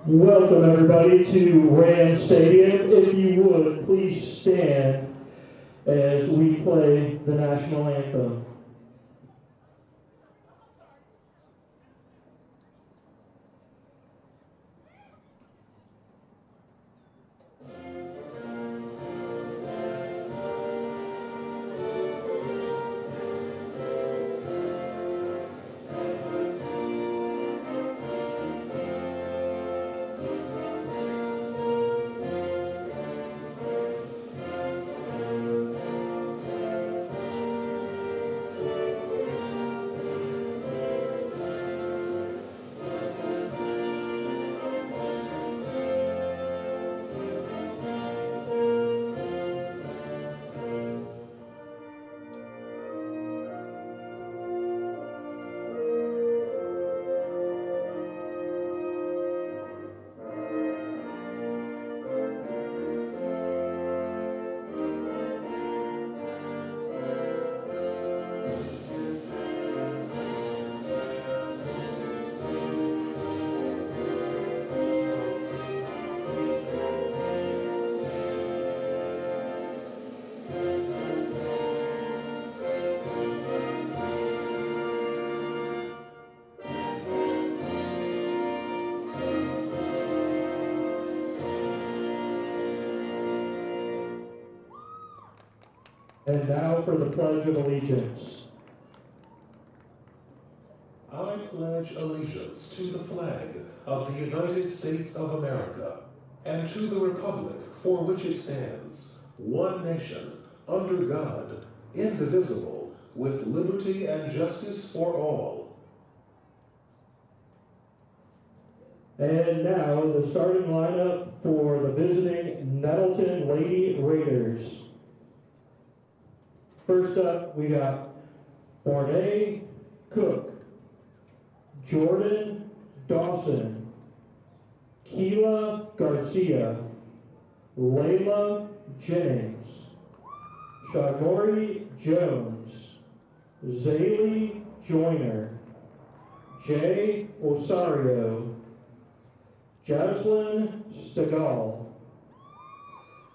Welcome everybody to Ram Stadium. If you would, please stand as we play the national anthem. And now for the Pledge of Allegiance. I pledge allegiance to the flag of the United States of America and to the republic for which it stands, one nation, under God, indivisible, with liberty and justice for all. And now the starting lineup for the visiting Nettleton Lady Raiders. First up, we got Bornay Cook, Jordan Dawson, Keela Garcia, Layla Jennings, Shagori Jones, Zaylee Joyner, Jay Osario, Jaslyn Stegall,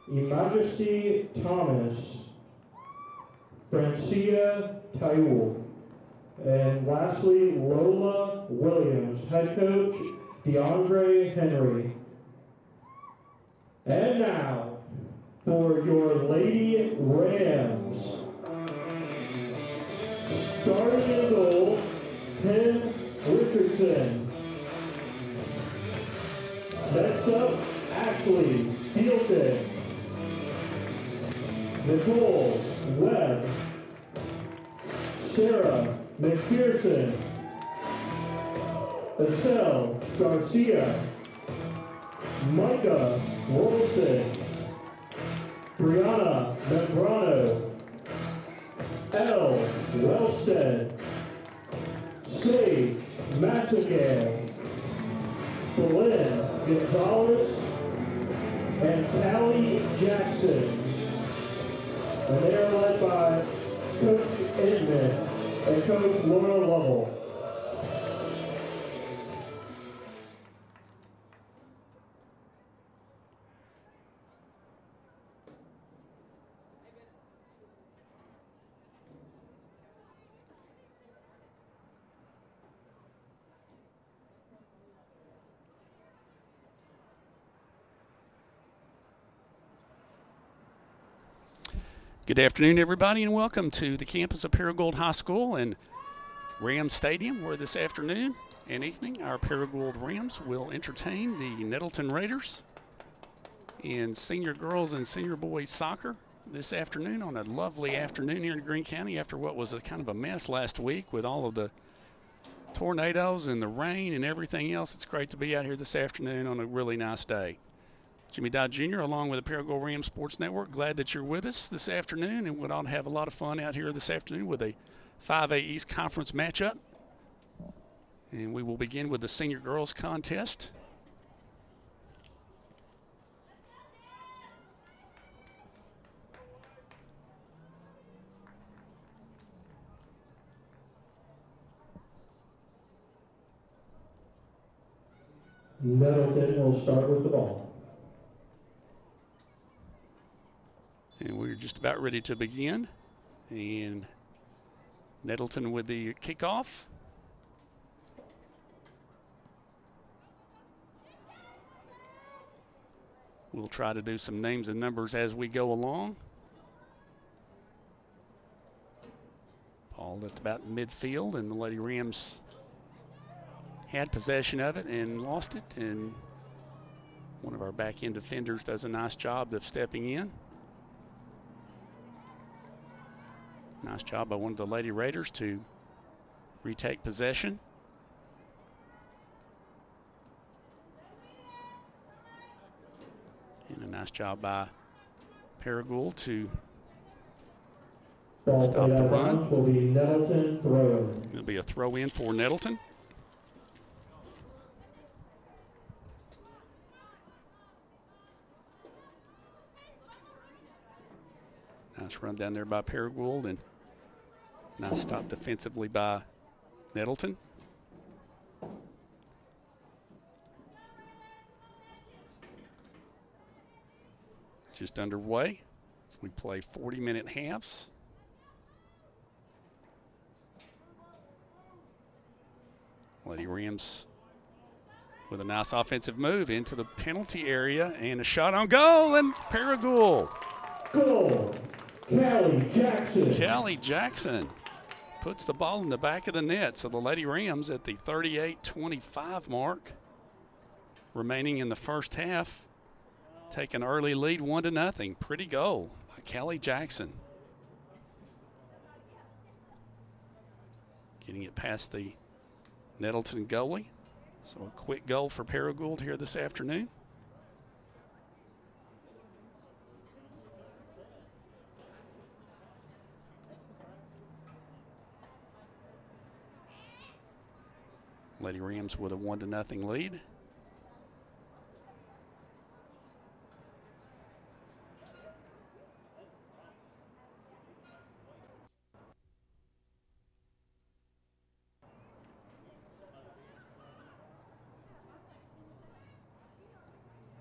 Imajesty Thomas, Francia Tayul, and lastly, Lola Williams, head coach DeAndre Henry. And now, for your Lady Rams. Starting in goal, Tim Richardson. Next up, Ashley Dielton. Nicole Webb, Sarah McPherson, Estelle Garcia, Micah Wilson, Brianna Membrano, Elle Wellstead, Sage Massagan, Belen Gonzalez, and Callie Jackson. And they are led by Coach Edmond and Coach Laura Lovell. Good afternoon, everybody, and welcome to the campus of Paragould High School and Ram Stadium, where this afternoon and evening our Paragould Rams will entertain the Nettleton Raiders in senior girls and senior boys soccer this afternoon on a lovely afternoon here in Greene County after what was a kind of a mess last week with all of the tornadoes and the rain and everything else. It's great to be out here this afternoon on a really nice day. Jimmy Dodd Jr. along with the Paragould Rams Sports Network. Glad that you're with us this afternoon, and we'll all have a lot of fun out here this afternoon with a 5A East Conference matchup. And we will begin with the senior girls contest. Nettleton will start with the ball. And we're just about ready to begin. And Nettleton with the kickoff. We'll try to do some names and numbers as we go along. Ball at about midfield, and the Lady Rams had possession of it and lost it. And one of our back end defenders does a nice job of stepping in. Nice job by one of the Lady Raiders to retake possession. And a nice job by Paragould to Ball stop the run. Will be Nettleton throw. It'll be a throw in for Nettleton. Nice run down there by Paragould, and nice stop defensively by Nettleton. Just underway. We play 40-minute halves. Lady Rams with a nice offensive move into the penalty area, and a shot on goal, and Paragould. Goal, Callie Jackson. Callie Jackson puts the ball in the back of the net. So the Lady Rams at the 38-25 mark, remaining in the first half, take an early lead 1-0. Pretty goal by Callie Jackson. Getting it past the Nettleton goalie. So a quick goal for Paragould here this afternoon. Lady Rams with a 1-0 lead.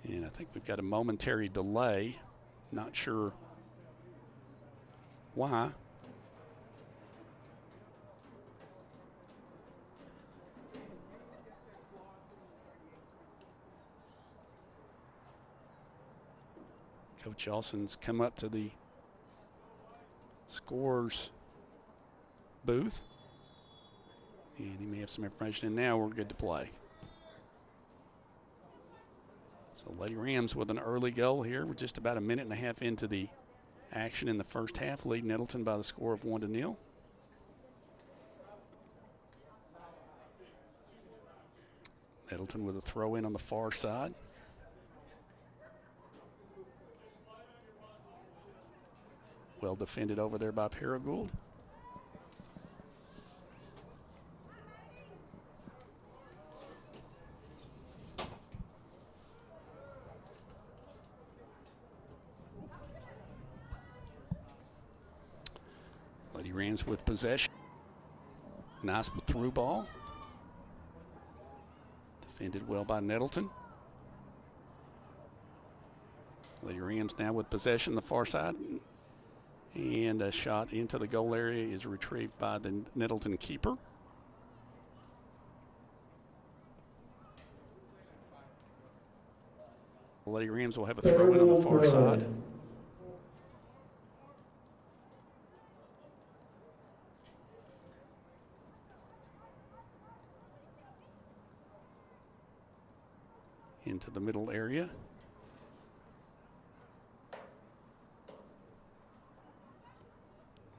And I think we've got a momentary delay. Not sure why. Coach Elson's come up to the scorers booth, and he may have some information in now. We're good to play. So Lady Rams with an early goal here. We're just about a minute and a half into the action in the first half, lead Nettleton by the score of 1-0. Nettleton with a throw in on the far side. Well defended over there by Paragould. Lady Rams with possession. Nice through ball. Defended well by Nettleton. Lady Rams now with possession the far side. And a shot into the goal area is retrieved by the Nettleton keeper. The Lady Rams will have a throw in on the far side. Into the middle area.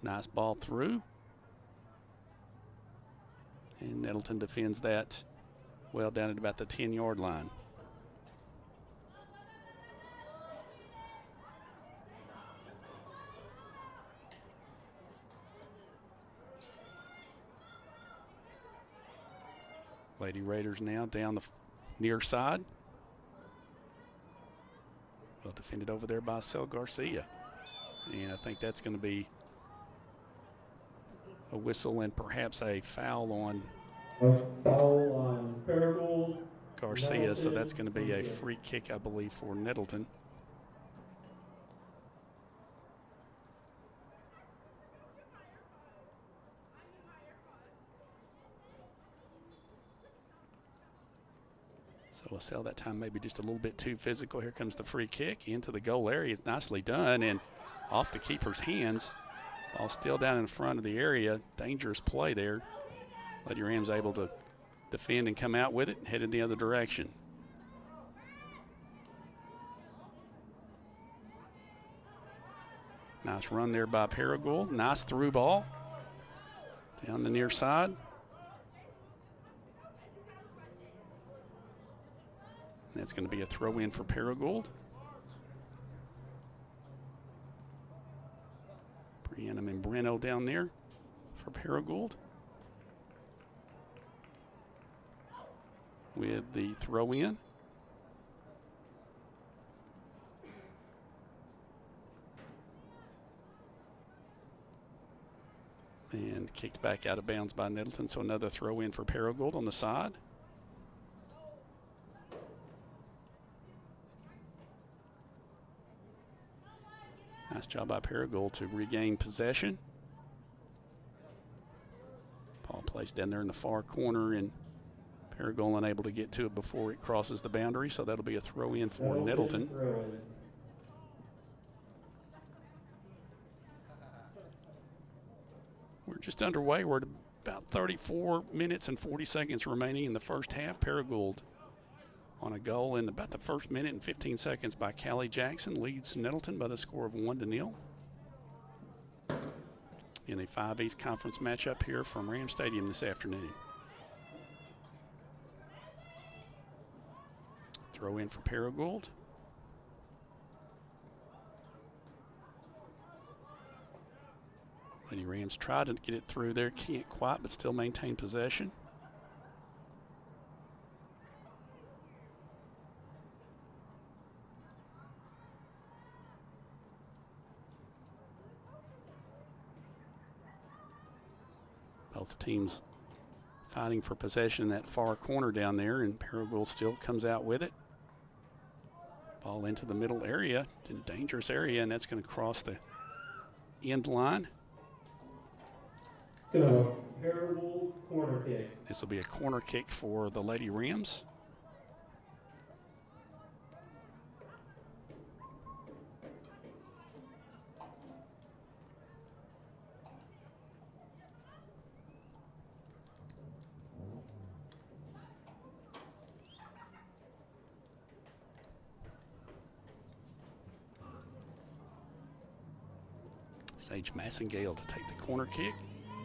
Nice ball through. And Nettleton defends that well down at about the 10-yard line. Lady Raiders now down the near side. Well defended over there by Sel Garcia. And I think that's going to be a whistle and perhaps a foul on Paragould. Garcia, so that's going to be a free kick, I believe, for Nettleton. So LaSalle that time maybe just a little bit too physical. Here comes the free kick into the goal area. It's nicely done and off the keeper's hands. Ball still down in front of the area. Dangerous play there. Lady Rams able to defend and come out with it, head in the other direction. Nice run there by Paragould. Nice through ball down the near side. That's going to be a throw in for Paragould. Brianna Membreno down there for Paragould. With the throw in. And kicked back out of bounds by Nettleton, so another throw in for Paragould on the side. Nice job by Paragould to regain possession. Ball placed down there in the far corner, and Paragould unable to get to it before it crosses the boundary, so that'll be a throw in for Nettleton. We're just underway. We're at about 34 minutes and 40 seconds remaining in the first half. Paragould on a goal in about the first minute and 15 seconds by Callie Jackson leads Nettleton by the score of 1-0 in a 5 East Conference matchup here from Ram Stadium this afternoon. Throw in for Paragould. Lady Rams tried to get it through there, can't quite, but still maintain possession. Both teams fighting for possession in that far corner down there, and Paragould still comes out with it. Ball into the middle area, in a dangerous area, and that's going to cross the end line. Paragould corner kick. This will be a corner kick for the Lady Rams. Sage Massengale to take the corner kick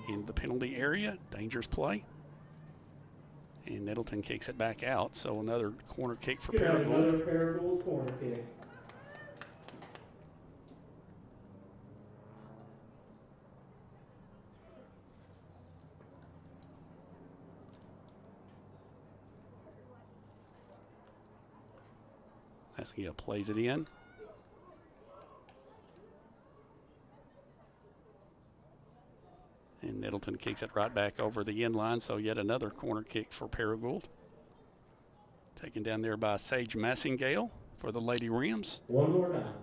in the penalty area. Dangerous play. And Nettleton kicks it back out, so another corner kick for Paragould. Another Paragould corner kick. Massengale plays it in. And Nettleton kicks it right back over the end line, so yet another corner kick for Paragould. Taken down there by Sage Massengale for the Lady Rams. One more time.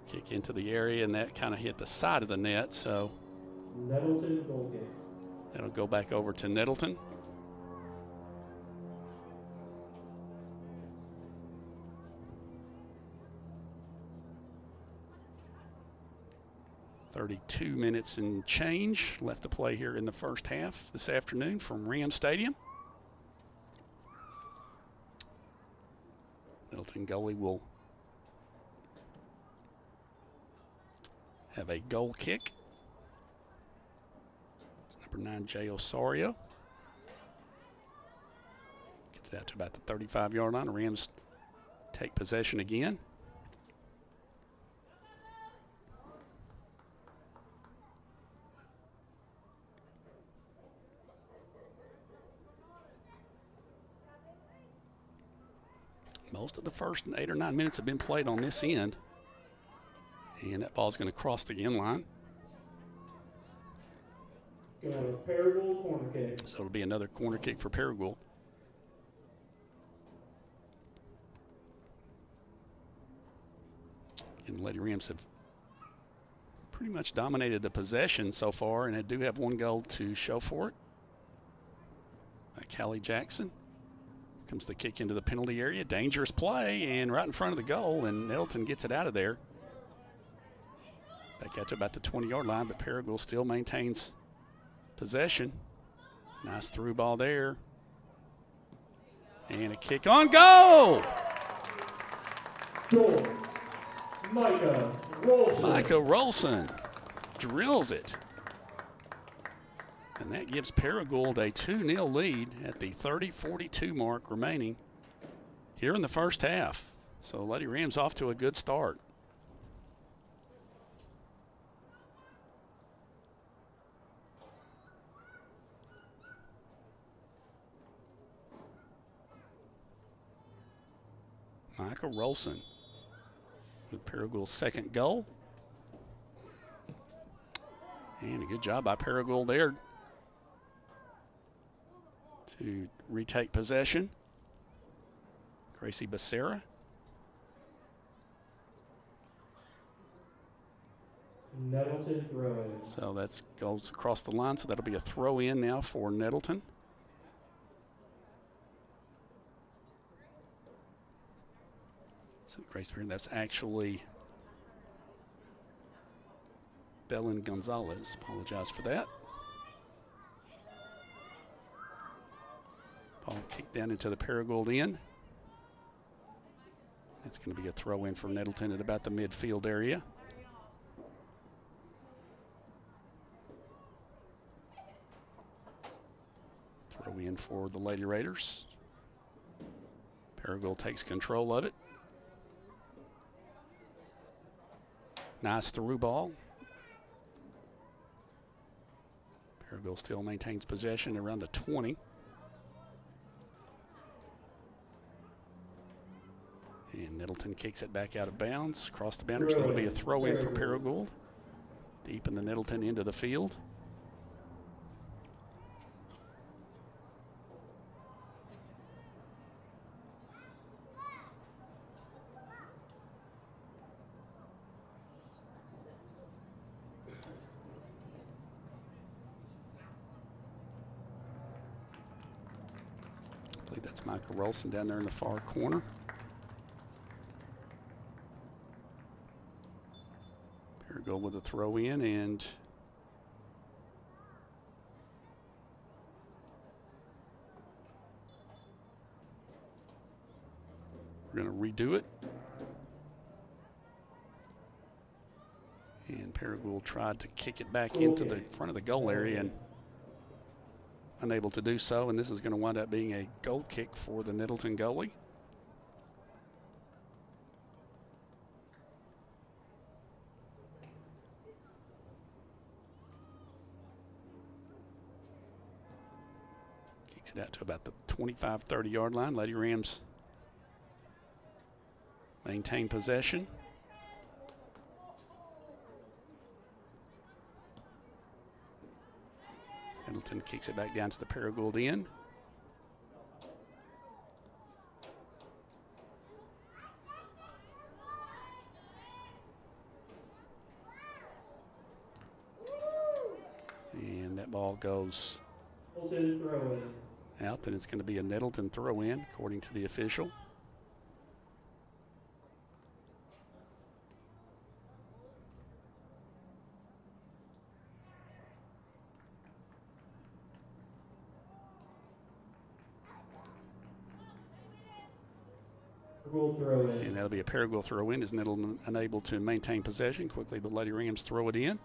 Kick into the area, and that kind of hit the side of the net, so Nettleton goal kick. that'll go back over to Nettleton. .32 minutes and change left to play here in the first half this afternoon from Ram Stadium. Nettleton goalie will have a goal kick. It's number 9, Jay Osorio. Gets it out to about the 35-yard line. The Rams take possession again. Most of the first 8 or 9 minutes have been played on this end. And that ball's going to cross the end line. Going to Paragould corner kick. So it'll be another corner kick for Paragould. And the Lady Rams have pretty much dominated the possession so far, and they do have one goal to show for it. Callie Jackson. Here comes the kick into the penalty area. Dangerous play, and right in front of the goal, and Nettleton gets it out of there. Back out to about the 20-yard line, but Paragould still maintains possession. Nice through ball there. And a kick on goal! Goal. Micah Rolson. Micah Rolson drills it. And that gives Paragould a 2-0 lead at the 30-42 mark remaining here in the first half. So Lady Rams off to a good start. Micah Rolson with Paragould's second goal. And a good job by Paragould there to retake possession. Gracie Becerra. Nettleton throw-in. So that goes across the line, so that'll be a throw-in now for Nettleton. So Grace Becerra, that's actually Belen Gonzalez. Apologize for that. Ball kicked down into the Paragould end. That's going to be a throw in for Nettleton at about the midfield area. Throw in for the Lady Raiders. Paragould takes control of it. Nice through ball. Paragould still maintains possession around the 20. And Nettleton kicks it back out of bounds, across the boundary. So that'll be a throw in for Paragould. Deep in the Nettleton end of the field. I believe that's Michael Rolson down there in the far corner. Paragould with a throw in, and we're going to redo it. And Paragould tried to kick it back into the front of the goal area and unable to do so, and this is going to wind up being a goal kick for the Nettleton goalie. Kicks it out to about the 25, 30-yard line. Lady Rams maintain possession. Nettleton kicks it back down to the Paragould end. And that ball goes out, then it's going to be a Nettleton throw in, according to the official. And that'll be a Paragould throw in as Nettleton unable to maintain possession. Quickly, the Lady Rams throw it in.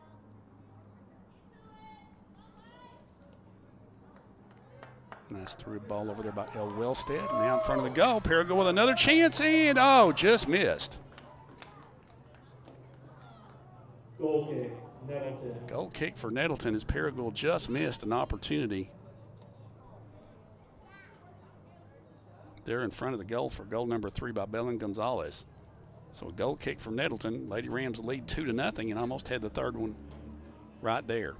Nice through ball over there by El Wellstead. Now in front of the goal. Paragould with another chance, and just missed. Goal kick, Nettleton. Goal kick for Nettleton as Paragould just missed an opportunity. They're in front of the goal for goal number 3 by Belen Gonzalez. So a goal kick from Nettleton. Lady Rams lead 2-0 and almost had the third one right there.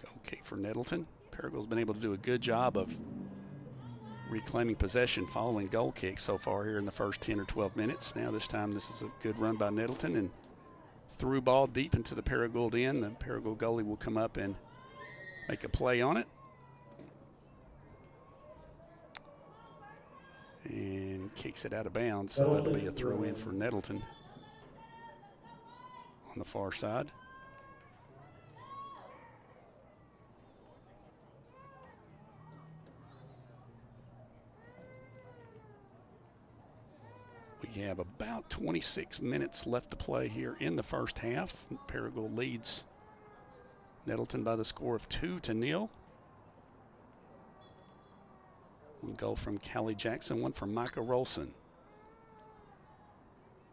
Goal kick for Nettleton. Paragoult's been able to do a good job of reclaiming possession following goal kicks so far here in the first 10 or 12 minutes. Now this time this is a good run by Nettleton and through ball deep into the Paragould end. The Paragould goalie will come up and make a play on it. And kicks it out of bounds, so that'll be a throw in for Nettleton on the far side. We have about 26 minutes left to play here in the first half. Paragould leads Nettleton by the score of 2-0. One goal from Callie Jackson, one from Micah Rolson.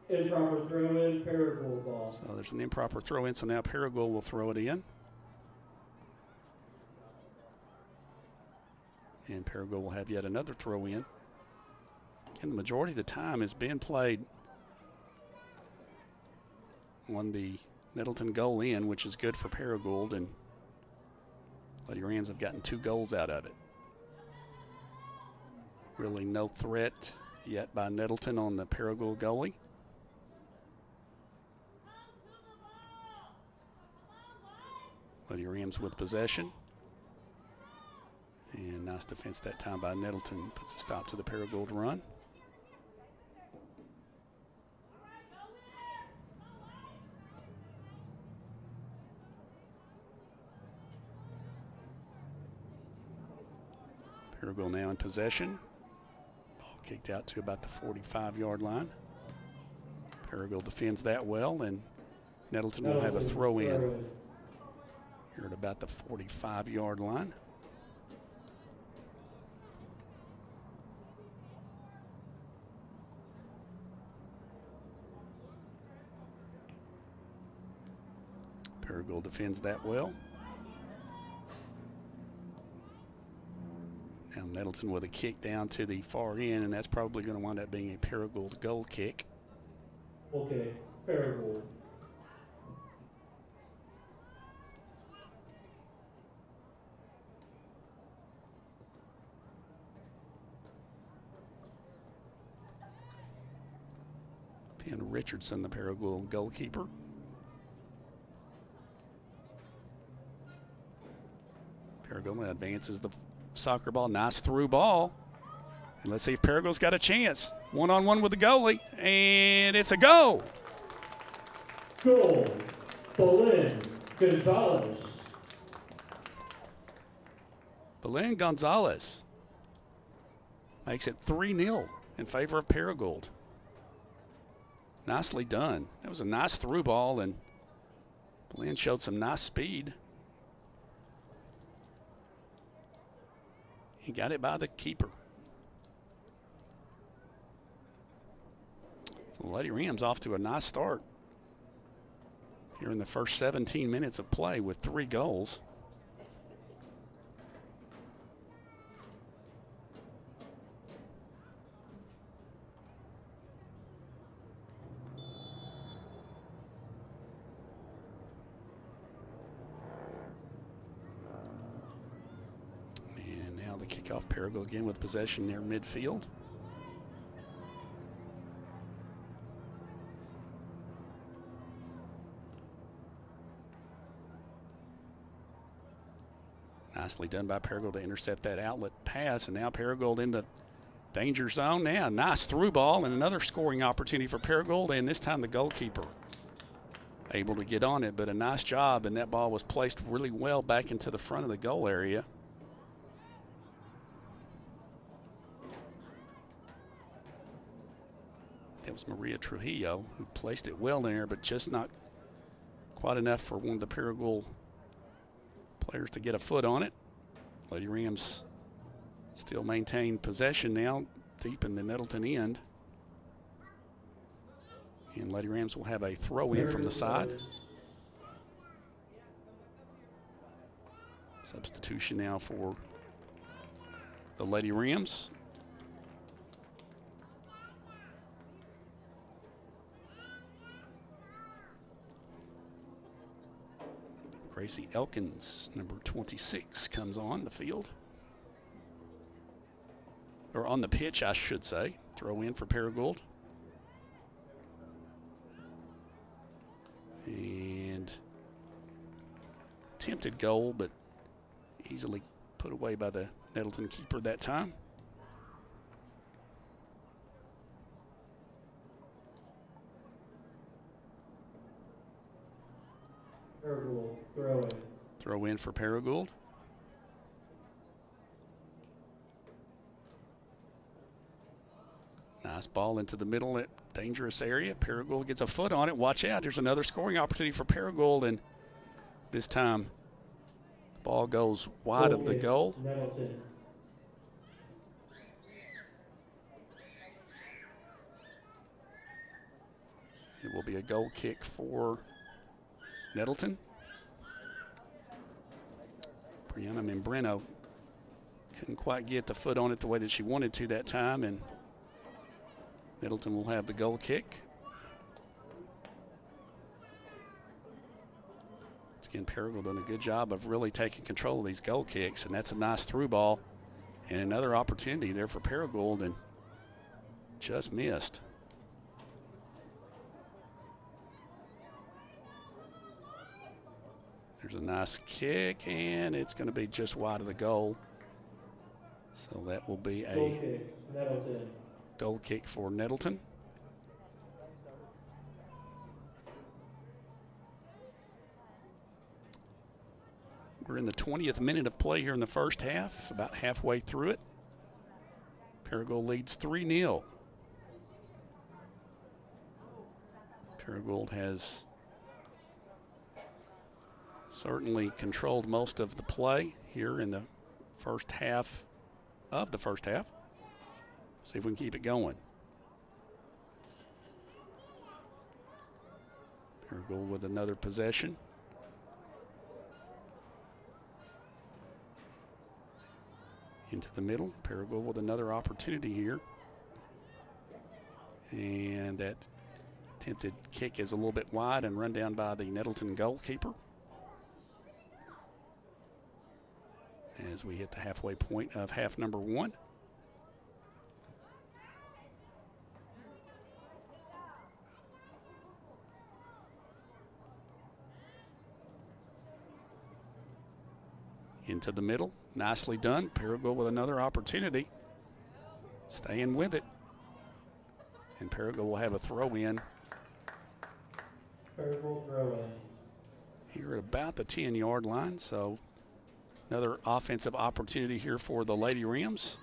Improper throw in, Paragould ball. So there's an improper throw in, so now Paragould will throw it in. And Paragould will have yet another throw in. Again, the majority of the time has been played on the Nettleton goal in, which is good for Paragould, and Lady Rams have gotten 2 goals out of it. Really no threat yet by Nettleton on the Paragould goalie. Lady Rams with possession. And nice defense that time by Nettleton. Puts a stop to the Paragould run. Paragould now in possession. Ball kicked out to about the 45-yard line. Paragould defends that well, and Nettleton will have a throw in here at about the 45-yard line. Paragould defends that well. Now Nettleton with a kick down to the far end, and that's probably going to wind up being a Paragould goal kick. Okay, Paragould. Penn Richardson, the Paragould goalkeeper. Paragould advances the soccer ball. Nice through ball. And let's see if Paragould's got a chance. One-on-one with the goalie, and it's a goal. Goal, Belen Gonzalez. Belen Gonzalez makes it 3-0 in favor of Paragould. Nicely done. That was a nice through ball, and Belen showed some nice speed. He got it by the keeper. So Lady Rams off to a nice start here in the first 17 minutes of play with 3 goals. The kickoff. Paragould again with possession near midfield. Nicely done by Paragould to intercept that outlet pass, and now Paragould in the danger zone. Now nice through ball and another scoring opportunity for Paragould, and this time the goalkeeper able to get on it, but a nice job, and that ball was placed really well back into the front of the goal area. That was Maria Trujillo who placed it well in there, but just not quite enough for one of the Paragould players to get a foot on it. Lady Rams still maintain possession now deep in the Nettleton end. And Lady Rams will have a throw in from the side. Substitution now for the Lady Rams. Gracie Elkins, number 26, comes on the field. Or on the pitch, I should say. Throw in for Paragould. And attempted goal, but easily put away by the Nettleton keeper that time. Paragould, throw in. Throw in for Paragould. Nice ball into the middle, at dangerous area. Paragould gets a foot on it. Watch out. There's another scoring opportunity for Paragould, and this time the ball goes wide of the goal. Nettleton. It will be a goal kick for Nettleton. Brianna Membreno couldn't quite get the foot on it the way that she wanted to that time, and Nettleton will have the goal kick. Once again, Paragould doing a good job of really taking control of these goal kicks, and that's a nice through ball. And another opportunity there for Paragould, and just missed. There's a nice kick, and it's going to be just wide of the goal. So that will be a Goal kick, Nettleton. goal kick for Nettleton. We're in the 20th minute of play here in the first half, about halfway through it. Paragould leads 3-0. Paragould has certainly controlled most of the play here in the first half of the first half. See if we can keep it going. Paragould with another possession. Into the middle. Paragould with another opportunity here. And that attempted kick is a little bit wide and run down by the Nettleton goalkeeper. As we hit the halfway point of half number one. Into the middle, nicely done. Paragould with another opportunity, staying with it. And Paragould will have a throw in. Paragould throw in. Here at about the 10-yard line, so another offensive opportunity here for the Lady Rams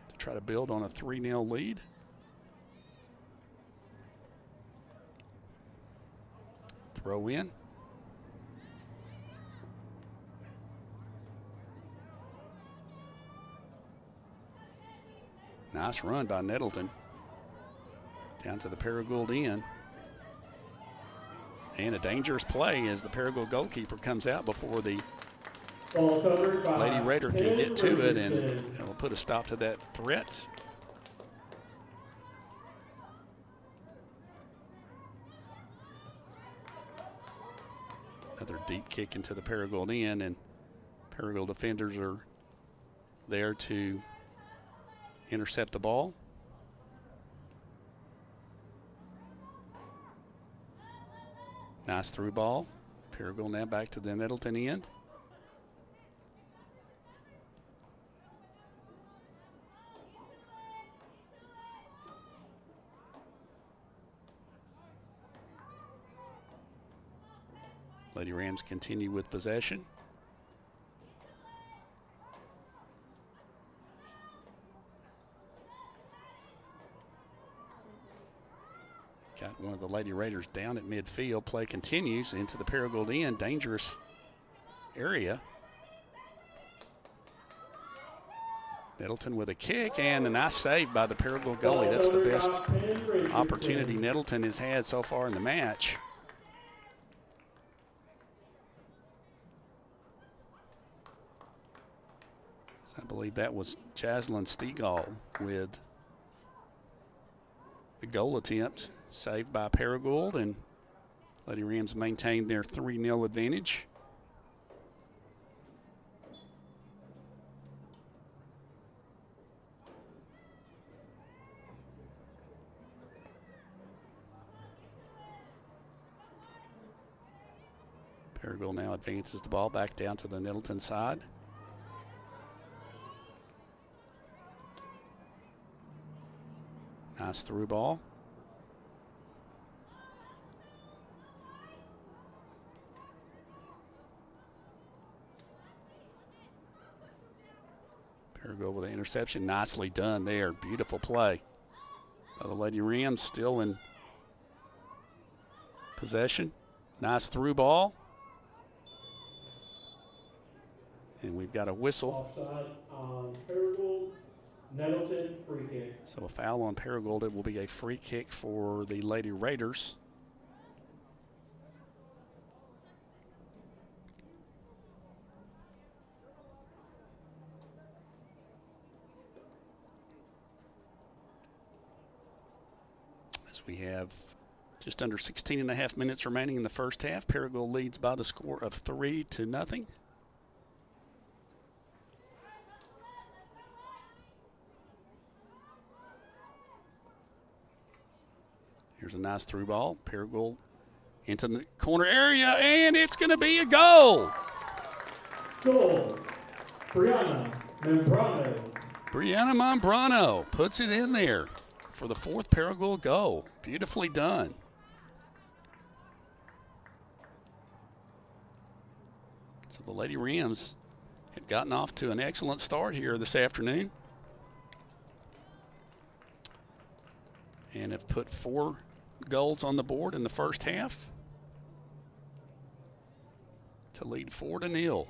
to try to build on a 3-0 lead. Throw in. Nice run by Nettleton. Down to the Paragould end. And a dangerous play as the Paragould goalkeeper comes out before the Lady Raider can get to it, and it'll put a stop to that threat. Another deep kick into the Paragould end, and Paragould defenders are there to intercept the ball. Nice through ball. Paragould now back to the Nettleton end. Lady Rams continue with possession. Got one of the Lady Raiders down at midfield. Play continues into the Paragould end. Dangerous area. Nettleton with a kick and a nice save by the Paragould goalie. That's the best opportunity Nettleton has had so far in the match. I believe that was Jaslyn Stegall with the goal attempt, saved by Paragould, and Lady Rams maintained their 3-0 advantage. Paragould now advances the ball back down to the Nettleton side. Nice through ball. Paragould with an interception. Nicely done there. Beautiful play by the Lady Rams, still in possession. Nice through ball. And we've got a whistle. Offside on Paragould. Nettleton, free kick. So a foul on Paragould. It will be a free kick for the Lady Raiders. As we have just under 16 and a half minutes remaining in the first half, Paragould leads by the score of 3-0. Here's a nice through ball. Paragould into the corner area, and it's going to be a goal. Goal. Brianna Membrano. Brianna Membrano puts it in there for the 4th Paragould goal. Beautifully done. So the Lady Rams have gotten off to an excellent start here this afternoon and have put 4 goals on the board in the first half to lead 4-0.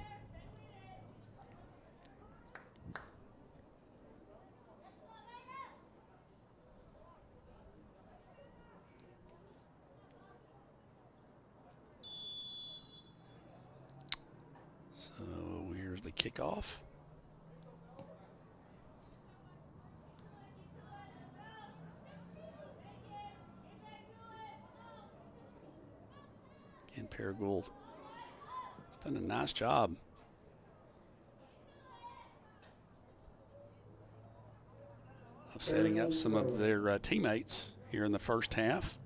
So here's the kickoff. And Paragould has done a nice job of setting up some of their teammates here in the first half.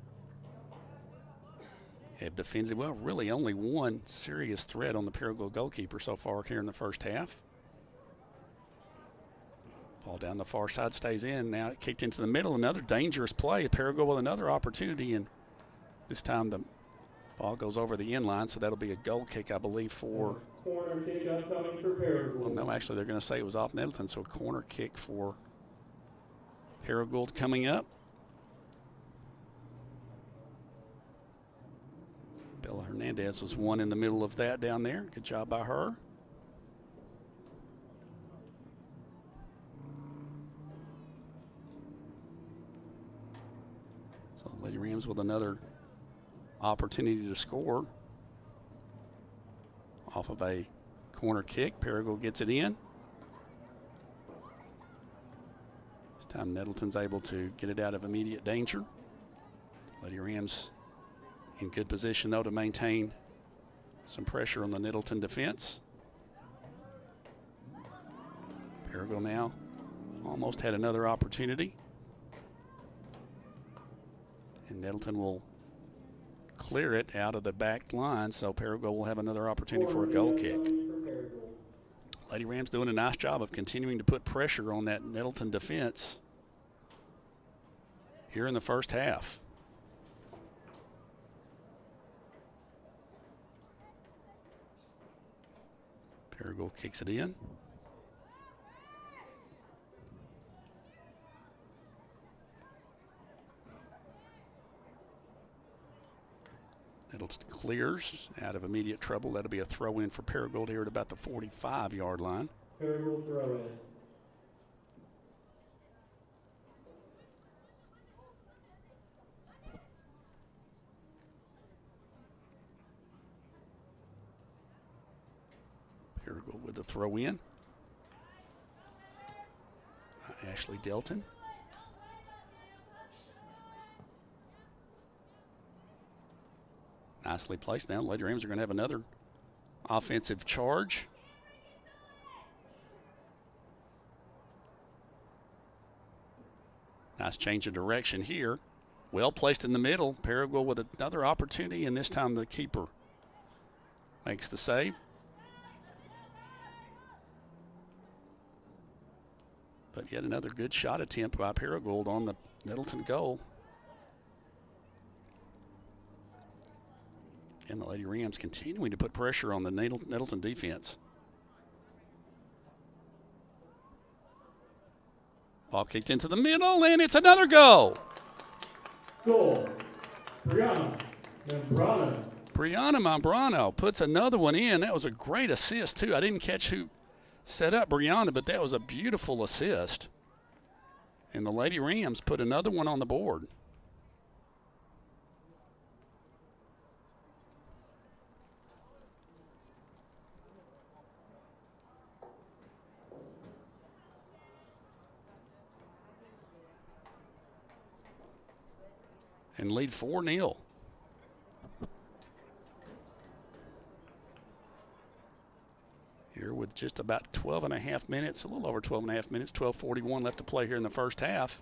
Have defended well, really only one serious threat on the Paragould goalkeeper so far here in the first half. Ball down the far side stays in. Now it kicked into the middle. Another dangerous play. Paragould with another opportunity, and this time the ball goes over the end line, so that'll be a goal kick, I believe, for. Corner kick upcoming for Paragould. Well, no, actually, they're going to say it was off Nettleton, so a corner kick for Paragould coming up. Bella Hernandez was one in the middle of that down there. Good job by her. So Lady Rams with another opportunity to score off of a corner kick. Paragould gets it in. This time Nettleton's able to get it out of immediate danger. Lady Rams in good position, though, to maintain some pressure on the Nettleton defense. Paragould now almost had another opportunity. And Nettleton will clear it out of the back line, so Paragould will have another opportunity for a goal kick. Lady Rams doing a nice job of continuing to put pressure on that Nettleton defense here in the first half. Paragould kicks it in. Nettleton clears out of immediate trouble. That'll be a throw in for Paragould here at about the 45-yard line. Paragould throw in. Paragould with the throw in. Ashley Delton. Nicely placed now. Lady Rams are going to have another offensive charge. Nice change of direction here. Well placed in the middle. Paraguay with another opportunity, and this time the keeper makes the save. But yet another good shot attempt by Paragould on the Nettleton goal. And the Lady Rams continuing to put pressure on the Nettleton defense. Ball kicked into the middle, and it's another goal. Goal. Brianna Membrano. Brianna Membrano puts another one in. That was a great assist, too. I didn't catch who set up Brianna, but that was a beautiful assist. And the Lady Rams put another one on the board. And lead 4-0. Here with just about 12 and a half minutes, a little over 12 and a half minutes, 12:41 left to play here in the first half.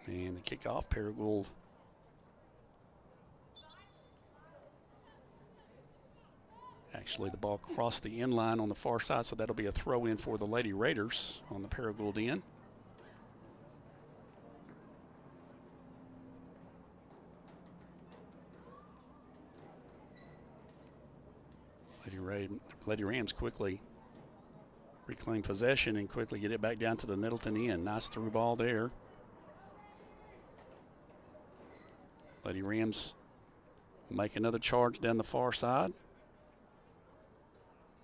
And the kickoff, Paragould actually the ball crossed the end line on the far side, so that'll be a throw in for the Lady Raiders on the Paragould end. Lady Rams quickly reclaim possession and quickly get it back down to the Nettleton end. Nice through ball there. Lady Rams make another charge down the far side.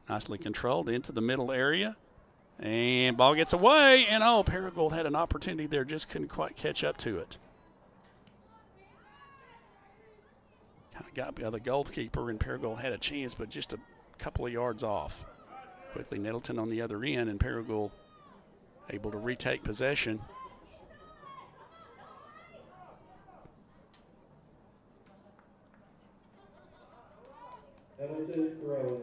Nicely controlled into the middle area. And ball gets away. And, oh, Paragould had an opportunity there. Just couldn't quite catch up to it. Kind of got by the goalkeeper, and Paragould had a chance, but just a couple of yards off. Quickly Nettleton on the other end, and Paragould able to retake possession. Nettleton throw.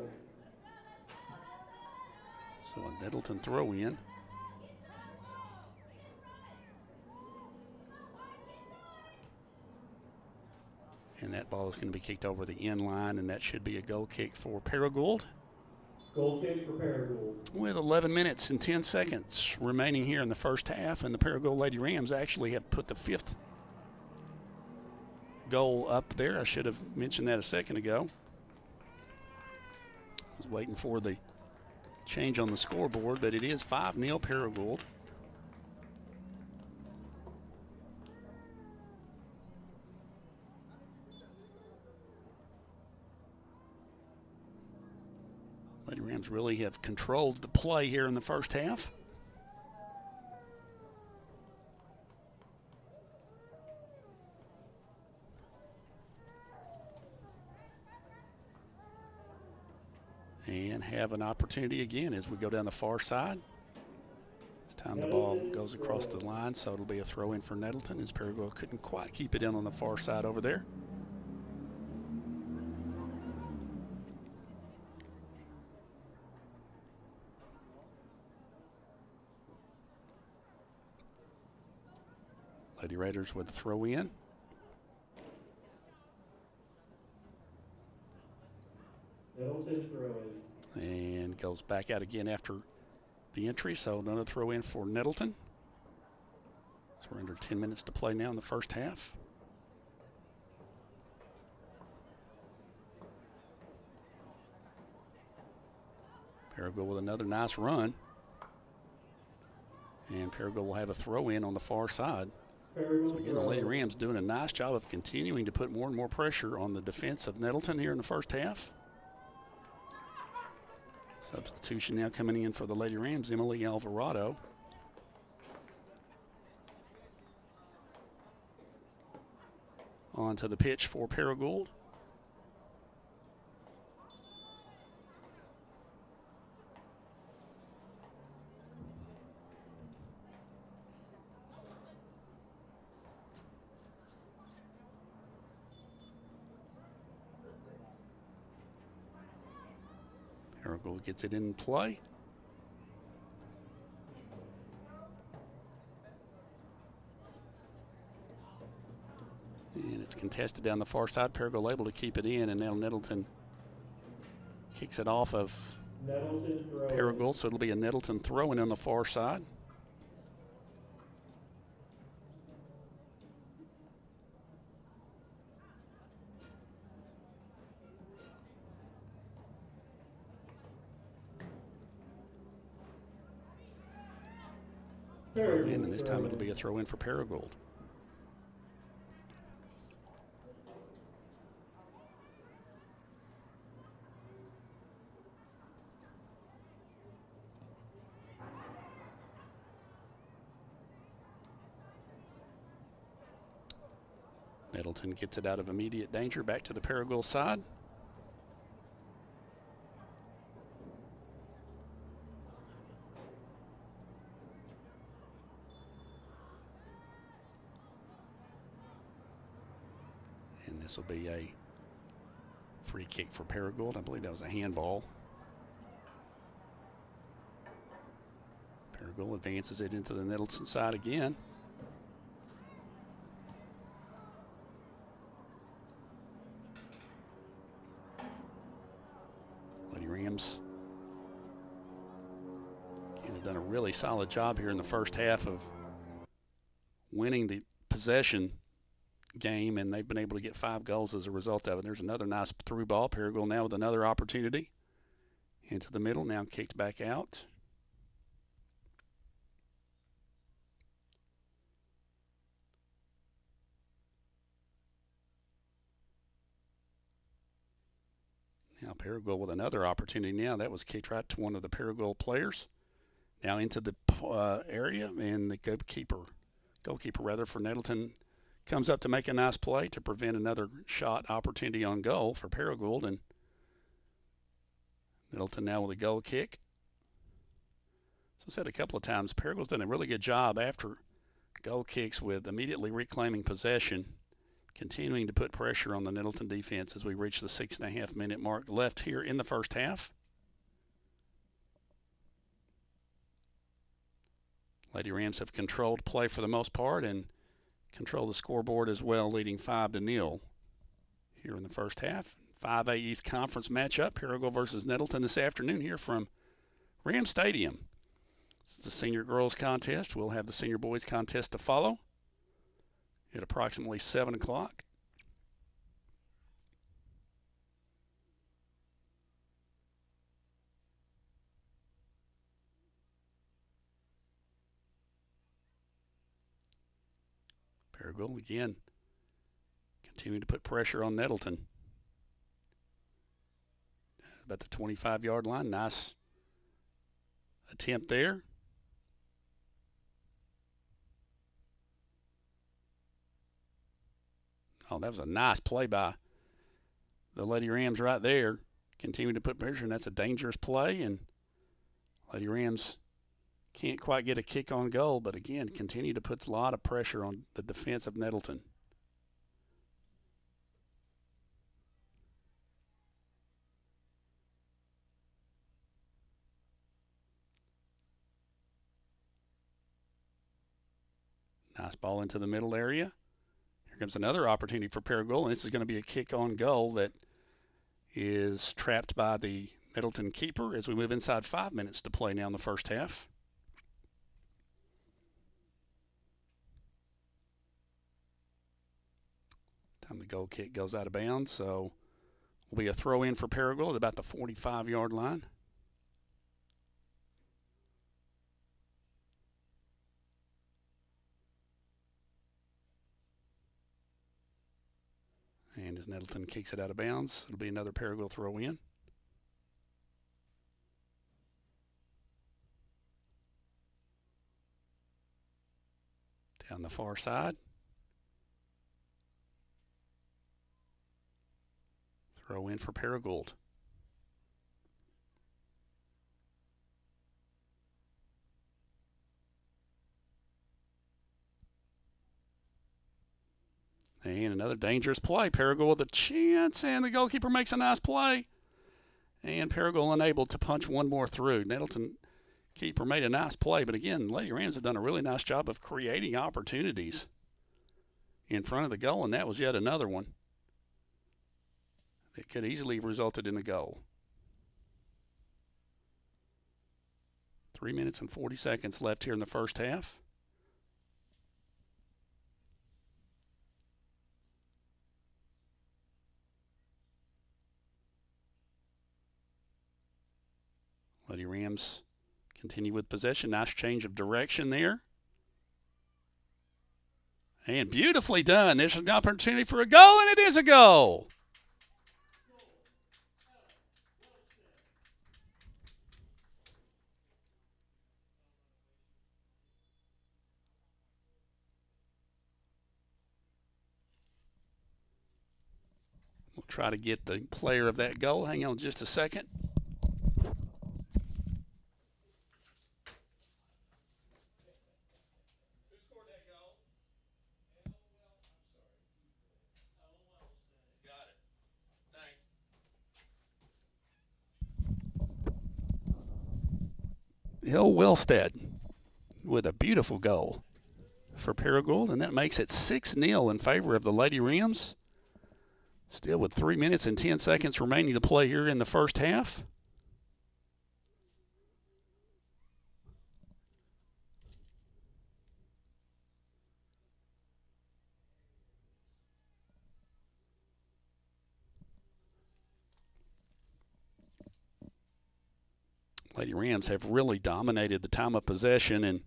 So a Nettleton throw in. And that ball is going to be kicked over the end line, and that should be a goal kick for Paragould. Goal kick for Paragould. With 11 minutes and 10 seconds remaining here in the first half, and the Paragould Lady Rams actually have put the fifth goal up there. I should have mentioned that a second ago. I was waiting for the change on the scoreboard, but it is 5-0 Paragould. Lady Rams really have controlled the play here in the first half. And have an opportunity again as we go down the far side. This time the ball goes across the line, so it'll be a throw in for Nettleton as Paragould couldn't quite keep it in on the far side over there. Lady Raiders with a throw in. Nettleton throw in. And goes back out again after the entry, so another throw in for Nettleton. So we're under 10 minutes to play now in the first half. Paragould with another nice run. And Paragould will have a throw in on the far side. So again, the Lady Rams doing a nice job of continuing to put more and more pressure on the defense of Nettleton here in the first half. Substitution now coming in for the Lady Rams, Emily Alvarado. Onto the pitch for Paragould. Paragould gets it in play. And it's contested down the far side. Paragould able to keep it in, and now Nettleton kicks it off of Paragould, so it'll be a Nettleton throw-in on the far side. And this time it'll be a throw-in for Paragould. Nettleton gets it out of immediate danger, back to the Paragould side. And this will be a free kick for Paragould. I believe that was a handball. Paragould advances it into the Nettleton side again. Lady Rams have done a really solid job here in the first half of winning the possession game, and they've been able to get 5 goals as a result of it. There's another nice through ball. Paragould now with another opportunity into the middle, now kicked back out. Now Paragould with another opportunity now. That was kicked right to one of the Paragould players. Now into the area, and the goalkeeper rather for Nettleton comes up to make a nice play to prevent another shot opportunity on goal for Paragould. And Nettleton now with a goal kick. So I said a couple of times, Paragould's done a really good job after goal kicks with immediately reclaiming possession, continuing to put pressure on the Nettleton defense as we reach the 6.5 minute mark left here in the first half. Lady Rams have controlled play for the most part and control the scoreboard as well, leading 5-0 here in the first half. 5A East Conference matchup, Paragould versus Nettleton this afternoon here from Ram Stadium. This is the senior girls contest. We'll have the senior boys contest to follow at approximately 7 o'clock. Paragould again continuing to put pressure on Nettleton. About the 25-yard line. Nice attempt there. Oh, that was a nice play by the Lady Rams right there. Continuing to put pressure, and that's a dangerous play. And Lady Rams can't quite get a kick on goal, but again, continue to put a lot of pressure on the defense of Nettleton. Nice ball into the middle area. Here comes another opportunity for Paragould, and this is going to be a kick on goal that is trapped by the Nettleton keeper as we move inside 5 minutes to play now in the first half. Time the goal kick goes out of bounds, so will be a throw in for Paragould at about the 45-yard line. And as Nettleton kicks it out of bounds, it'll be another Paragould throw in. the far side. Throw in for Paragould. And another dangerous play. Paragould with a chance, and the goalkeeper makes a nice play. And Paragould unable to punch one more through. Nettleton keeper made a nice play, but again, Lady Rams have done a really nice job of creating opportunities in front of the goal, and that was yet another one that could easily have resulted in a goal. 3 minutes and 40 seconds left here in the first half. Lady Rams continue with possession. Nice change of direction there. And beautifully done. There's an opportunity for a goal, and it is a goal. We'll try to get the player of that goal. Hang on just a second. Hill Wellstead with a beautiful goal for Paragould, and that makes it 6-0 in favor of the Lady Rams. Still with 3 minutes and 10 seconds remaining to play here in the first half. Lady Rams have really dominated the time of possession, and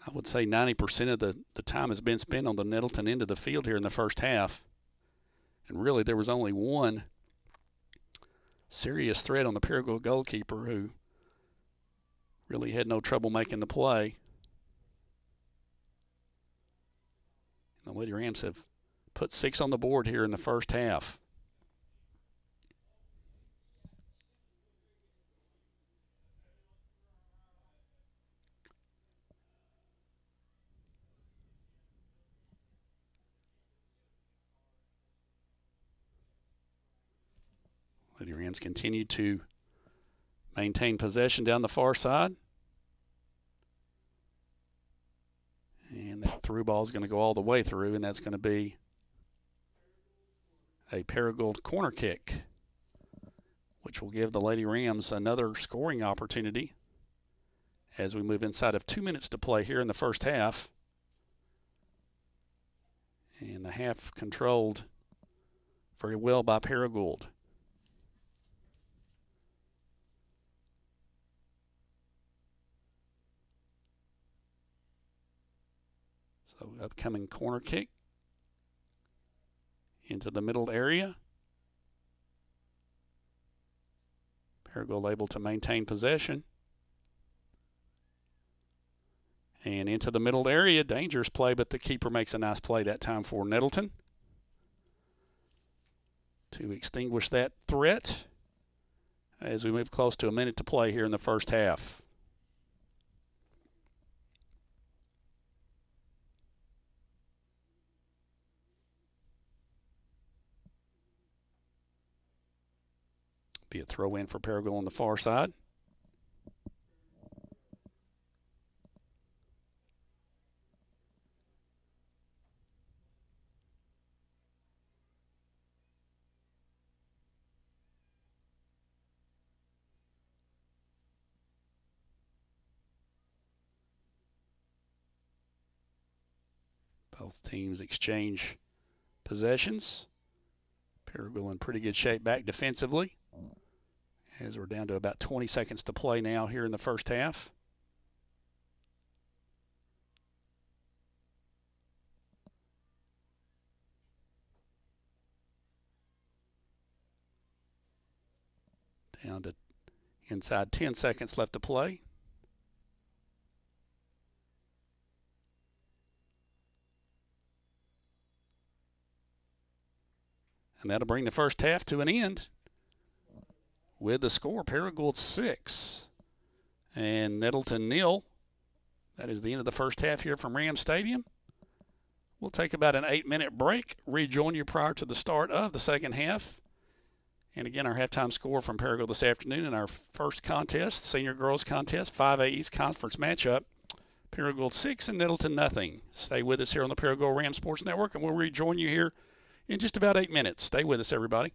I would say 90% of the time has been spent on the Nettleton end of the field here in the first half. And really there was only one serious threat on the Paragould goalkeeper who really had no trouble making the play. And the Lady Rams have put 6 on the board here in the first half. Lady Rams continue to maintain possession down the far side. And that through ball is going to go all the way through, and that's going to be a Paragould corner kick, which will give the Lady Rams another scoring opportunity as we move inside of 2 minutes to play here in the first half. And the half controlled very well by Paragould. So upcoming corner kick into the middle area. Paragould able to maintain possession. And into the middle area, dangerous play, but the keeper makes a nice play that time for Nettleton to extinguish that threat as we move close to a minute to play here in the first half. Be a throw in for Paragould on the far side. Both teams exchange possessions. Paragould in pretty good shape back defensively, as we're down to about 20 seconds to play now here in the first half. Down to inside 10 seconds left to play. And that'll bring the first half to an end with the score, Paragould 6 and Nettleton 0. That is the end of the first half here from Ram Stadium. We'll take about an 8-minute break, rejoin you prior to the start of the second half. And again, our halftime score from Paragould this afternoon in our first contest, senior girls contest, 5A East Conference matchup, Paragould 6 and Nettleton nothing. Stay with us here on the Paragould Ram Sports Network, and we'll rejoin you here in just about 8 minutes. Stay with us, everybody.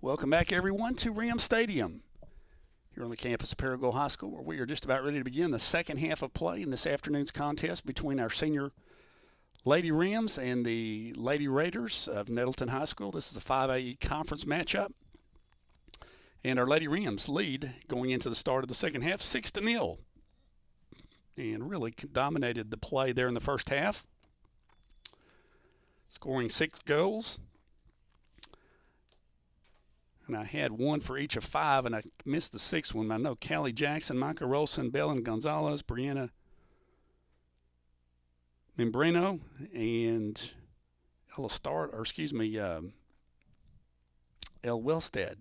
Welcome back, everyone, to Ram Stadium here on the campus of Paragould High School, where we are just about ready to begin the second half of play in this afternoon's contest between our senior Lady Rams and the Lady Raiders of Nettleton High School. This is a 5A conference matchup, and our Lady Rams lead going into the start of the second half 6-0, and really dominated the play there in the first half, scoring 6 goals. And I had one for each of 5, and I missed the 6th one. I know Callie Jackson, Micah Rolson, Belen Gonzalez, Brianna Membreno, and El Wellstead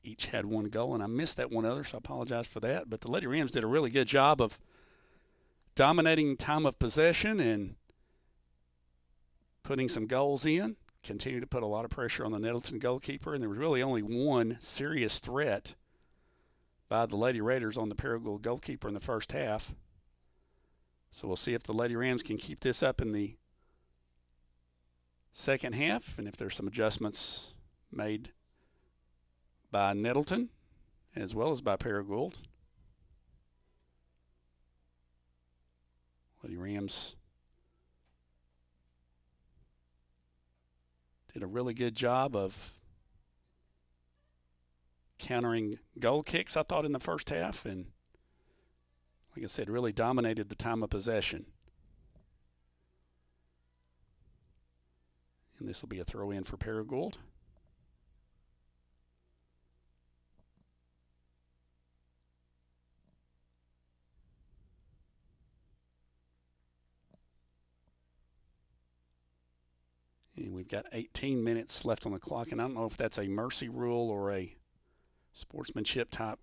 each had 1 goal, and I missed that one other, so I apologize for that. But the Lady Rams did a really good job of dominating time of possession and putting some goals in. Continue to put a lot of pressure on the Nettleton goalkeeper, and there was really only one serious threat by the Lady Raiders on the Paragould goalkeeper in the first half. So we'll see if the Lady Rams can keep this up in the second half, and if there's some adjustments made by Nettleton as well as by Paragould. Lady Rams did a really good job of countering goal kicks, I thought, in the first half, and like I said, really dominated the time of possession. And this will be a throw-in for Paragould. And we've got 18 minutes left on the clock, and I don't know if that's a mercy rule or a sportsmanship type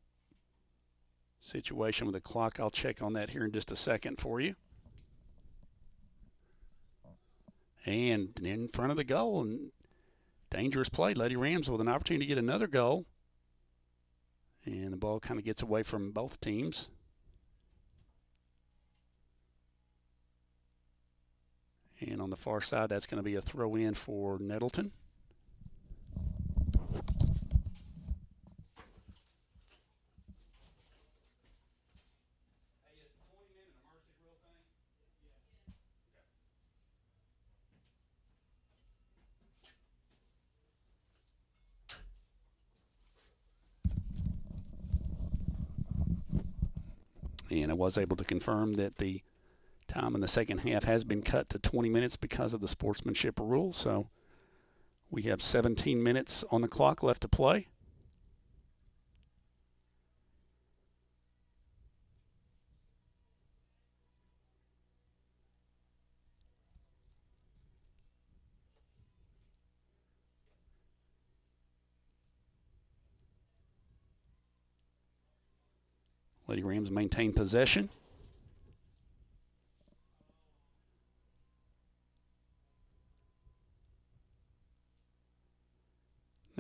situation with the clock. I'll check on that here in just a second for you. And in front of the goal, and dangerous play. Lady Rams with an opportunity to get another goal. And the ball kind of gets away from both teams. And on the far side, that's going to be a throw-in for Nettleton. And I was able to confirm that the time in the second half has been cut to 20 minutes because of the sportsmanship rule. So we have 17 minutes on the clock left to play. Lady Rams maintain possession.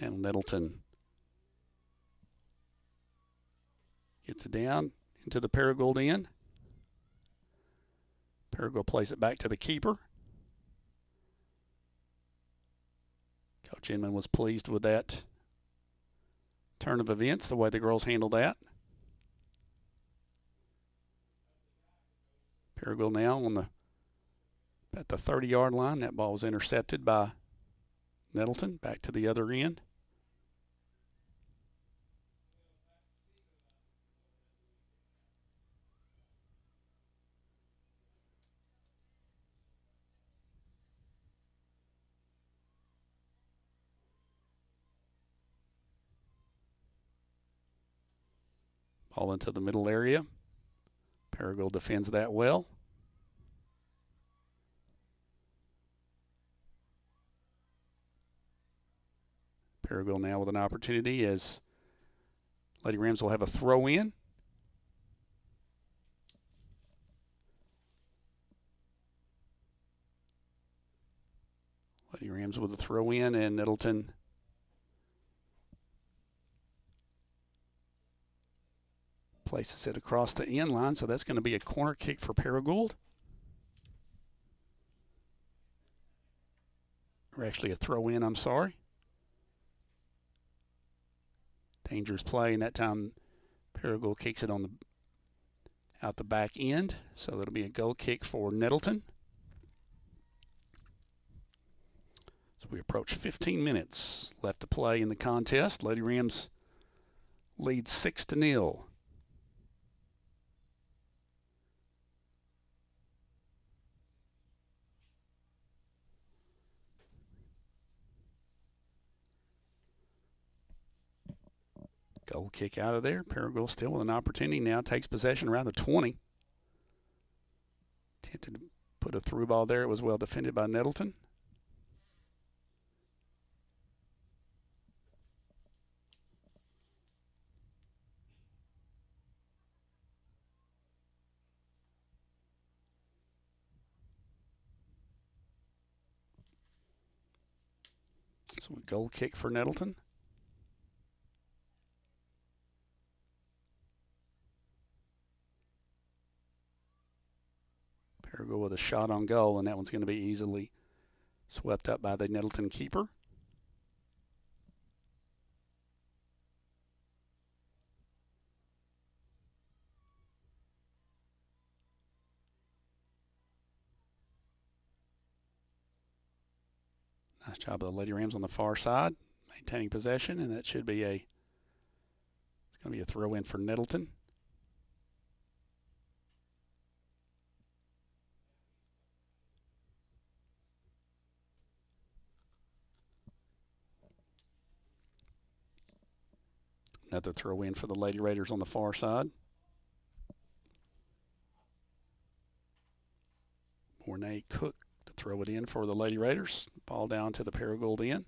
And Nettleton gets it down into the Paragould end. Paragould plays it back to the keeper. Coach Inman was pleased with that turn of events, the way the girls handled that. Paragould now at the 30-yard line. That ball was intercepted by Nettleton, back to the other end. Ball into the middle area. Paragould defends that well. Paragould now with an opportunity as Lady Rams will have a throw in. Lady Rams with a throw in, and Nettleton places it across the end line, so that's going to be a corner kick for Paragould. Or actually a throw in, I'm sorry. Dangerous play, and that time Paragould kicks it on out the back end, so that'll be a goal kick for Nettleton. So we approach 15 minutes left to play in the contest. Lady Rams lead 6-0. Goal kick out of there. Paragould still with an opportunity now. Takes possession around the 20. Attempted to put a through ball there. It was well defended by Nettleton. So a goal kick for Nettleton. Paragould with a shot on goal, and that one's going to be easily swept up by the Nettleton keeper. Nice job of the Lady Rams on the far side, maintaining possession, and that should be it's going to be a throw in for Nettleton. Another throw in for the Lady Raiders on the far side. Mornay Cook to throw it in for the Lady Raiders. Ball down to the Paragould end.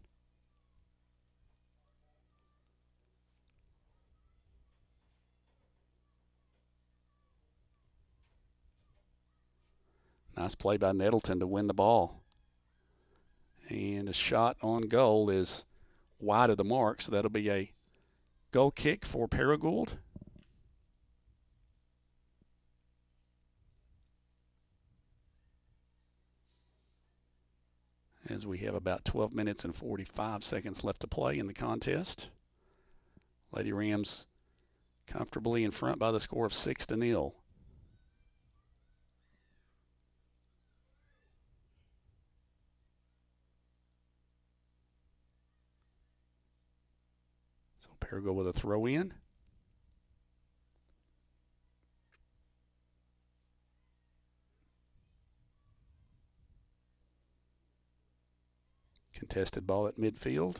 Nice play by Nettleton to win the ball. And a shot on goal is wide of the mark, so that'll be a goal kick for Paragould. As we have about 12 minutes and 45 seconds left to play in the contest. Lady Rams comfortably in front by the score of 6-0. So Paragould with a throw in. Contested ball at midfield.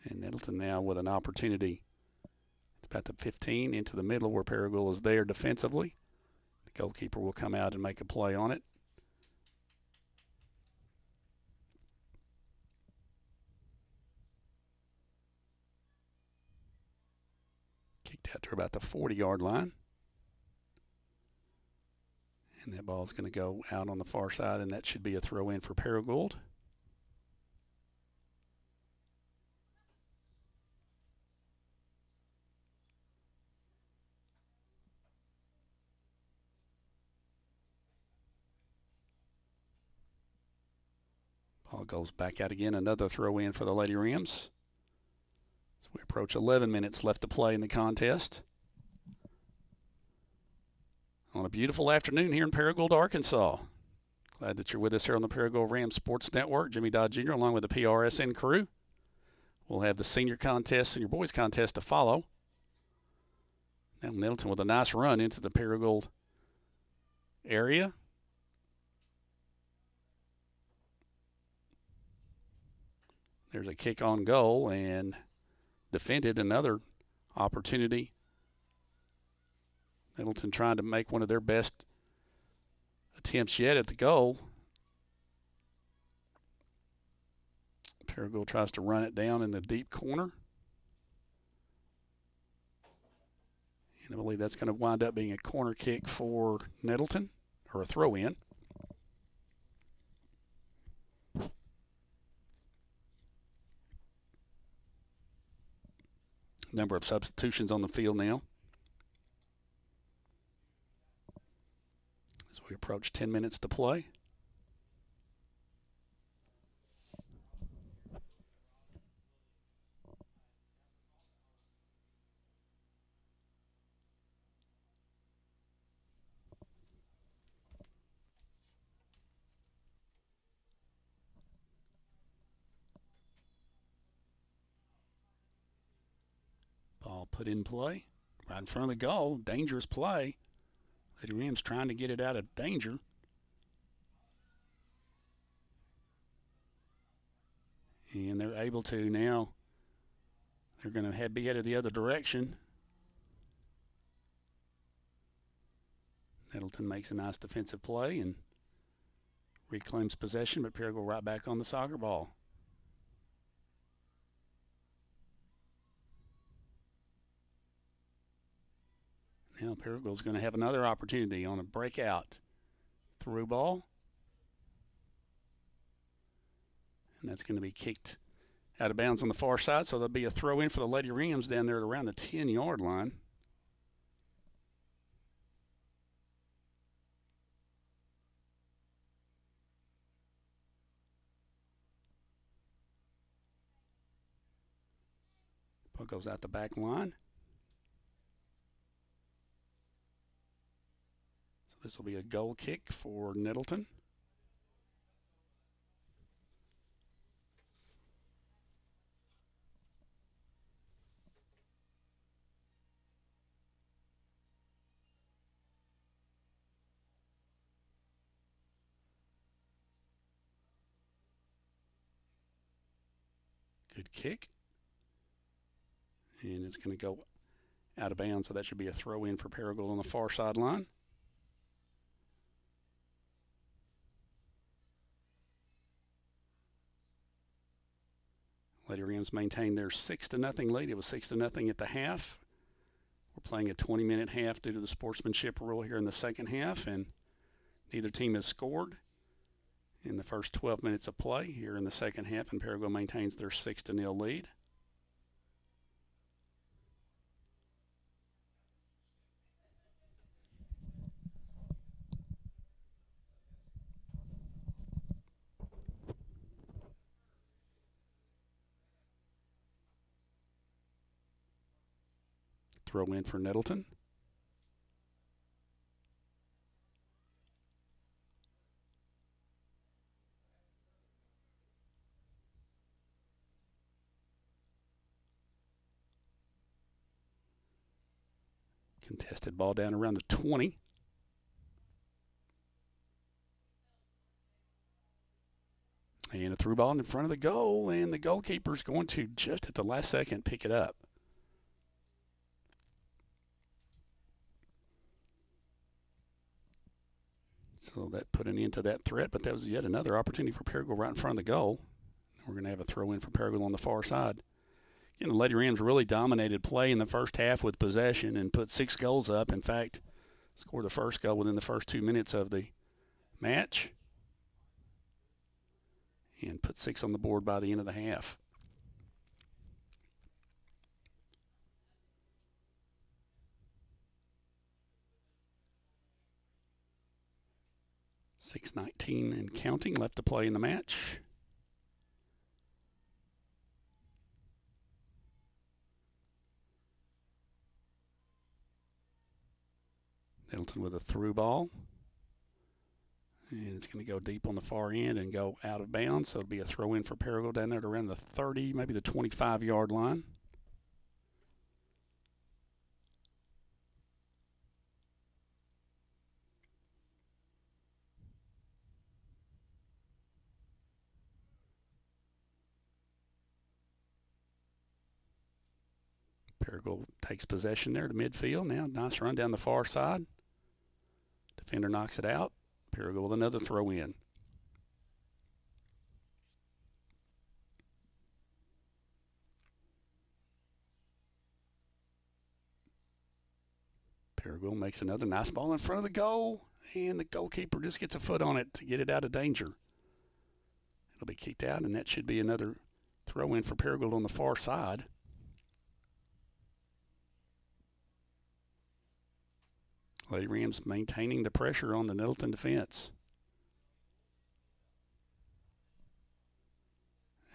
And Nettleton now with an opportunity about the 15 into the middle where Paragould is there defensively. The goalkeeper will come out and make a play on it. Kicked out to about the 40-yard line. And that ball is going to go out on the far side, and that should be a throw in for Paragould. Ball goes back out again. Another throw in for the Lady Rams. So we approach 11 minutes left to play in the contest. On a beautiful afternoon here in Paragould, Arkansas. Glad that you're with us here on the Paragould Rams Sports Network. Jimmy Dodd Jr. along with the PRSN crew. We'll have the senior contest and your boys contest to follow. Now Nettleton with a nice run into the Paragould area. There's a kick on goal and defended. Another opportunity. Nettleton trying to make one of their best attempts yet at the goal. Paragould tries to run it down in the deep corner. And I believe that's going to wind up being a corner kick for Nettleton, or a throw in. Number of substitutions on the field now as we approach 10 minutes to play. Ball put in play right in front of the goal. Dangerous play. Lady Rams trying to get it out of danger. And they're able to now. They're going to be headed the other direction. Nettleton makes a nice defensive play and reclaims possession, but Paragould right back on the soccer ball. Now Paragould's going to have another opportunity on a breakout through ball. And that's going to be kicked out of bounds on the far side, so there'll be a throw in for the Lady Rams down there at around the 10-yard line. Puck goes out the back line. So this will be a goal kick for Nettleton. Good kick. And it's going to go out of bounds, so that should be a throw in for Paragould on the far sideline. Lady Rams maintained their 6-0 lead. It was 6-0 at the half. We're playing a 20-minute half due to the sportsmanship rule here in the second half, and neither team has scored in the first 12 minutes of play here in the second half, and Paragould maintains their 6-0 lead. Throw in for Nettleton. Contested ball down around the 20. And a through ball in front of the goal, and the goalkeeper's going to just at the last second pick it up. So that put an end to that threat, but that was yet another opportunity for Paragould right in front of the goal. We're going to have a throw in for Paragould on the far side. You know, the Lady Rams really dominated play in the first half with possession and put 6 goals up. In fact, scored the first goal within the first 2 minutes of the match and put 6 on the board by the end of the half. .6:19 and counting left to play in the match. Nettleton with a through ball. And it's going to go deep on the far end and go out of bounds. So it'll be a throw in for Paragould down there at around the 30, maybe the 25-yard line. Paragould takes possession there to midfield. Now, nice run down the far side. Defender knocks it out. Paragould with another throw in. Paragould makes another nice ball in front of the goal, and the goalkeeper just gets a foot on it to get it out of danger. It'll be kicked out, and that should be another throw in for Paragould on the far side. Lady Rams maintaining the pressure on the Nettleton defense.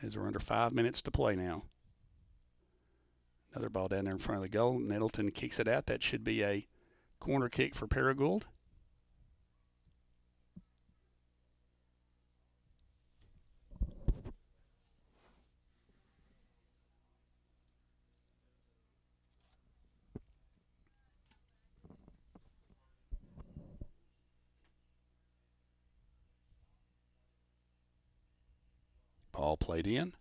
As we're under 5 minutes to play now. Another ball down there in front of the goal. Nettleton kicks it out. That should be a corner kick for Paragould. Ball played in.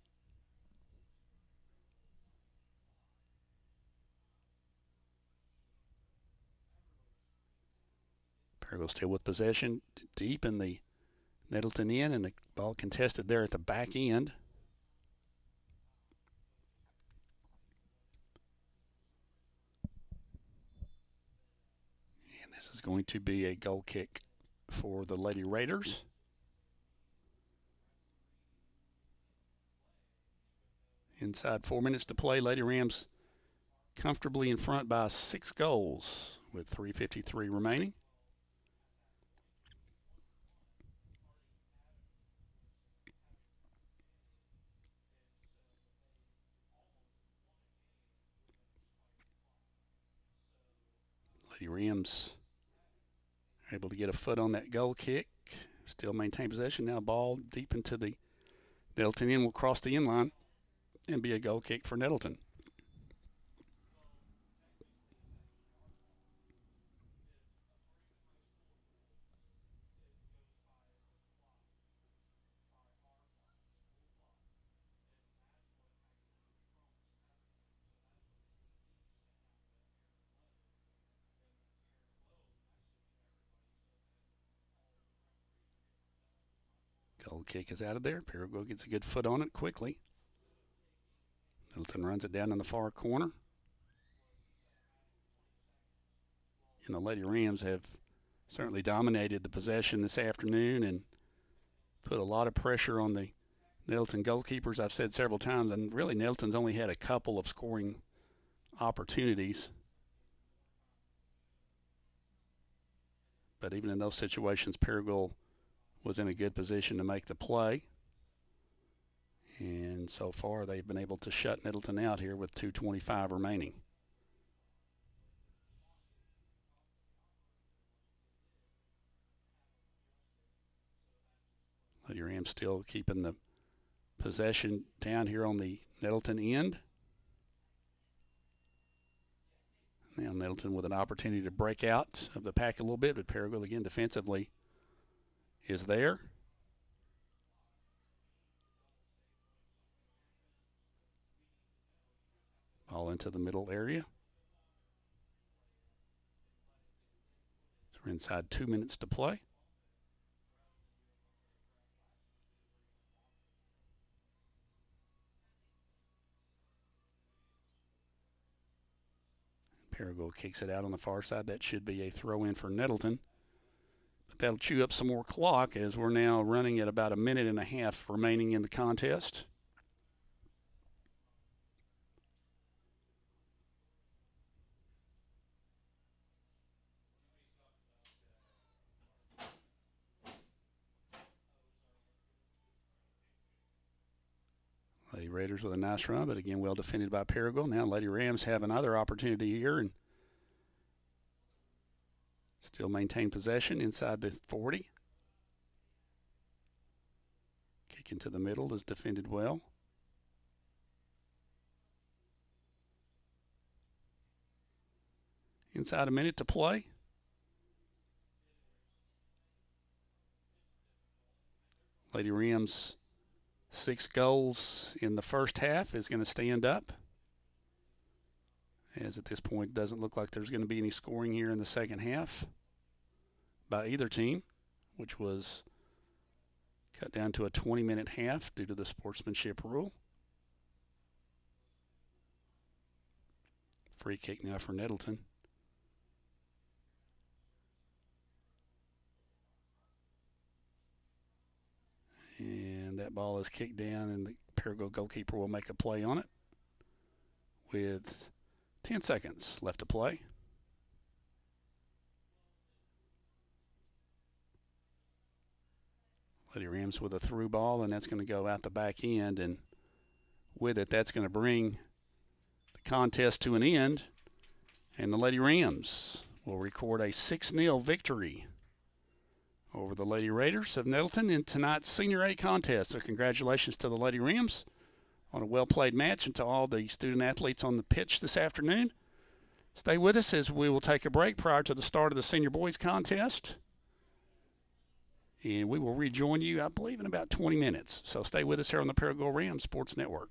Paragould still with possession, deep in the Nettleton end, and the ball contested there at the back end. And this is going to be a goal kick for the Lady Raiders. Inside 4 minutes to play, Lady Rams comfortably in front by 6 goals with 3:53 remaining. Lady Rams able to get a foot on that goal kick. Still maintain possession. Now ball deep into the Nettleton end will cross the end line and be a goal kick for Nettleton. Goal kick is out of there. Paragould gets a good foot on it quickly. Nettleton runs it down in the far corner. And the Lady Rams have certainly dominated the possession this afternoon and put a lot of pressure on the Nettleton goalkeepers. I've said several times, and really Nettleton's only had a couple of scoring opportunities. But even in those situations, Paragould was in a good position to make the play. And so far, they've been able to shut Nettleton out here with 2:25 remaining. Lady Rams still keeping the possession down here on the Nettleton end. Now Nettleton with an opportunity to break out of the pack a little bit, but Paragould again defensively is there. Ball into the middle area. So we're inside 2 minutes to play. Paragould kicks it out on the far side. That should be a throw in for Nettleton. But that'll chew up some more clock as we're now running at about 1.5 minutes remaining in the contest. Lady Raiders with a nice run, but again well defended by Paragould. Now Lady Rams have another opportunity here and still maintain possession inside the 40. Kick into the middle is defended well. Inside 1 minute to play. Lady Rams 6 goals in the first half is going to stand up. As at this point, it doesn't look like there's going to be any scoring here in the second half by either team, which was cut down to a 20-minute half due to the sportsmanship rule. Free kick now for Nettleton. And that ball is kicked down, and the Paragould goalkeeper will make a play on it with 10 seconds left to play. Lady Rams with a through ball, and that's going to go out the back end. And with it, that's going to bring the contest to an end. And the Lady Rams will record a 6-0 victory over the Lady Raiders of Nettleton in tonight's Senior A contest. So congratulations to the Lady Rams on a well-played match, and to all the student athletes on the pitch this afternoon. Stay with us as we will take a break prior to the start of the Senior Boys contest. And we will rejoin you, I believe, in about 20 minutes. So stay with us here on the Paragould Rams Sports Network.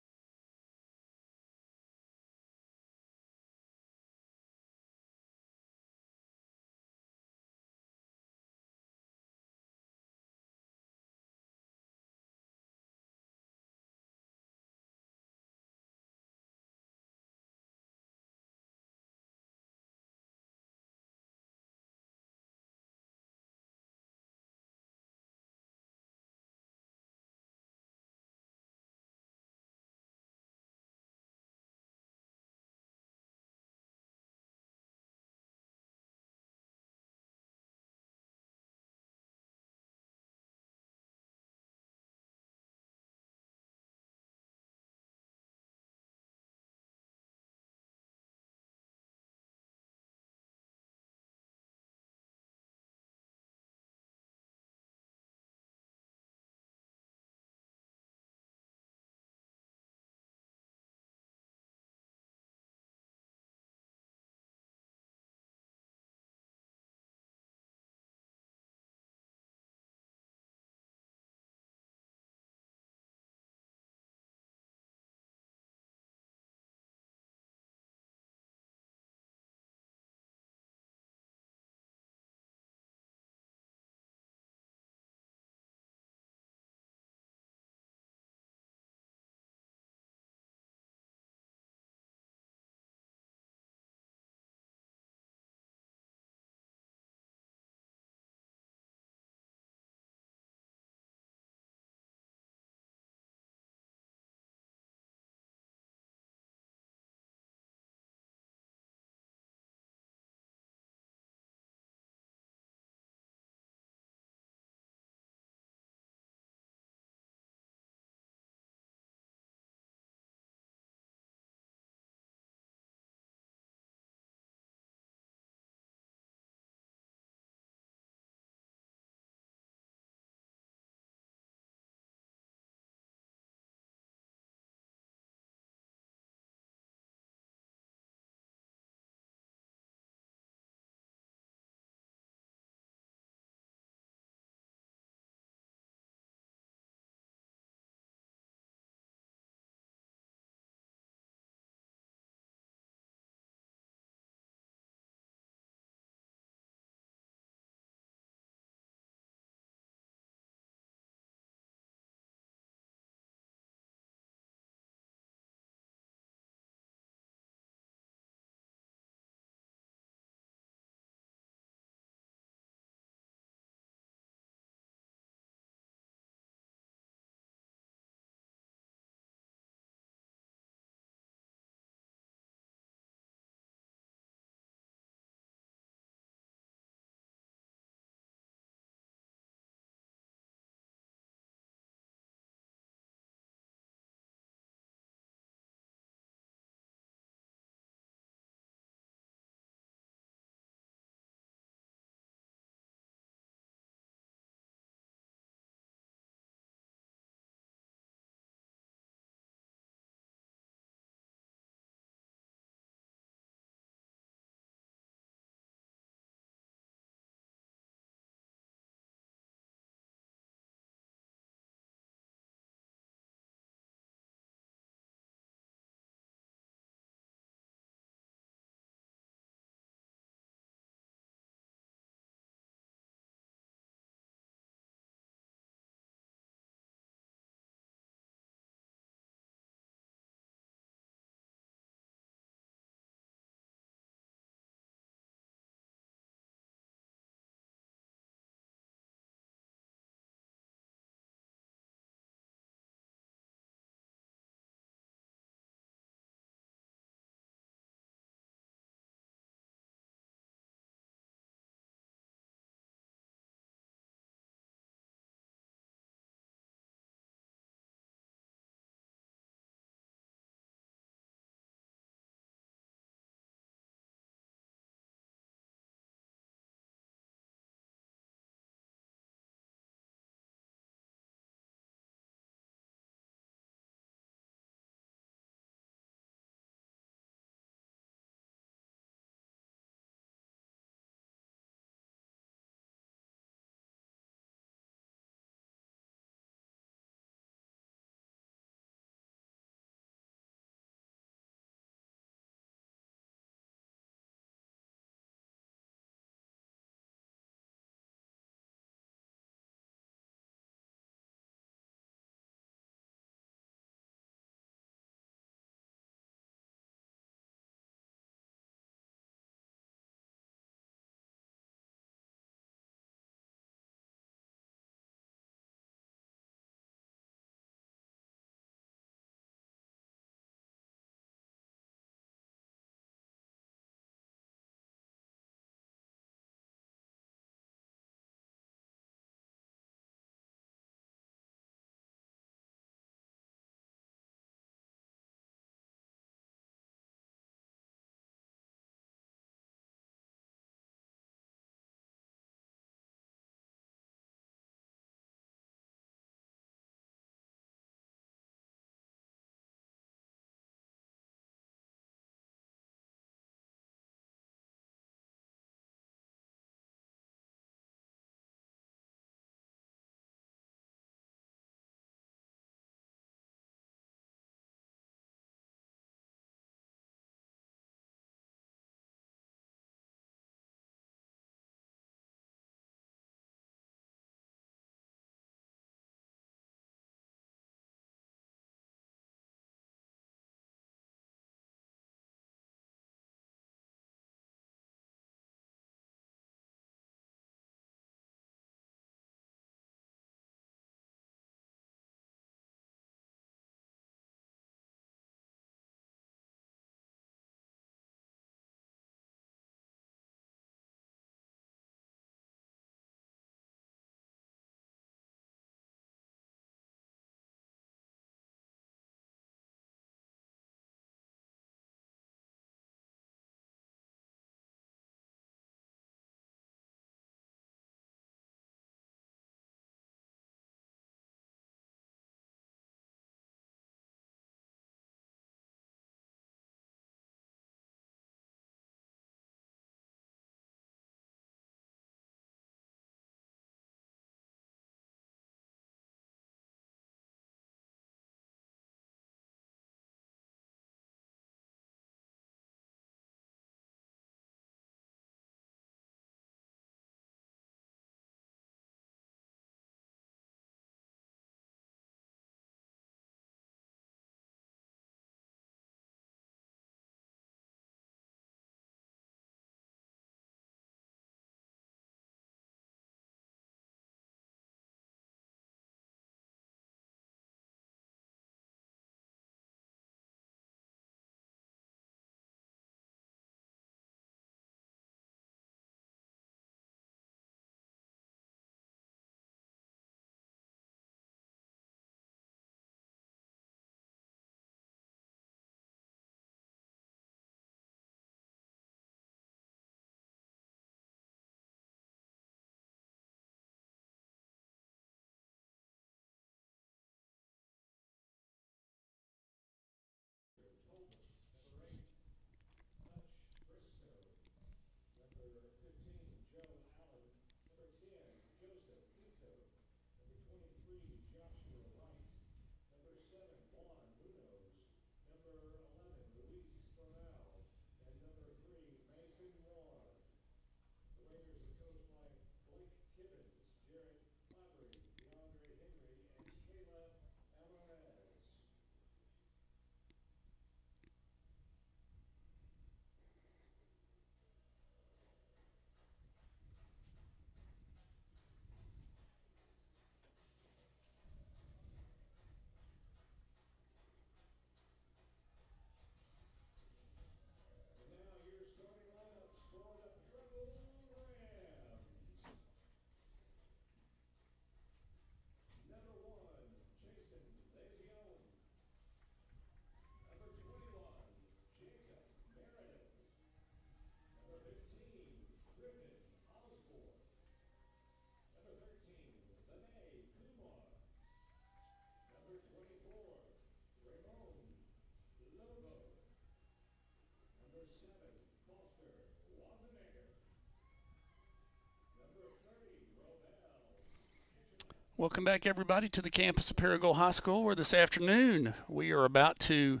Welcome back, everybody, to the campus of Paragould High School, where this afternoon we are about to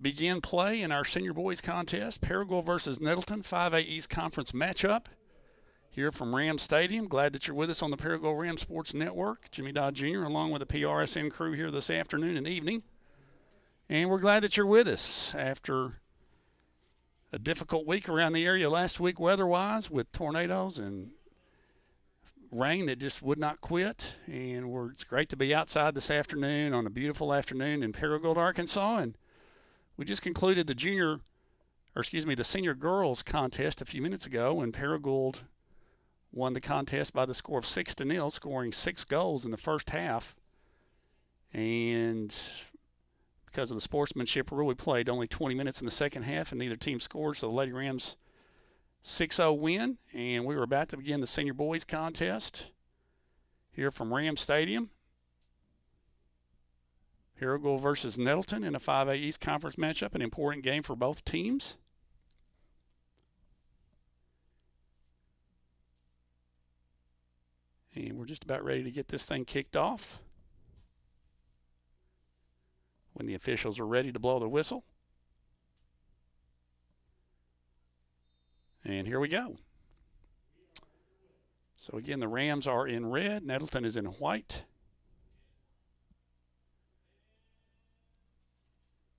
begin play in our senior boys contest, Paragould versus Nettleton, 5A East Conference matchup here from Ram Stadium. Glad that you're with us on the Paragould Ram Sports Network. Jimmy Dodd Jr. along with the PRSN crew here this afternoon and evening. And we're glad that you're with us after a difficult week around the area last week weather-wise with tornadoes and rain that just would not quit. And it's great to be outside this afternoon on a beautiful afternoon in Paragould, Arkansas. And we just concluded the senior girls contest a few minutes ago, and Paragould won the contest by the score of 6-0, scoring 6 goals in the first half. And because of the sportsmanship rule, we played only 20 minutes in the second half, and neither team scored, so the Lady Rams 6-0 win. And we were about to begin the senior boys contest here from Ram Stadium. Paragould versus Nettleton in a 5A East Conference matchup, an important game for both teams. And we're just about ready to get this thing kicked off when the officials are ready to blow the whistle. And here we go. So again, the Rams are in red, Nettleton is in white.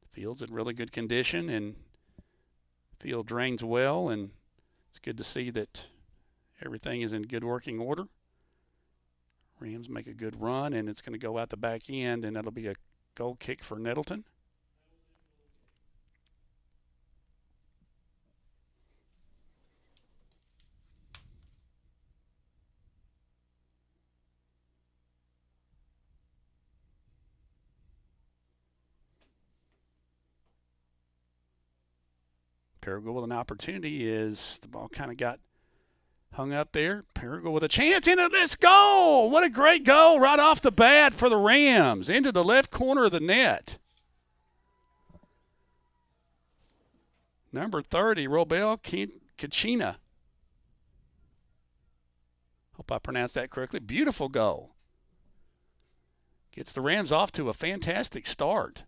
The field's in really good condition, and field drains well, and it's good to see that everything is in good working order. Rams make a good run, and it's going to go out the back end, and that'll be a goal kick for Nettleton. Paragould with an opportunity is the ball kind of got hung up there. Paragould with a chance into this goal. What a great goal right off the bat for the Rams into the left corner of the net. Number 30, Robel Kachina. Hope I pronounced that correctly. Beautiful goal. Gets the Rams off to a fantastic start.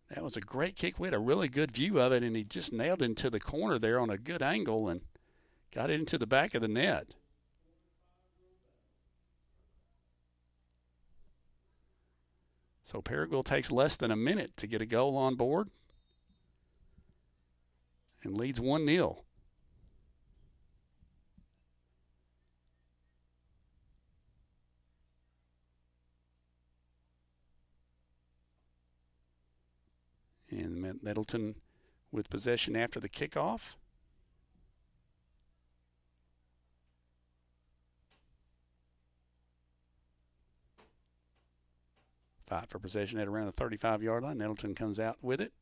That was a great kick. We had a really good view of it, and he just nailed it into the corner there on a good angle and got it into the back of the net. So Paragould takes less than a minute to get a goal on board and leads 1-0. And Nettleton with possession after the kickoff. Fight for possession at around the 35-yard line. Nettleton comes out with it.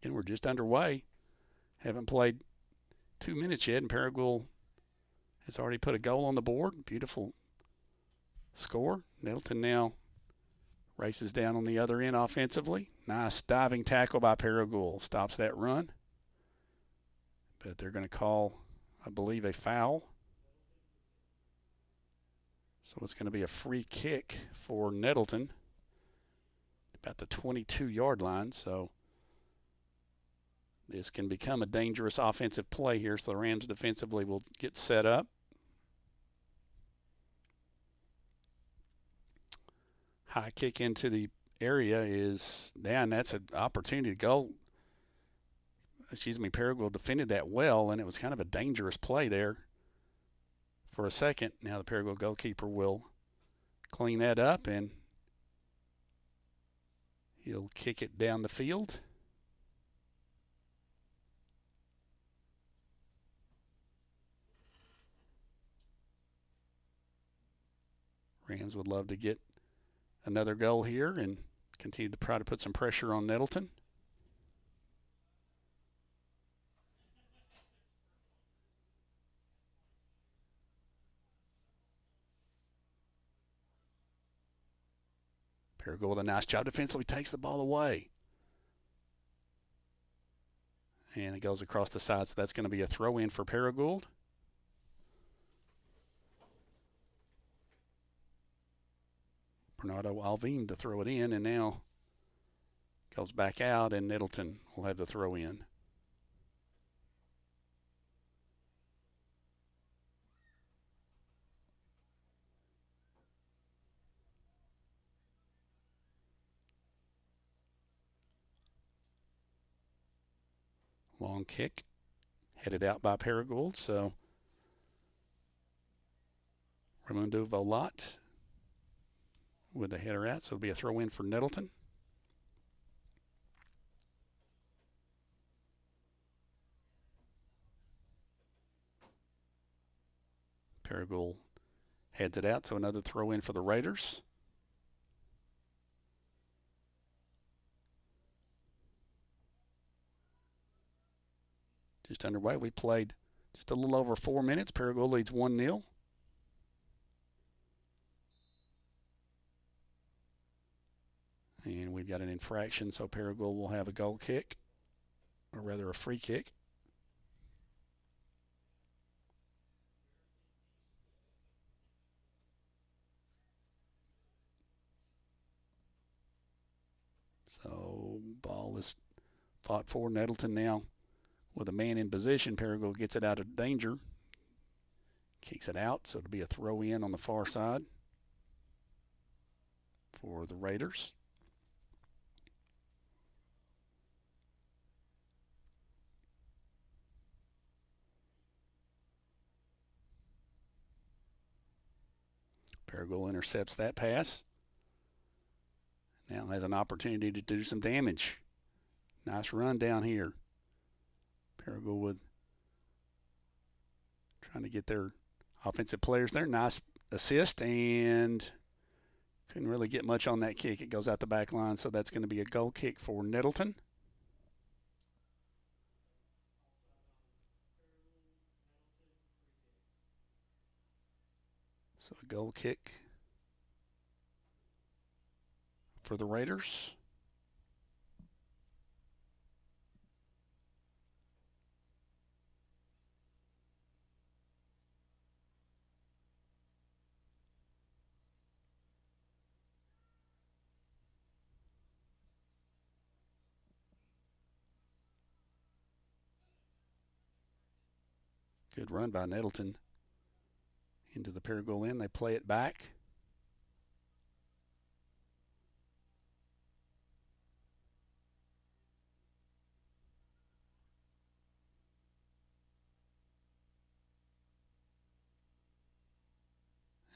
And we're just underway. Haven't played 2 minutes yet, and Paragould has already put a goal on the board. Beautiful score. Nettleton now races down on the other end offensively. Nice diving tackle by Paragould. Stops that run. But they're going to call, I believe, a foul. So it's going to be a free kick for Nettleton about the 22-yard line. So this can become a dangerous offensive play here. So the Rams defensively will get set up. High kick into the area is down. That's an opportunity to go. Paragould defended that well, and it was kind of a dangerous play there for a second. Now the Paragould goalkeeper will clean that up, and he'll kick it down the field. Rams would love to get another goal here and continue to try to put some pressure on Nettleton. Paragould with a nice job defensively takes the ball away. And it goes across the side, so that's going to be a throw-in for Paragould. Bernardo Alvim to throw it in, and now goes back out, and Nettleton will have the throw-in. Long kick, headed out by Paragould, so Raimundo Volat with the header out, so it'll be a throw-in for Nettleton. Paragould heads it out, so another throw-in for the Raiders. Just underway. We played just a little over 4 minutes. Paragould leads 1-0. And we've got an infraction, so Paragould will have a goal kick, or rather a free kick. So ball is fought for. Nettleton now with a man in position. Paragould gets it out of danger. Kicks it out, so it'll be a throw-in on the far side for the Raiders. Paragould intercepts that pass. Now has an opportunity to do some damage. Nice run down here. Paragould with trying to get their offensive players there. Nice assist, and couldn't really get much on that kick. It goes out the back line, so that's going to be a goal kick for Nettleton. So a goal kick for the Raiders. Good run by Nettleton into the Paragould end. They play it back.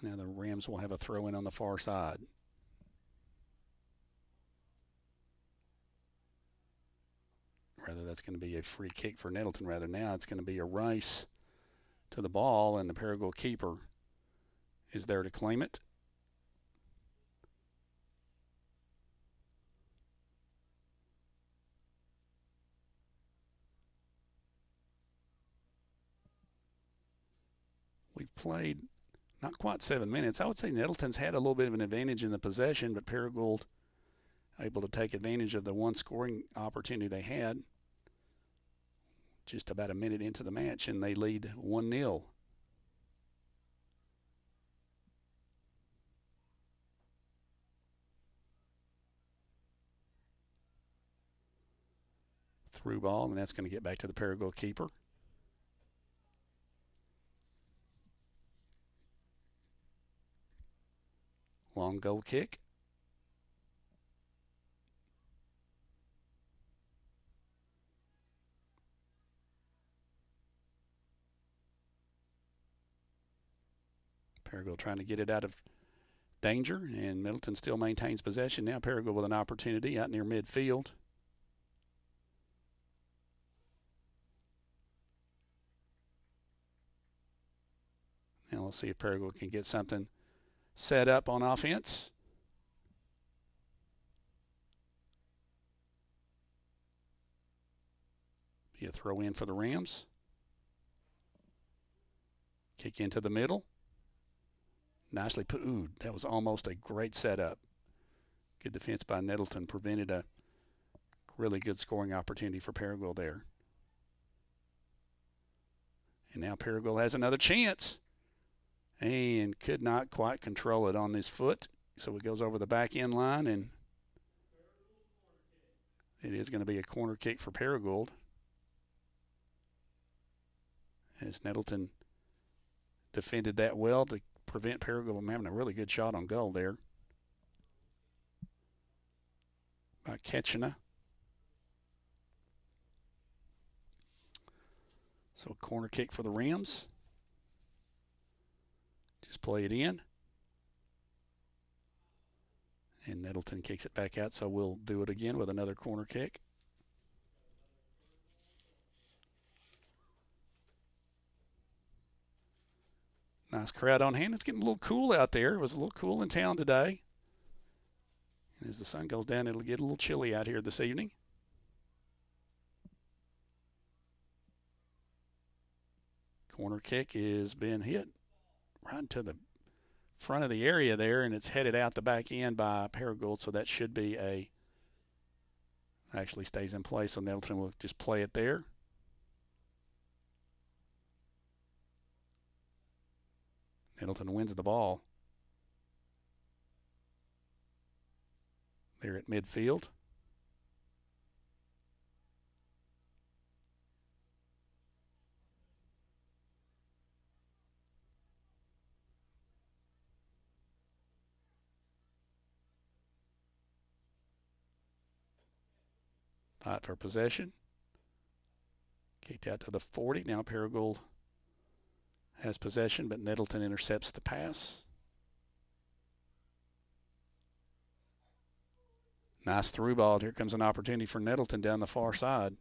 Now the Rams will have a throw-in on the far side. Rather, that's going to be a free kick for Nettleton. Rather, now it's going to be a race to the ball, and the Paragould keeper is there to claim it. We've played not quite 7 minutes. I would say Nettleton's had a little bit of an advantage in the possession, but Paragould able to take advantage of the one scoring opportunity they had just about a minute into the match, and they lead 1-0. Through ball, and that's going to get back to the Paragould keeper. Long goal kick. Paragould trying to get it out of danger, and Middleton still maintains possession. Now Paragould with an opportunity out near midfield. Now let's see if Paragould can get something set up on offense. Be a throw in for the Rams. Kick into the middle. Nicely put. Ooh, that was almost a great setup. Good defense by Nettleton prevented a really good scoring opportunity for Paragould there. And now Paragould has another chance and could not quite control it on his foot. So it goes over the back end line, and it is going to be a corner kick for Paragould, as Nettleton defended that well to prevent Paragould from having a really good shot on goal there by Ketchena. So a corner kick for the Rams. Just play it in. And Nettleton kicks it back out, so we'll do it again with another corner kick. Nice crowd on hand. It's getting a little cool out there. It was a little cool in town today. And as the sun goes down, it'll get a little chilly out here this evening. Corner kick has been hit right into the front of the area there, and it's headed out the back end by Paragould, so that should be actually stays in place, so Nettleton will just play it there. Nettleton wins the ball there at midfield. Fight for possession. Kicked out to the 40. Now Paragould has possession, but Nettleton intercepts the pass. Nice through ball. Here comes an opportunity for Nettleton down the far side.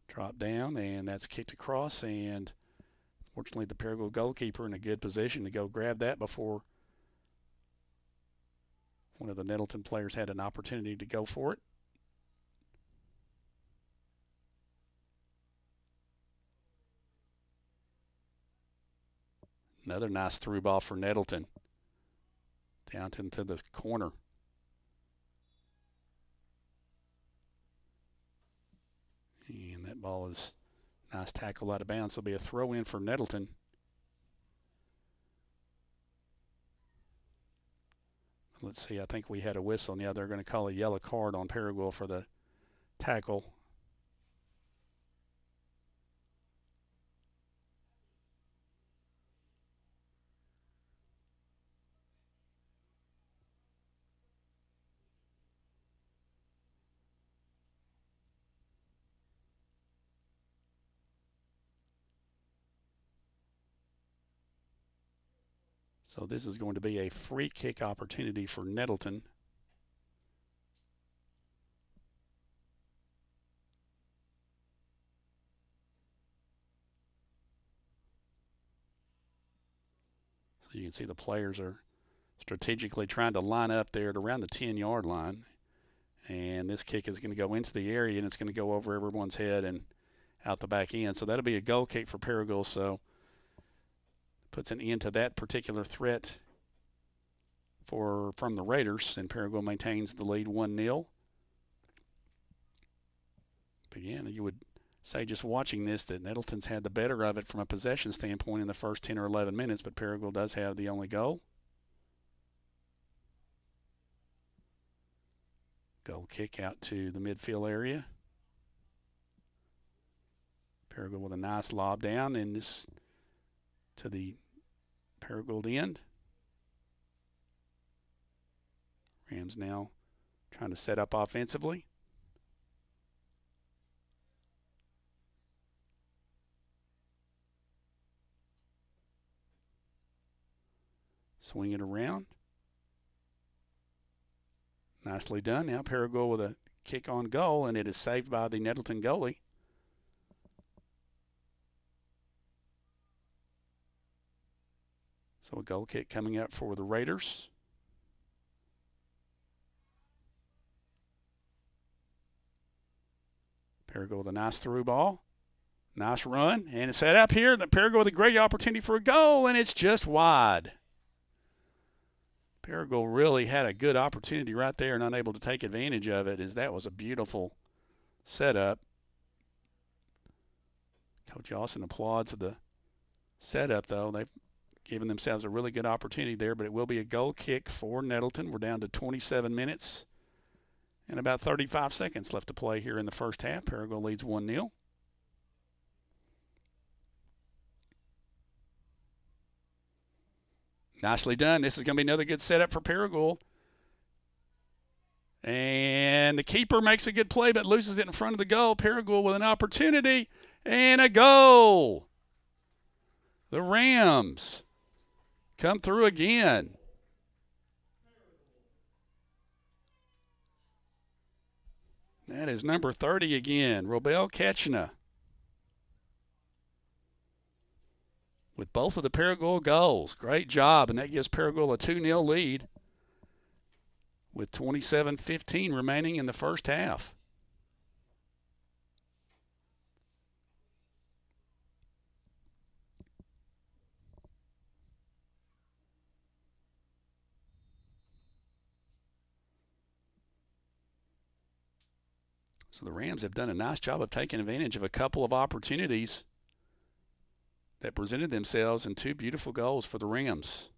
Drop down, and that's kicked across, and fortunately the Paragould goalkeeper in a good position to go grab that before one of the Nettleton players had an opportunity to go for it. Another nice through ball for Nettleton. Down into the corner. And that ball is nice tackle out of bounds. It'll be a throw in for Nettleton. Let's see, I think we had a whistle. Yeah, they're going to call a yellow card on Paragould for the tackle. So this is going to be a free kick opportunity for Nettleton. So you can see the players are strategically trying to line up there at around the 10-yard line. And this kick is going to go into the area, and it's going to go over everyone's head and out the back end. So that'll be a goal kick for Paragould. So puts an end to that particular threat from the Raiders, and Paragould maintains the lead 1-0. But again, you would say just watching this that Nettleton's had the better of it from a possession standpoint in the first 10 or 11 minutes, but Paragould does have the only goal. Goal kick out to the midfield area. Paragould with a nice lob down, and this to the Paragould end. Rams now trying to set up offensively. Swing it around. Nicely done. Now Paragould with a kick on goal, and it is saved by the Nettleton goalie. So a goal kick coming up for the Raiders. Paragould with a nice through ball. Nice run. And it's set up here. The Paragould with a great opportunity for a goal, and it's just wide. Paragould really had a good opportunity right there and unable to take advantage of it, as that was a beautiful setup. Coach Austin applauds the setup, though. They've given themselves a really good opportunity there, but it will be a goal kick for Nettleton. We're down to 27 minutes and about 35 seconds left to play here in the first half. Paragould leads 1-0. Nicely done. This is going to be another good setup for Paragould. And the keeper makes a good play but loses it in front of the goal. Paragould with an opportunity and a goal. The Rams come through again. That is number 30 again, Robel Ketchna. With both of the Paragould goals. Great job, and that gives Paragould a 2-0 lead with 27:15 remaining in the first half. So the Rams have done a nice job of taking advantage of a couple of opportunities that presented themselves in two beautiful goals for the Rams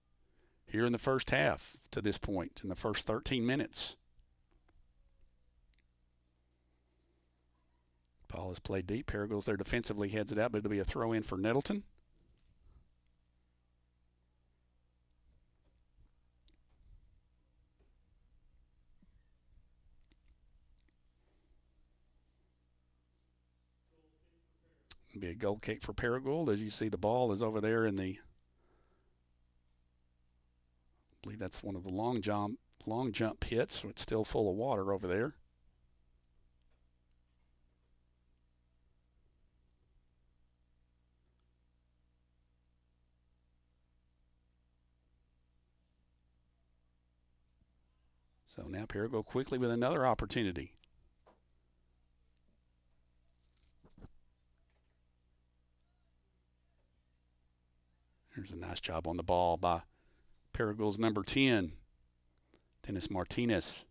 here in the first half to this point, in the first 13 minutes. Ball is played deep. Paragould's there defensively, heads it out, but it'll be a throw in for Nettleton. It'll be a goal kick for Paragould. As you see, the ball is over there in the, I believe that's one of the long jump pits, so it's still full of water over there. So now Paragould quickly with another opportunity. Here's a nice job on the ball by Paragould's number 10, Dennis Martinez.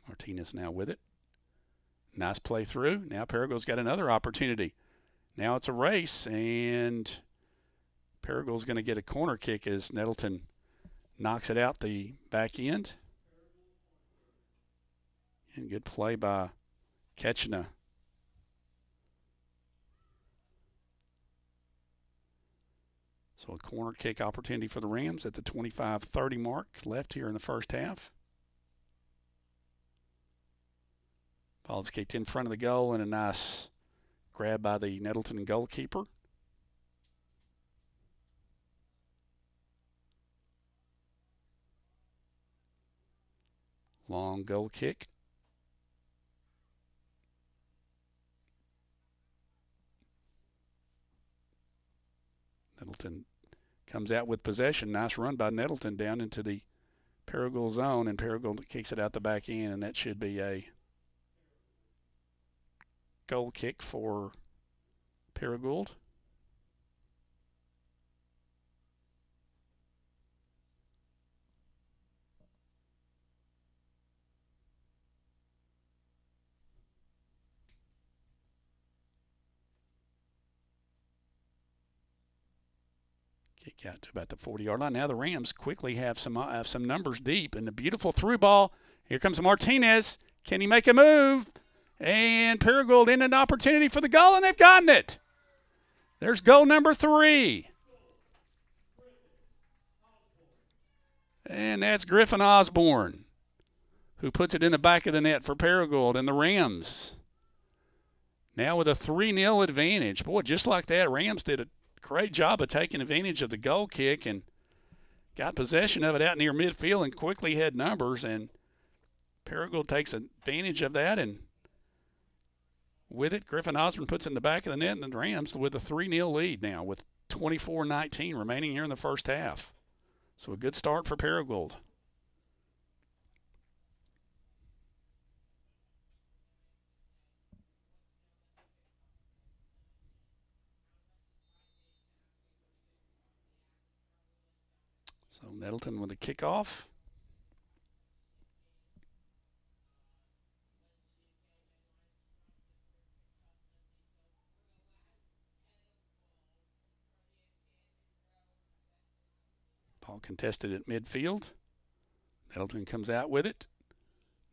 Martinez now with it. Nice play through. Now Paragould's got another opportunity. Now it's a race, and Paragould's going to get a corner kick as Nettleton knocks it out the back end. And good play by Ketchna. So a corner kick opportunity for the Rams at the 25-30 mark left here in the first half. Ball is kicked in front of the goal, and a nice grab by the Nettleton goalkeeper. Long goal kick. Nettleton comes out with possession. Nice run by Nettleton down into the Paragould zone, and Paragould kicks it out the back end, and that should be a goal kick for Paragould. Kick out to about the 40-yard line. Now the Rams quickly have some numbers deep, and the beautiful through ball. Here comes Martinez. Can he make a move? And Paragould in an opportunity for the goal, and they've gotten it. There's goal number 3. And that's Griffin Osborne, who puts it in the back of the net for Paragould, and the Rams now with a 3-0 advantage. Boy, just like that, Rams did a great job of taking advantage of the goal kick and got possession of it out near midfield and quickly had numbers, and Paragould takes advantage of that, and with it, Griffin Osborne puts it in the back of the net, and the Rams with a 3-0 lead now with 24-19 remaining here in the first half. So a good start for Paragould. So Nettleton with a kickoff. Ball contested at midfield. Nettleton comes out with it.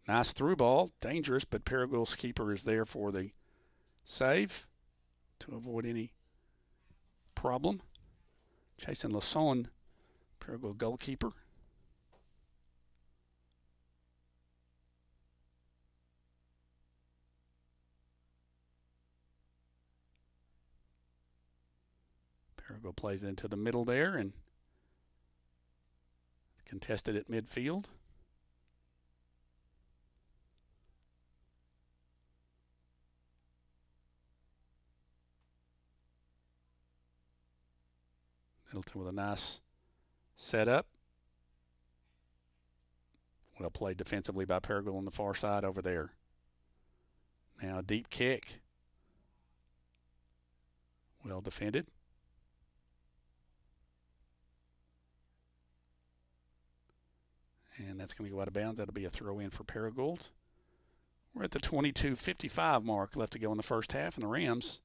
Nice through ball. Dangerous, but Paragoul's keeper is there for the save to avoid any problem. Jason Lasson, Paragould goalkeeper. Paragould plays it into the middle there and contested at midfield. Nettleton with a nice setup. Well played defensively by Paragould on the far side over there. Now a deep kick. Well defended. And that's going to go out of bounds. That'll be a throw in for Paragould. We're at the 22:55 mark left to go in the first half, and the Rams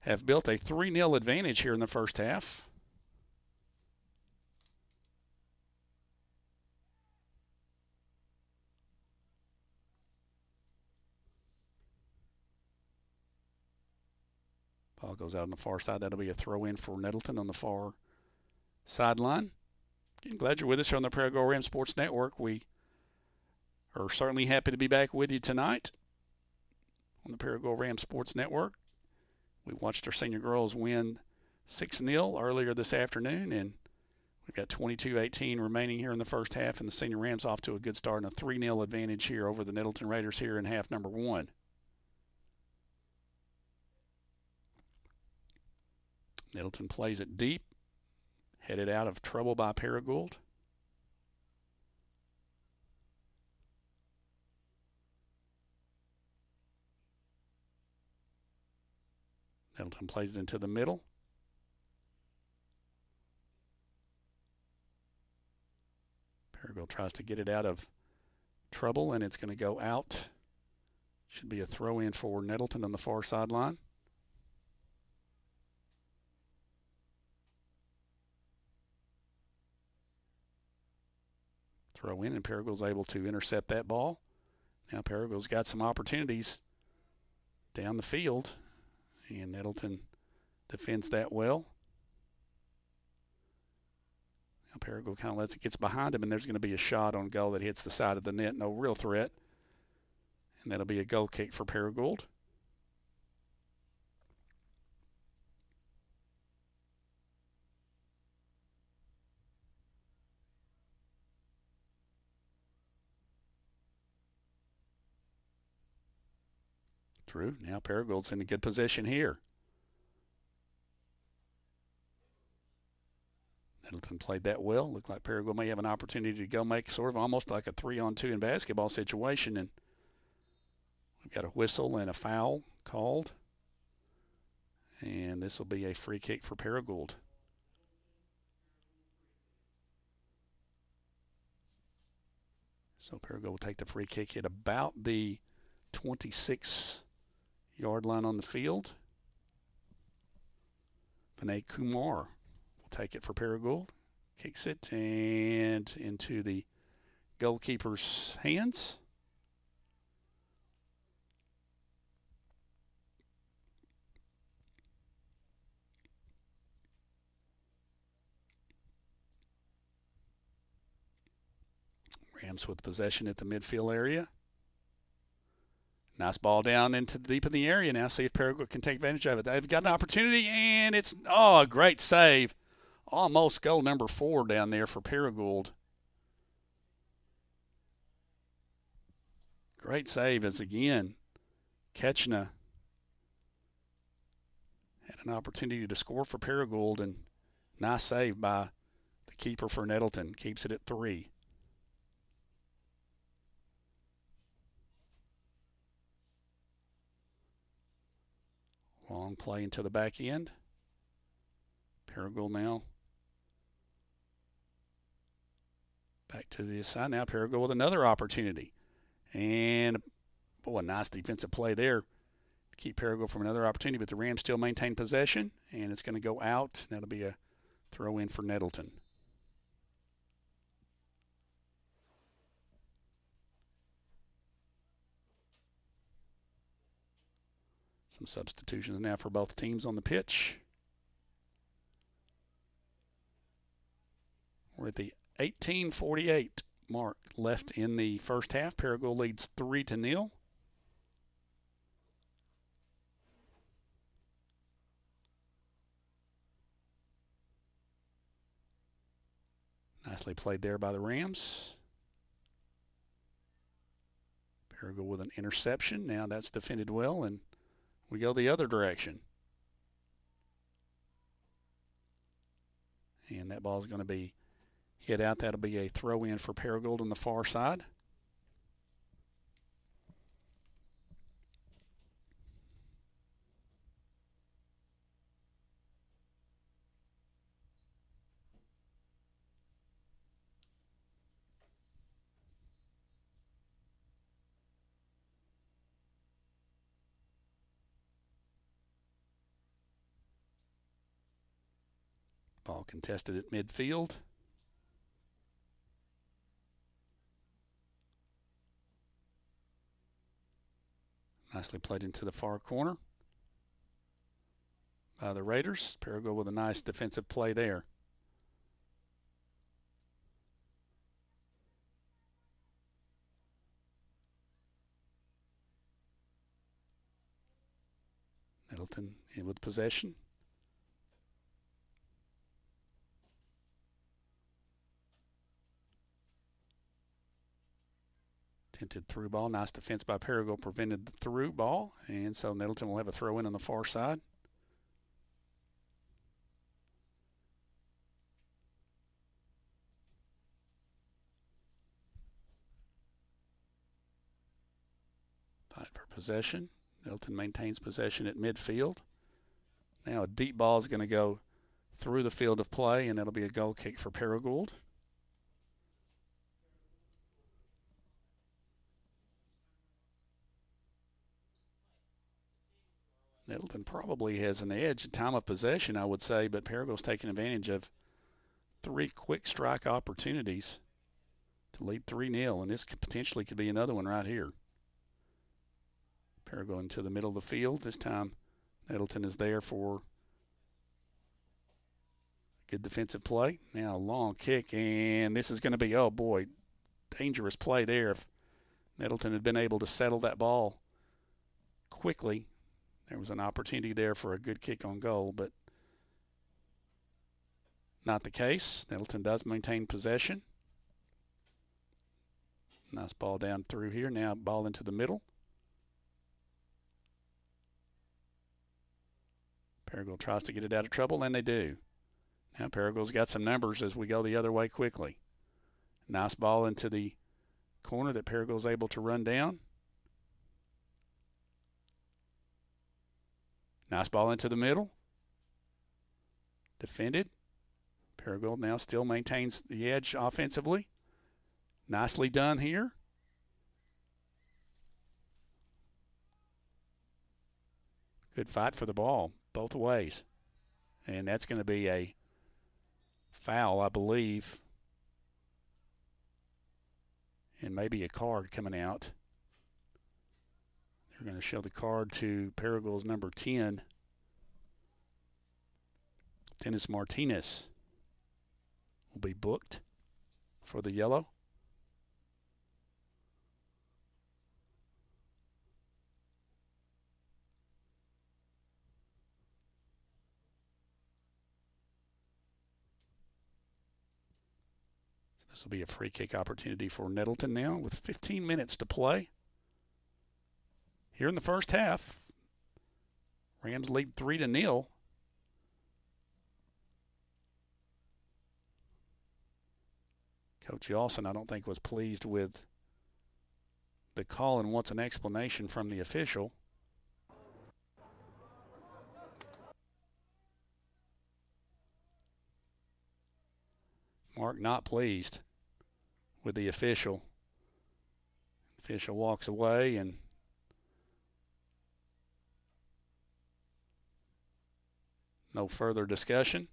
have built a 3-0 advantage here in the first half. Ball goes out on the far side. That'll be a throw in for Nettleton on the far sideline. Again, glad you're with us here on the Paragould Rams Sports Network. We are certainly happy to be back with you tonight on the Paragould Rams Sports Network. We watched our senior girls win 6-0 earlier this afternoon, and we've got 22-18 remaining here in the first half, and the senior Rams off to a good start and a 3-0 advantage here over the Nettleton Raiders here in half number 1. Nettleton plays it deep, headed out of trouble by Paragould. Nettleton plays it into the middle. Paragould tries to get it out of trouble, and it's going to go out. Should be a throw in for Nettleton on the far sideline. Throw in, and Paragould's able to intercept that ball. Now Paragould's got some opportunities down the field, and Nettleton defends that well. Now Paragould kind of lets it gets behind him, and there's going to be a shot on goal that hits the side of the net. No real threat, and that'll be a goal kick for Paragould. True. Now Paragould's in a good position here. Nettleton played that well. Looked like Paragould may have an opportunity to go make sort of almost like a 3-on-2 in basketball situation. And we've got a whistle and a foul called. And this will be a free kick for Paragould. So Paragould will take the free kick at about the 26-yard line on the field. Vinay Kumar will take it for Paragould. Kicks it and into the goalkeeper's hands. Rams with possession at the midfield area. Nice ball down into deep in the area now. See if Paragould can take advantage of it. They've got an opportunity, and it's, a great save. Almost goal number 4 down there for Paragould. Great save as, again, Ketchna had an opportunity to score for Paragould, and nice save by the keeper for Nettleton. Keeps it at 3. Long play into the back end. Paragould now Back to this side now. Paragould with another opportunity. And, boy, a nice defensive play there to keep Paragould from another opportunity. But the Rams still maintain possession, and it's going to go out. That'll be a throw in for Nettleton. Some substitutions now for both teams on the pitch. We're at the 18:48 mark left in the first half. Paragould leads 3-0. Nicely played there by the Rams. Paragould with an interception. Now that's defended well, and we go the other direction. And that ball is going to be hit out. That'll be a throw in for Paragould on the far side. Ball contested at midfield. Nicely played into the far corner by the Raiders. Paragould with a nice defensive play there. Nettleton in with possession. Attempted through ball. Nice defense by Paragould prevented the through ball. And so Nettleton will have a throw in on the far side. Fight for possession. Nettleton maintains possession at midfield. Now a deep ball is going to go through the field of play, and that'll be a goal kick for Paragould. Nettleton probably has an edge at time of possession, I would say, but Paragould's taking advantage of 3 quick strike opportunities to lead 3-0, and this potentially could be another one right here. Paragould into the middle of the field. This time Nettleton is there for good defensive play. Now a long kick, and this is going to be, oh boy, dangerous play there. If Nettleton had been able to settle that ball quickly, there was an opportunity there for a good kick on goal, but not the case. Nettleton does maintain possession. Nice ball down through here. Now ball into the middle. Paragould tries to get it out of trouble, and they do. Now Paragould's got some numbers as we go the other way quickly. Nice ball into the corner that Paragould's able to run down. Nice ball into the middle. Defended. Paragould now still maintains the edge offensively. Nicely done here. Good fight for the ball both ways. And that's going to be a foul, I believe. And maybe a card coming out. They're going to show the card to Paragould's number 10, Dennis Martinez, will be booked for the yellow. This will be a free kick opportunity for Nettleton now with 15 minutes to play. Here in the first half, Rams lead 3-0. Coach Yawson, I don't think, was pleased with the call and wants an explanation from the official. Mark not pleased. with the official. The official walks away, and no further discussion.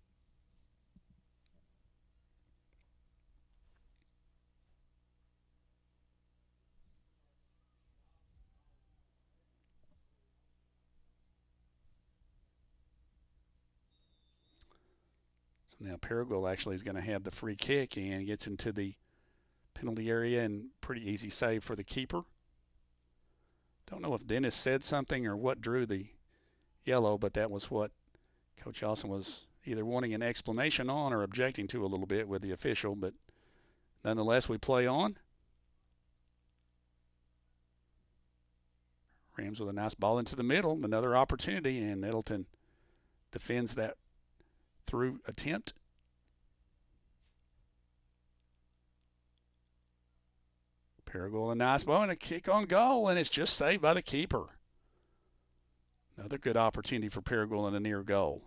So now Paragould actually is going to have the free kick and gets into the penalty area, and pretty easy save for the keeper. Don't know if Dennis said something or what drew the yellow, but that was what Coach Austin was either wanting an explanation on or objecting to a little bit with the official. But nonetheless, we play on. Rams with a nice ball into the middle. Another opportunity, and Nettleton defends that through attempt. Paragould, a nice ball and a kick on goal, and it's just saved by the keeper. Another good opportunity for Paragould in a near goal.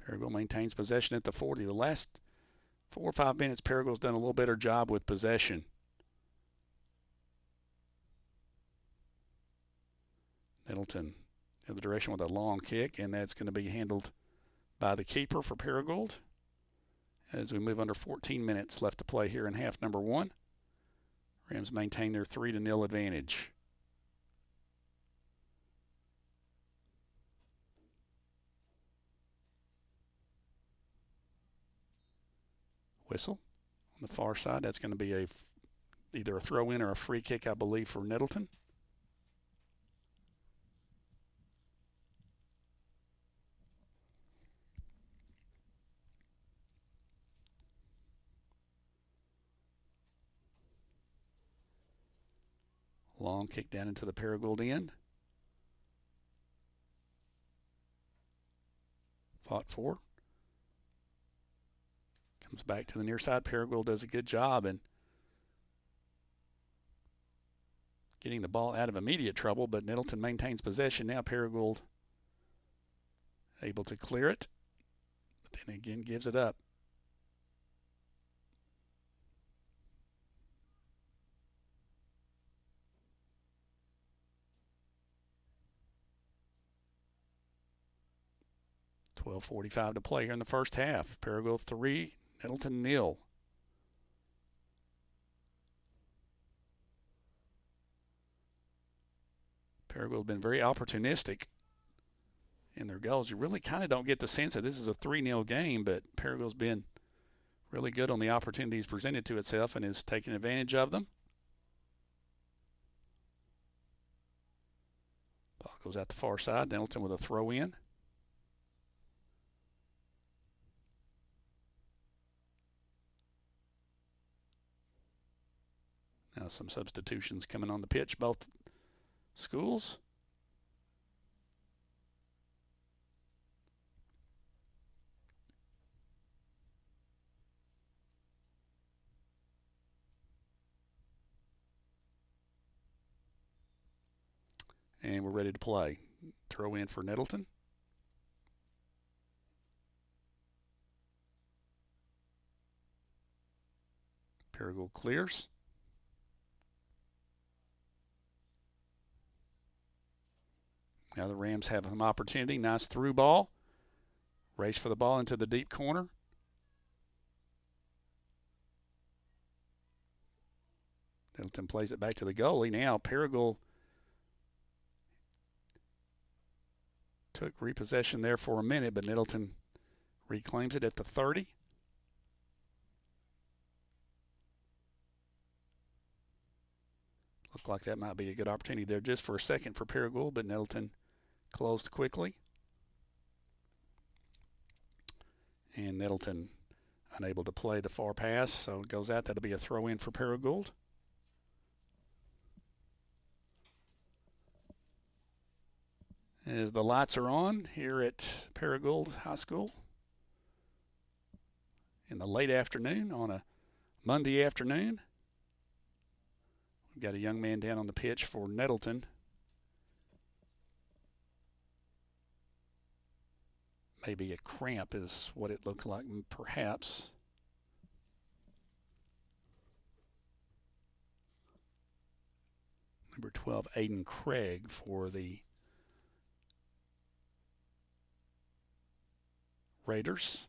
Paragould maintains possession at the 40. The last 4 or 5 minutes, Paragould's done a little better job with possession. Nettleton in the direction with a long kick, and that's going to be handled by the keeper for Paragould. As we move under 14 minutes left to play here in half number 1. Rams maintain their 3-0 advantage. Whistle on the far side. That's going to be either a throw-in or a free kick, I believe, for Nettleton. Long kick down into the Paragould end. Fought for. Comes back to the near side. Paragould does a good job in getting the ball out of immediate trouble, but Nettleton maintains possession. Now Paragould able to clear it, but then again gives it up. .45 to play here in the first half. Paragould 3, Nettleton 0. Paragould has been very opportunistic in their goals. You really kind of don't get the sense that this is a 3-0 game, but Paragould's been really good on the opportunities presented to itself and is taking advantage of them. Ball goes out the far side. Nettleton with a throw in. Now some substitutions coming on the pitch, both schools. And we're ready to play. Throw in for Nettleton. Paragould clears. Now the Rams have some opportunity. Nice through ball. Race for the ball into the deep corner. Nettleton plays it back to the goalie. Now Paragould took repossession there for a minute, but Nettleton reclaims it at the 30. Looked like that might be a good opportunity there just for a second for Paragould, but Nettleton closed quickly. And Nettleton unable to play the far pass, so it goes out. That'll be a throw in for Paragould. As the lights are on here at Paragould High School in the late afternoon on a Monday afternoon. We've got a young man down on the pitch for Nettleton maybe a cramp is what it looked like, perhaps. Number 12, Aiden Craig for the Raiders.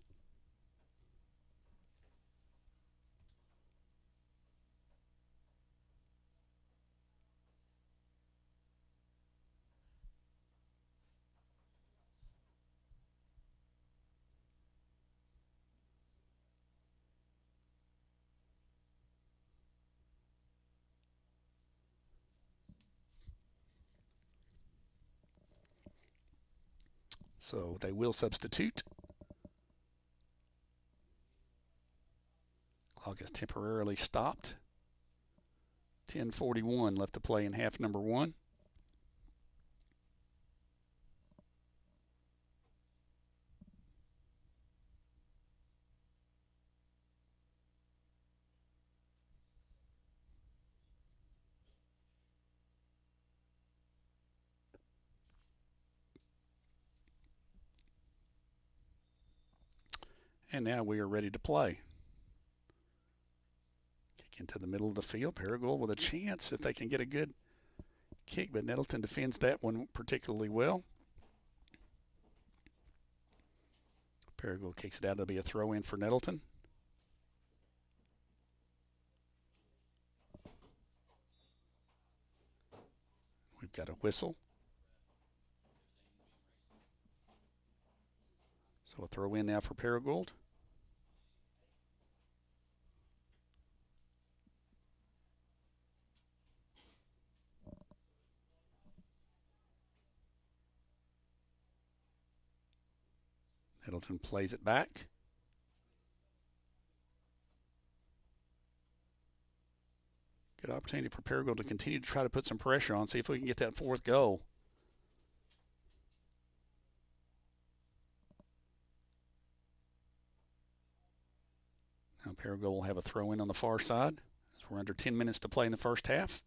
So they will substitute. Clock is temporarily stopped. 10:41 left to play in half number one. And now we are ready to play. Kick into the middle of the field. Paragould with a chance if they can get a good kick, but Nettleton defends that one particularly well. Paragould kicks it out. It'll be a throw in for Nettleton. We've got a whistle. So a throw in now for Paragould. Nettleton plays it back. Good opportunity for Paragould to continue to try to put some pressure on, see if we can get that fourth goal. Now Paragould will have a throw in on the far side as we're under 10 minutes to play in the first half.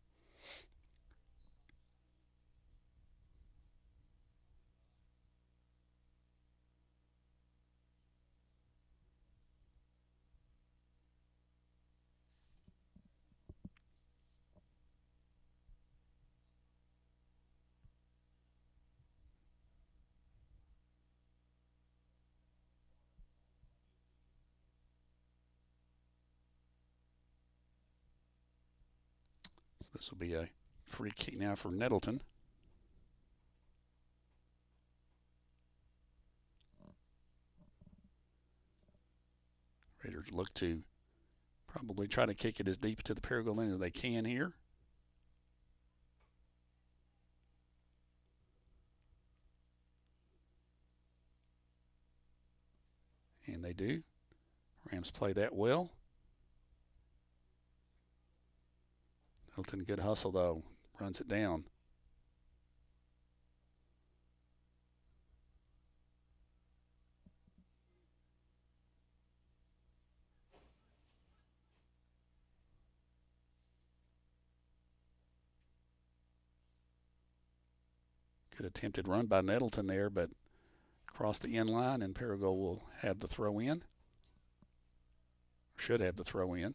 This will be a free kick now for Nettleton. Raiders look to probably try to kick it as deep to the Paragould end as they can here. And they do. Rams play that well. Nettleton, good hustle though, runs it down. Good attempted run by Nettleton there, but across the end line, and Paragould will have the throw in. Should have the throw in.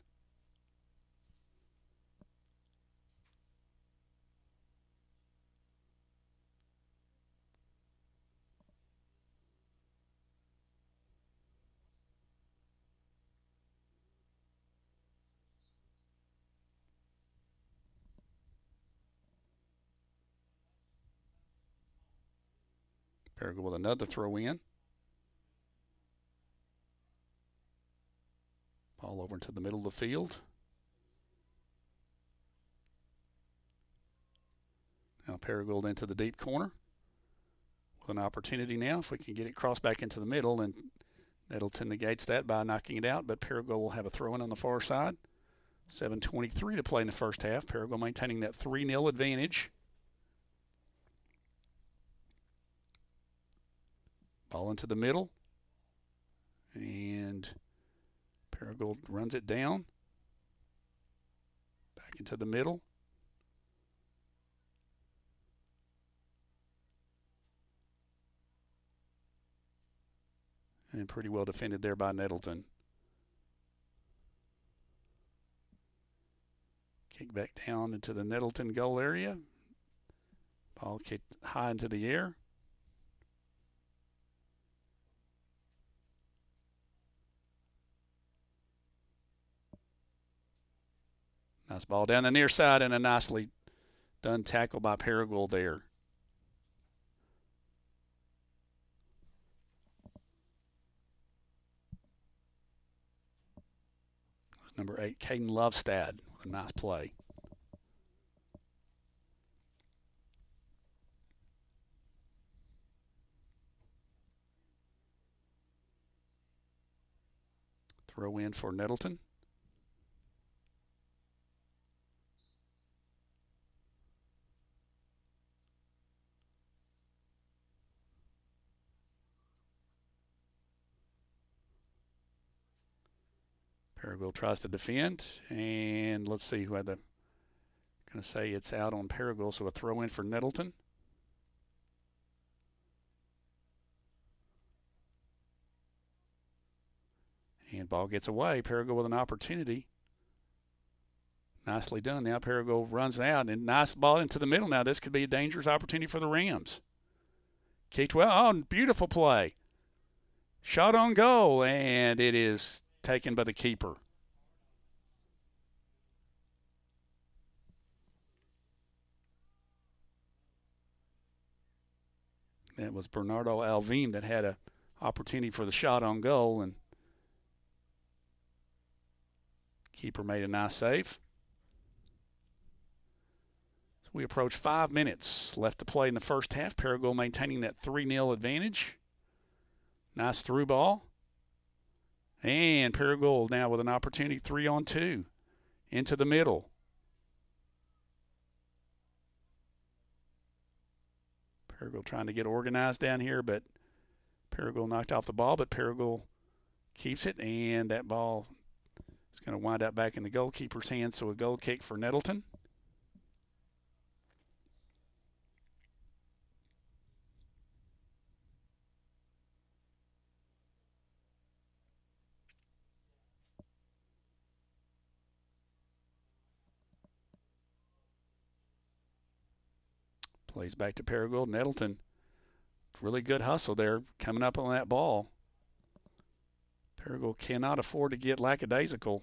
Paragould with another throw in. Ball over into the middle of the field. Now Paragould into the deep corner with an opportunity now. If we can get it crossed back into the middle, and Nettleton negates that by knocking it out, but Paragould will have a throw in on the far side. 7:23 to play in the first half. Paragould maintaining that 3-0 advantage. Ball into the middle, and Paragould runs it down. Back into the middle. And pretty well defended there by Nettleton. Kick back down into the Nettleton goal area. Ball kicked high into the air. Nice ball down the near side and a nicely done tackle by Paragould there. Number 8, Caden Lovestad, with a nice play. Throw in for Nettleton. Paragould tries to defend, and let's see who had the. Going to say it's out on Paragould, so a throw in for Nettleton. And ball gets away. Paragould with an opportunity. Nicely done. Now Paragould runs out, and nice ball into the middle. Now this could be a dangerous opportunity for the Rams. Kicked well. Oh, beautiful play. Shot on goal, and it is taken by the keeper. It was Bernardo Alvim that had an opportunity for the shot on goal, and keeper made a nice save. So we approach 5 minutes left to play in the first half. Paragould maintaining that 3-0 advantage. Nice through ball. And Paragould now with an opportunity 3-on-2 into the middle. Paragould trying to get organized down here, but Paragould knocked off the ball, but Paragould keeps it, and that ball is going to wind up back in the goalkeeper's hands, so a goal kick for Nettleton. Plays back to Paragould. Nettleton, really good hustle there, coming up on that ball. Paragould cannot afford to get lackadaisical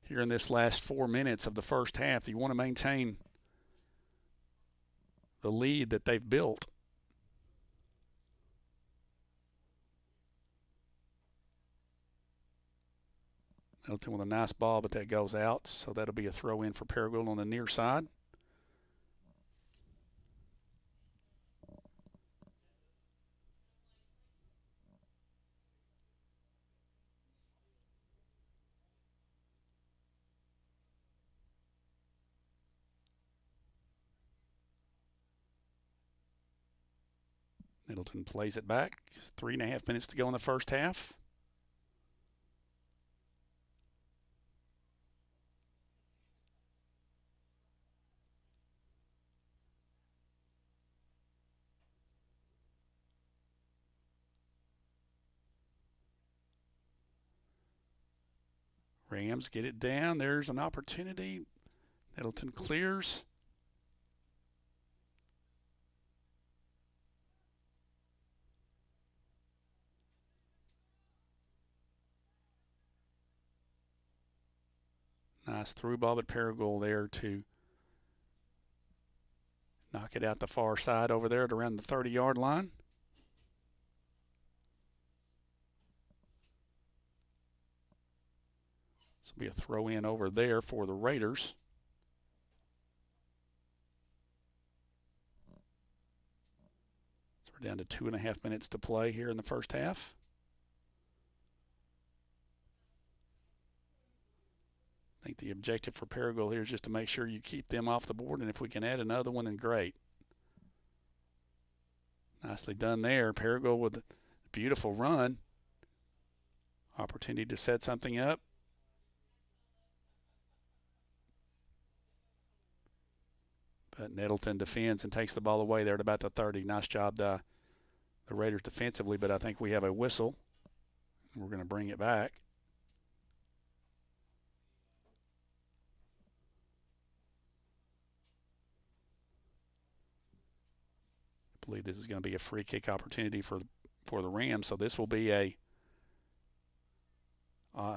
here in this last 4 minutes of the first half. You want to maintain the lead that they've built. Nettleton with a nice ball, but that goes out, so that'll be a throw in for Paragould on the near side. Nettleton plays it back. 3.5 minutes to go in the first half. Rams get it down. There's an opportunity. Nettleton clears. Nice through ball, but Paragould there to knock it out the far side over there at around the 30-yard line. This will be a throw in over there for the Raiders. So we're down to 2.5 minutes to play here in the first half. I think the objective for Paragould here is just to make sure you keep them off the board, and if we can add another one, then great. Nicely done there. Paragould with a beautiful run. Opportunity to set something up. But Nettleton defends and takes the ball away there at about the 30. Nice job, the Raiders defensively, but I think we have a whistle. We're going to bring it back. I believe this is going to be a free kick opportunity for the Rams. So this will be an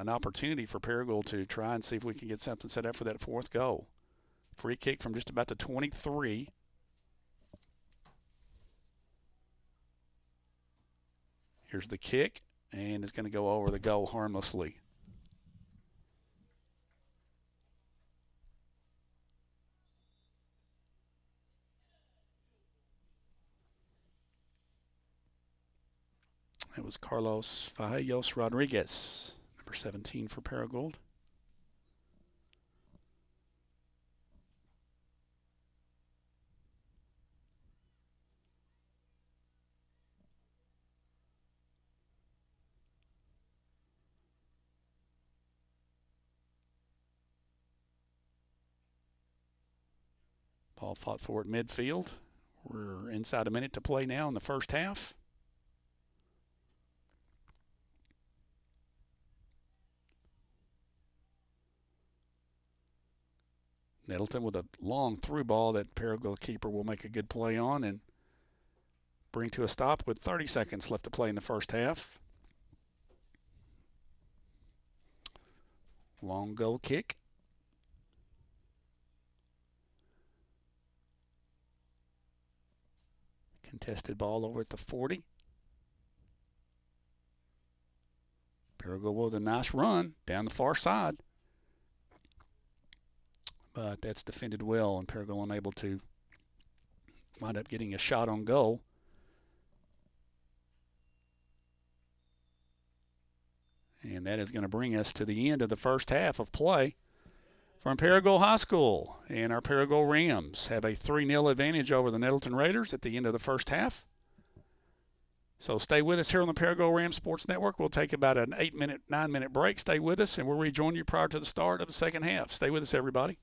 opportunity for Paragould to try and see if we can get something set up for that fourth goal. Free kick from just about the 23. Here's the kick, and it's going to go over the goal harmlessly. It was Carlos Fajellos Rodriguez, number 17 for Paragould. Ball fought for at midfield. We're inside a minute to play now in the first half. Nettleton with a long through ball that Paragould keeper will make a good play on and bring to a stop with 30 seconds left to play in the first half. Long goal kick. Contested ball over at the 40. Paragould with a nice run down the far side. But that's defended well, and Paragould unable to wind up getting a shot on goal. And that is going to bring us to the end of the first half of play from Paragould High School. And our Paragould Rams have a 3-0 advantage over the Nettleton Raiders at the end of the first half. So stay with us here on the Paragould Rams Sports Network. We'll take about an 9-minute break. Stay with us, and we'll rejoin you prior to the start of the second half. Stay with us, everybody.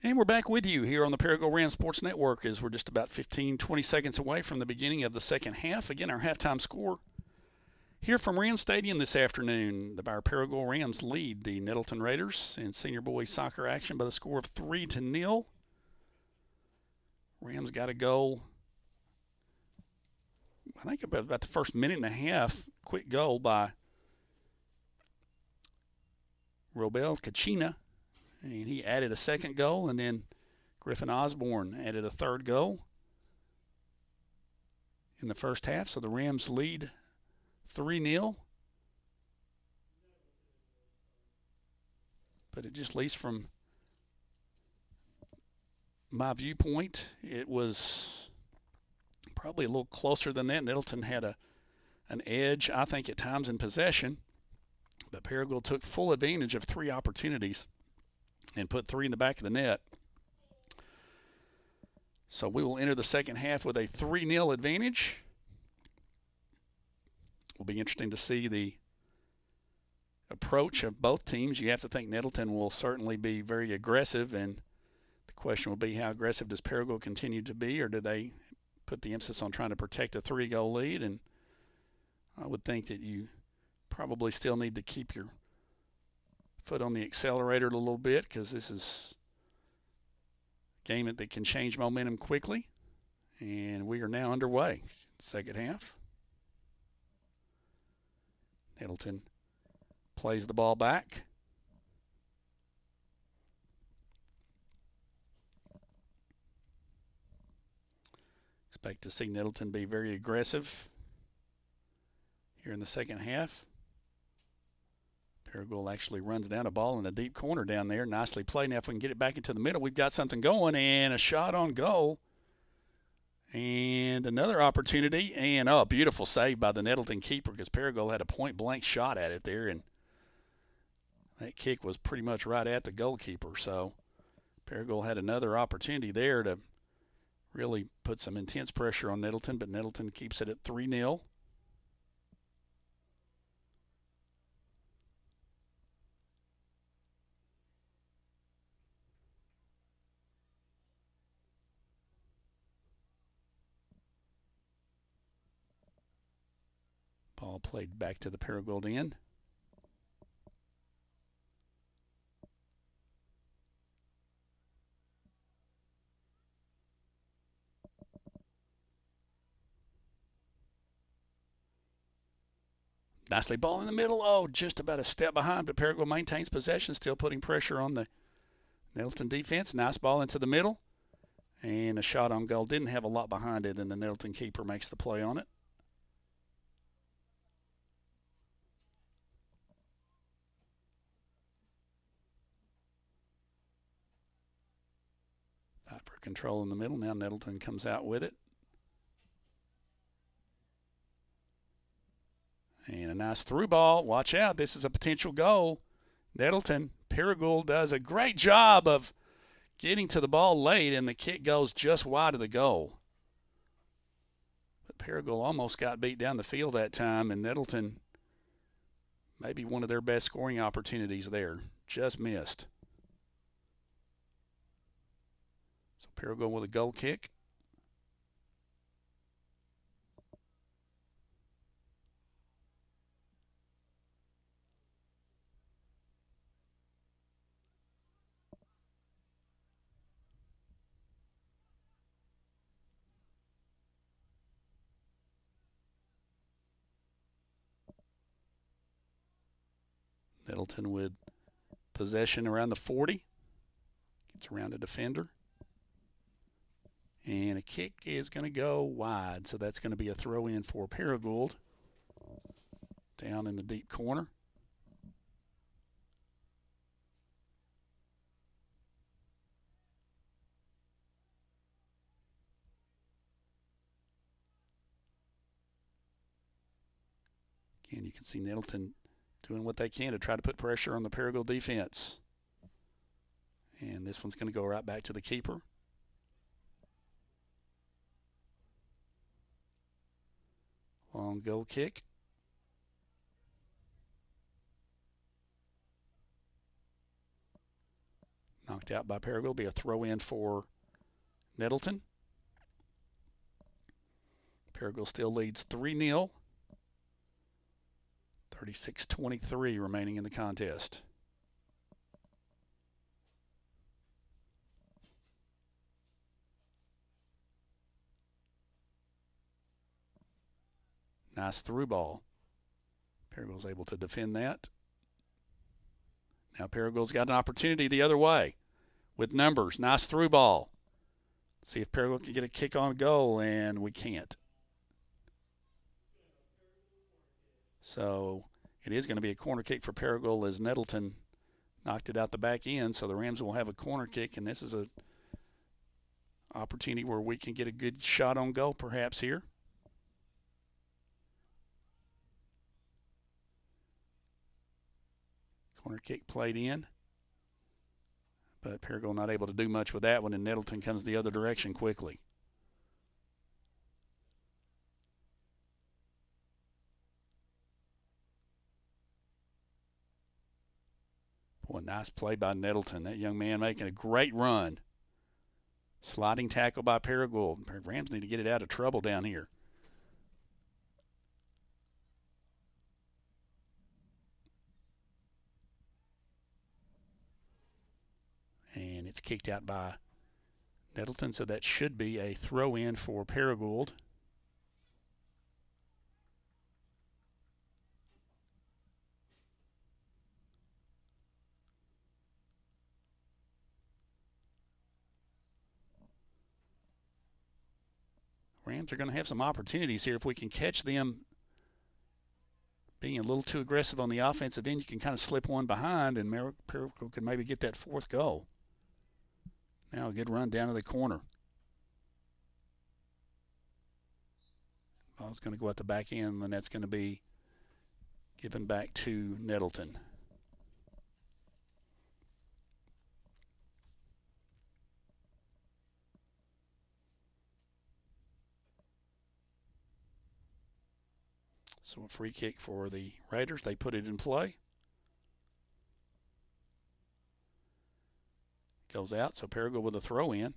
And we're back with you here on the Paragould Rams Sports Network as we're just about 15-20 seconds away from the beginning of the second half. Again, our halftime score here from Ram Stadium this afternoon. The Paragould Rams lead the Nettleton Raiders in senior boys soccer action by the score of 3-0. Rams got a goal, I think about the first minute and a half, quick goal by Robel Kachina. And he added a second goal, and then Griffin Osborne added a third goal in the first half. So the Rams lead 3-0. But it just, at least from my viewpoint, it was probably a little closer than that. Nettleton had an edge, I think, at times in possession. But Paragould took full advantage of three opportunities and put three in the back of the net. So we will enter the second half with a 3-0 advantage. It will be interesting to see the approach of both teams. You have to think Nettleton will certainly be very aggressive, and the question will be, how aggressive does Paragould continue to be, or do they put the emphasis on trying to protect a 3-goal lead? And I would think that you probably still need to keep your foot on the accelerator a little bit, because this is a game that can change momentum quickly. And we are now underway. Second half. Nettleton plays the ball back. Expect to see Nettleton be very aggressive here in the second half. Paragould actually runs down a ball in the deep corner down there. Nicely played. Now if we can get it back into the middle, we've got something going, and a shot on goal. And another opportunity, and a beautiful save by the Nettleton keeper, because Paragould had a point-blank shot at it there, and that kick was pretty much right at the goalkeeper. So Paragould had another opportunity there to really put some intense pressure on Nettleton, but Nettleton keeps it at 3-0. Ball played back to the Paragould end. Nicely ball in the middle. Oh, just about a step behind, but Paragould maintains possession, still putting pressure on the Nettleton defense. Nice ball into the middle. And a shot on goal. Didn't have a lot behind it, and the Nettleton keeper makes the play on it. Fight for control in the middle. Now Nettleton comes out with it. And a nice through ball. Watch out. This is a potential goal. Nettleton, Paragould does a great job of getting to the ball late, and the kick goes just wide of the goal. But Paragould almost got beat down the field that time, and Nettleton, maybe one of their best scoring opportunities there, just missed. So Paragould with a goal kick. Nettleton with possession around the 40. Gets around a defender. And a kick is going to go wide, so that's going to be a throw-in for Paragould. Down in the deep corner. Again, you can see Nettleton doing what they can to try to put pressure on the Paragould defense. And this one's going to go right back to the keeper. Long goal kick. Knocked out by Paragould. Be a throw in for Nettleton. Paragould still leads 3-0. 36-23 remaining in the contest. Nice through ball. Paragould's able to defend that. Now Paragould's got an opportunity the other way with numbers. Nice through ball. See if Paragould can get a kick on goal, and we can't. So it is going to be a corner kick for Paragould as Nettleton knocked it out the back end. So the Rams will have a corner kick, and this is an opportunity where we can get a good shot on goal perhaps here. Corner kick played in, but Paragould not able to do much with that one, and Nettleton comes the other direction quickly. Boy, nice play by Nettleton. That young man making a great run. Sliding tackle by Paragould. Rams need to get it out of trouble down here. And it's kicked out by Nettleton, so that should be a throw-in for Paragould. Rams are going to have some opportunities here. If we can catch them being a little too aggressive on the offensive end, you can kind of slip one behind, and Paragould can maybe get that fourth goal. Now a good run down to the corner. Ball's going to go at the back end, and that's going to be given back to Nettleton. So a free kick for the Raiders. They put it in play. Goes out, so Paragould with a throw in.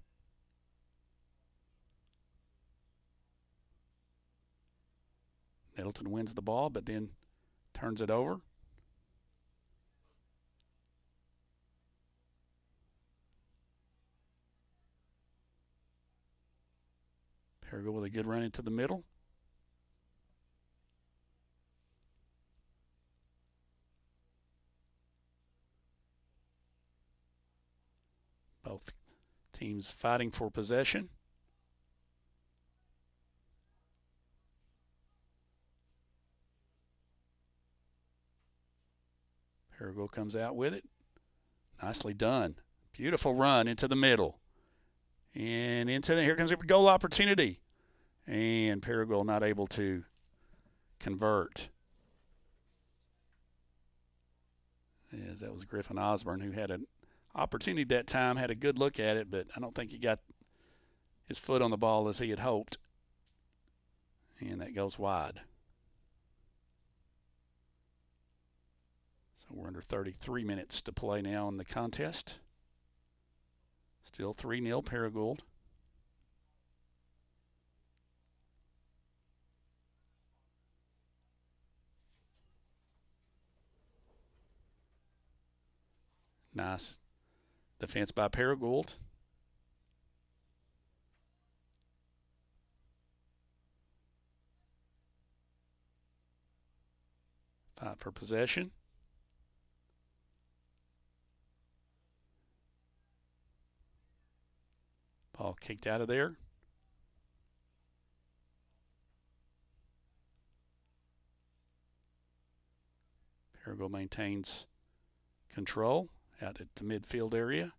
Nettleton wins the ball, but then turns it over. Paragould with a good run into the middle. Both teams fighting for possession. Paragould comes out with it. Nicely done. Beautiful run into the middle. And here comes a goal opportunity. And Paragould not able to convert. As that was Griffin Osborne, who had an opportunity that time, had a good look at it, but I don't think he got his foot on the ball as he had hoped. And that goes wide. So we're under 33 minutes to play now in the contest. Still 3-0 Paragould. Nice defense by Paragould. Fight for possession. Ball kicked out of there. Paragould maintains control out at the midfield area.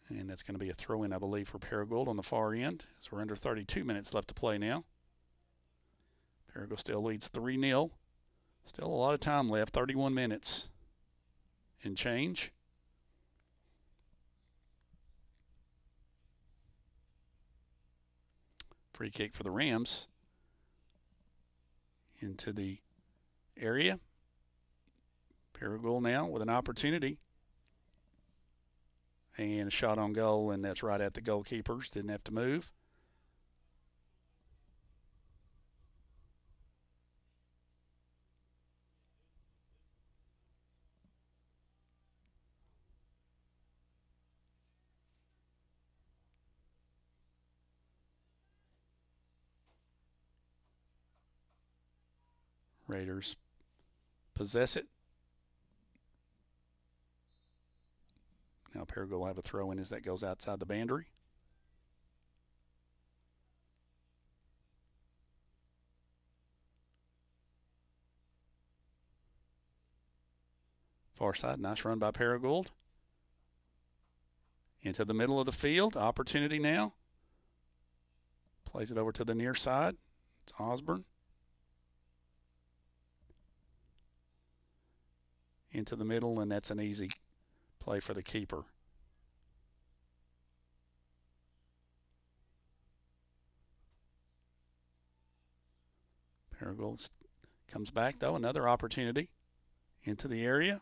And that's going to be a throw-in, I believe, for Paragould on the far end, as we're under 32 minutes left to play now. Paragould still leads 3-0. Still a lot of time left, 31 minutes and change. Free kick for the Rams. Into the area. Paragould now with an opportunity. And a shot on goal, and that's right at the goalkeepers. Didn't have to move. Raiders possess it. Now Paragould will have a throw in as that goes outside the boundary. Far side, nice run by Paragould. Into the middle of the field, opportunity now. Plays it over to the near side. It's Osborne. Into the middle, and that's an easy play for the keeper. Paragould comes back, though. Another opportunity into the area.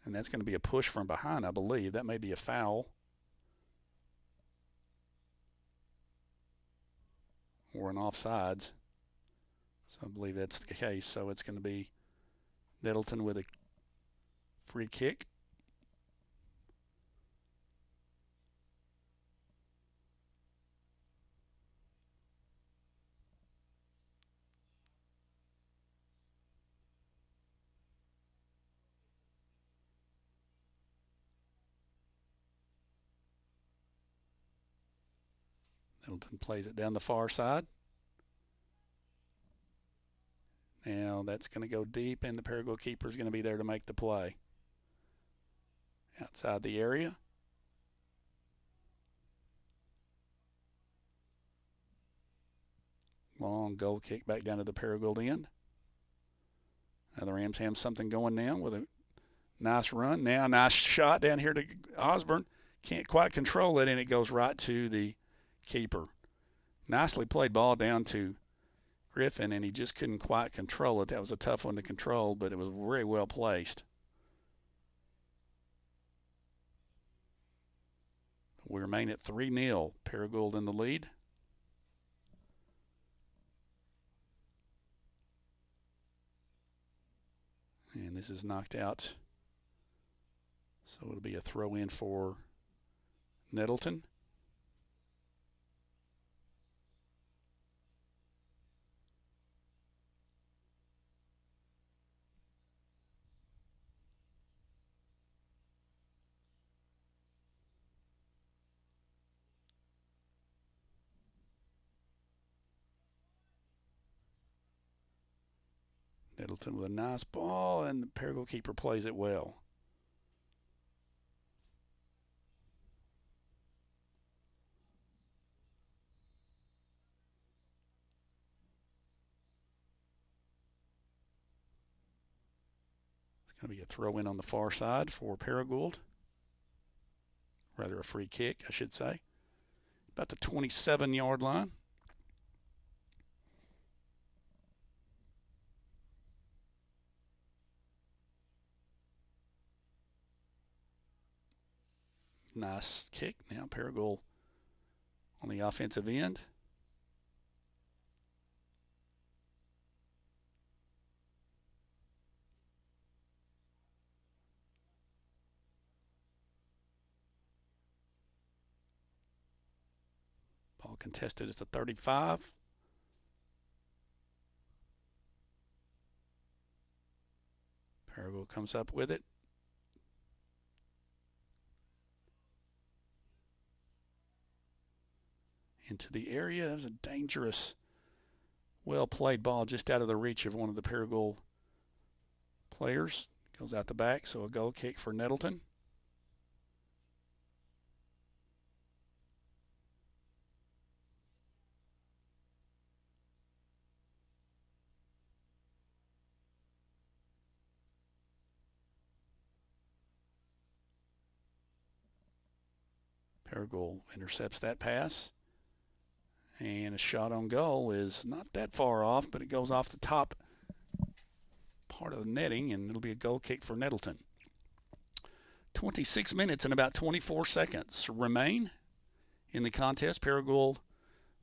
And that's going to be a push from behind, I believe. That may be a foul. Or an offsides. So I believe that's the case. So it's going to be Nettleton with a free kick. Nettleton plays it down the far side. Now that's going to go deep, and the Paragould keeper is going to be there to make the play. Outside the area. Long goal kick back down to the Paragould end. Now the Rams have something going now with a nice run. Now nice shot down here to Osborne. Can't quite control it, and it goes right to the keeper. Nicely played ball down to Griffin, and he just couldn't quite control it. That was a tough one to control, but it was very well placed. We remain at 3-0. Paragould in the lead. And this is knocked out. So it'll be a throw in for Nettleton. Nettleton with a nice ball, and the Paragould keeper plays it well. It's going to be a throw-in on the far side for Paragould. Rather a free kick, I should say. About the 27-yard line. Nice kick. Now Paragould on the offensive end. Ball contested at the 35. Paragould comes up with it. Into the area. That was a dangerous, well-played ball just out of the reach of one of the Paragould players. Goes out the back, so a goal kick for Nettleton. Paragould intercepts that pass. And a shot on goal is not that far off, but it goes off the top part of the netting, and it'll be a goal kick for Nettleton. 26 minutes and about 24 seconds remain in the contest. Paragould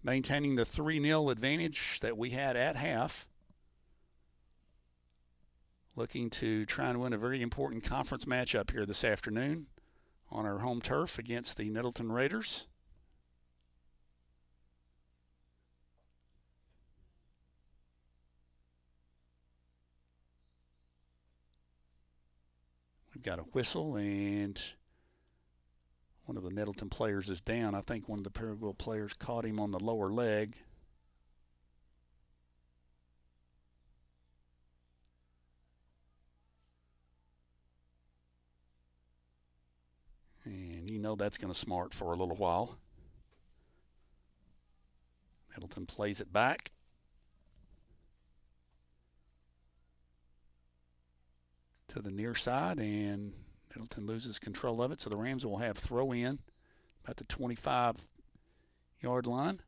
maintaining the 3-0 advantage that we had at half. Looking to try and win a very important conference matchup here this afternoon on our home turf against the Nettleton Raiders. We've got a whistle, and one of the Nettleton players is down. I think one of the Paragould players caught him on the lower leg. And you know that's going to smart for a little while. Nettleton plays it back. To the near side, and Nettleton loses control of it, so the Rams will have throw in about the 25-yard line.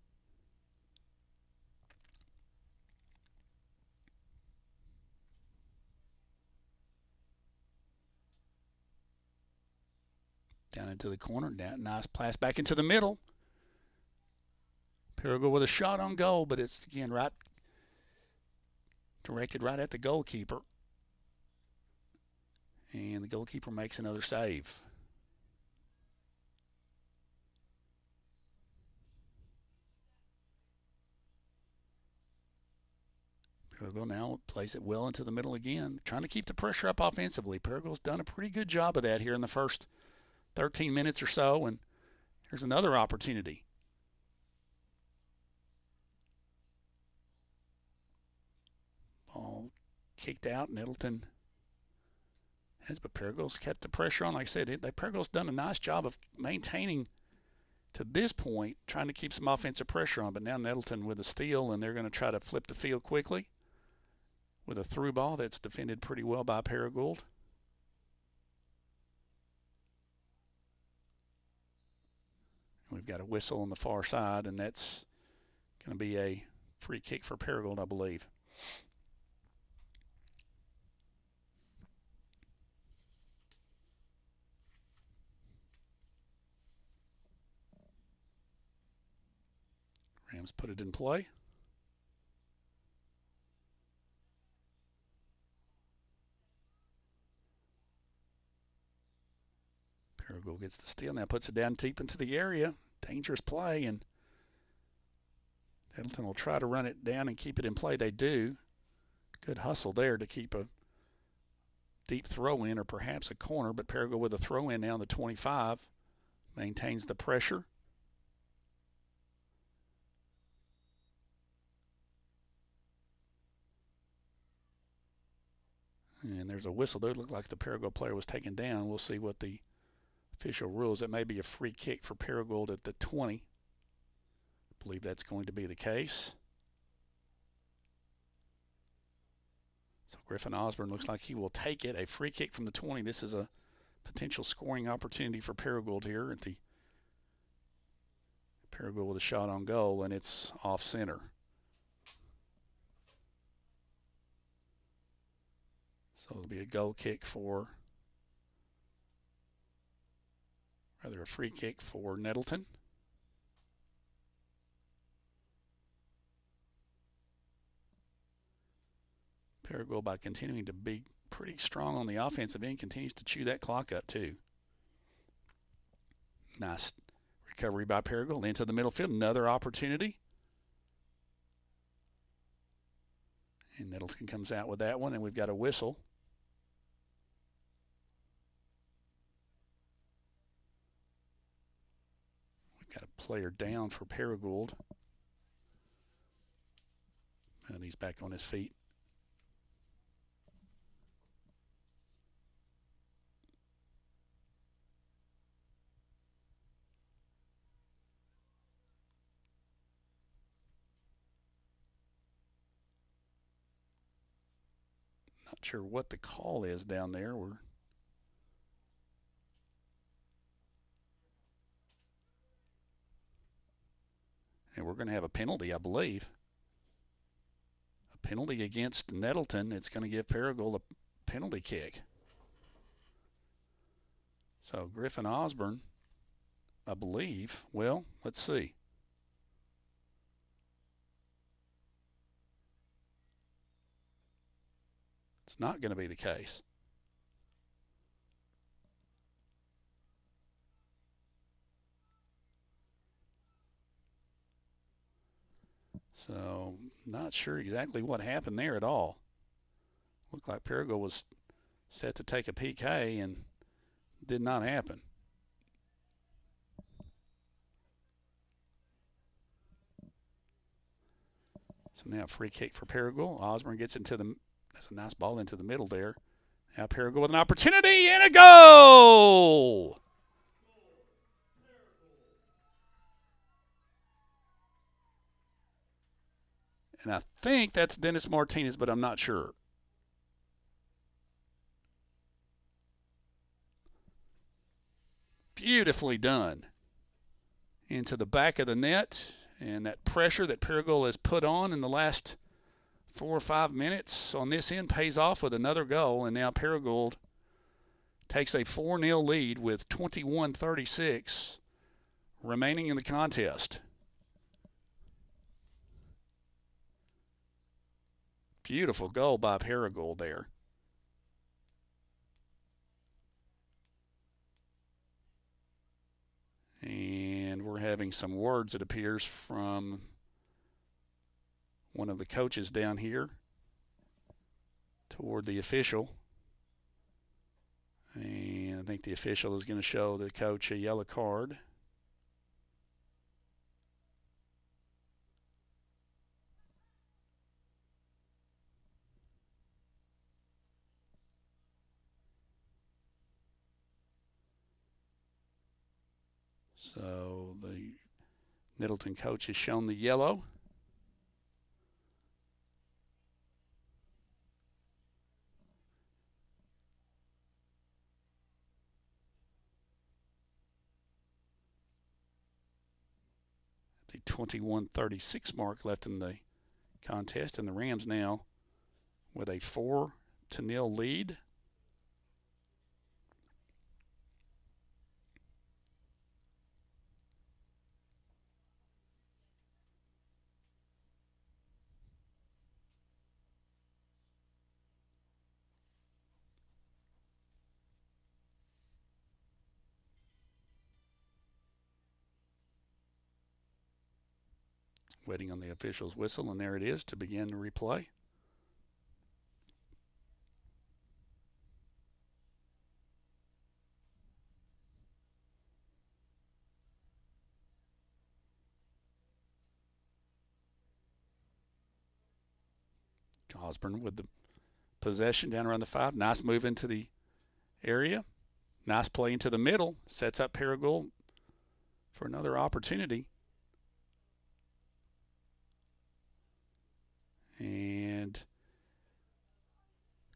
Down into the corner, nice pass back into the middle. Paragould with a shot on goal, but it's again directed right at the goalkeeper. And the goalkeeper makes another save. Paragould now plays it well into the middle again, trying to keep the pressure up offensively. Paragould's done a pretty good job of that here in the first 13 minutes or so, and here's another opportunity. Ball kicked out. Nettleton has, but Paragould's kept the pressure on. Like I said, Paragould's done a nice job of maintaining to this point, trying to keep some offensive pressure on. But now Nettleton with a steal, and they're going to try to flip the field quickly with a through ball that's defended pretty well by Paragould. We've got a whistle on the far side, and that's going to be a free kick for Paragould, I believe. Rams put it in play. Paragould gets the steal, now puts it down deep into the area. Dangerous play, and Nettleton will try to run it down and keep it in play. They do. Good hustle there to keep a deep throw in or perhaps a corner, but Paragould with a throw in now on the 25 maintains the pressure. And there's a whistle there. It looked like the Paragould player was taken down. We'll see what the official rules. It may be a free kick for Paragould at the 20. I believe that's going to be the case. So Griffin Osborne looks like he will take it. A free kick from the 20. This is a potential scoring opportunity for Paragould here at the Paragould with a shot on goal, and it's off center. So it'll be a goal kick for, rather a free kick for Nettleton. Paragould, by continuing to be pretty strong on the offensive end, continues to chew that clock up too. Nice recovery by Paragould into the middle field. Another opportunity. And Nettleton comes out with that one, and we've got a whistle. We've got a player down for Paragould. And he's back on his feet. Not sure what the call is down there. And we're going to have a penalty, I believe. A penalty against Nettleton. It's going to give Paragould a penalty kick. So Griffin Osborne, I believe. Well, let's see. It's not going to be the case. So, not sure exactly what happened there at all. Looked like Paragould was set to take a PK and did not happen. So now free kick for Paragould. Osborne gets into the, that's a nice ball into the middle there. Now Paragould with an opportunity and a goal! And I think that's Dennis Martinez, but I'm not sure. Beautifully done. Into the back of the net. And that pressure that Paragould has put on in the last 4 or 5 minutes on this end pays off with another goal. And now Paragould takes a 4-0 lead with 21:36 remaining in the contest. Beautiful goal by Paragould there. And we're having some words, it appears, from one of the coaches down here toward the official. And I think the official is going to show the coach a yellow card. So the Nettleton coach has shown the yellow. At the 21:36 mark left in the contest, and the Rams now with a 4-0 lead. Waiting on the official's whistle, and there it is to begin the replay. Osborne with the possession down around the 5. Nice move into the area. Nice play into the middle. Sets up Paragould for another opportunity. And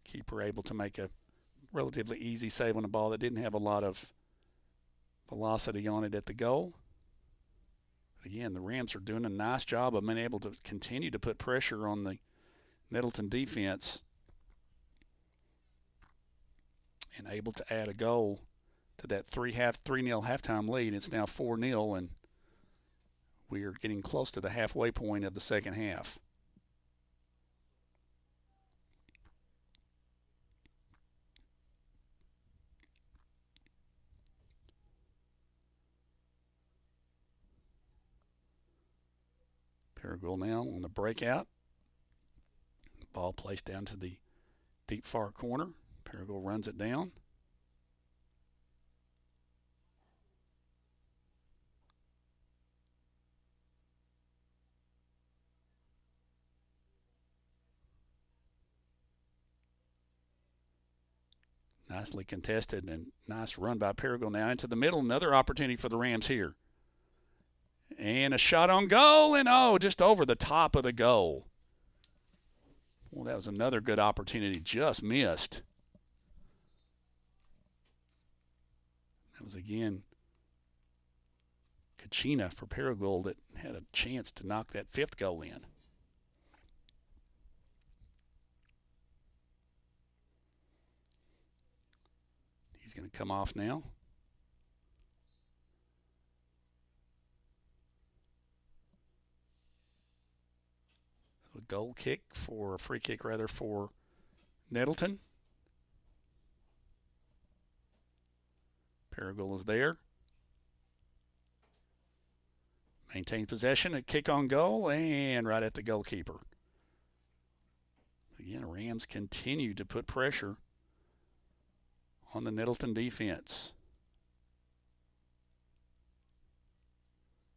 keeper able to make a relatively easy save on a ball that didn't have a lot of velocity on it at the goal. But again, the Rams are doing a nice job of being able to continue to put pressure on the Nettleton defense and able to add a goal to that 3-0 halftime lead. It's now 4-0, and we are getting close to the halfway point of the second half. Paragould now on the breakout. Ball placed down to the deep far corner. Paragould runs it down. Nicely contested and nice run by Paragould now into the middle. Another opportunity for the Rams here. And a shot on goal, and just over the top of the goal. Well, that was another good opportunity, just missed. That was, again, Kachina for Paragould that had a chance to knock that 5th goal in. He's going to come off now. So a goal kick for, a free kick rather, for Nettleton. Paragould is there. Maintains possession, a kick on goal, and right at the goalkeeper. Again, Rams continue to put pressure on the Nettleton defense.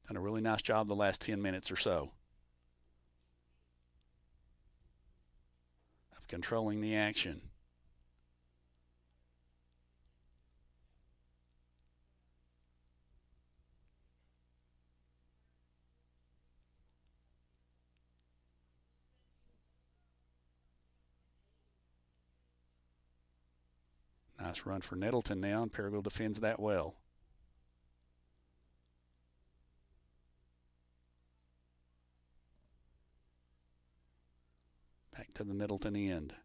Done a really nice job the last 10 minutes or so of controlling the action. Nice run for Nettleton now, and Paragould defends that well. Back to the Nettleton end.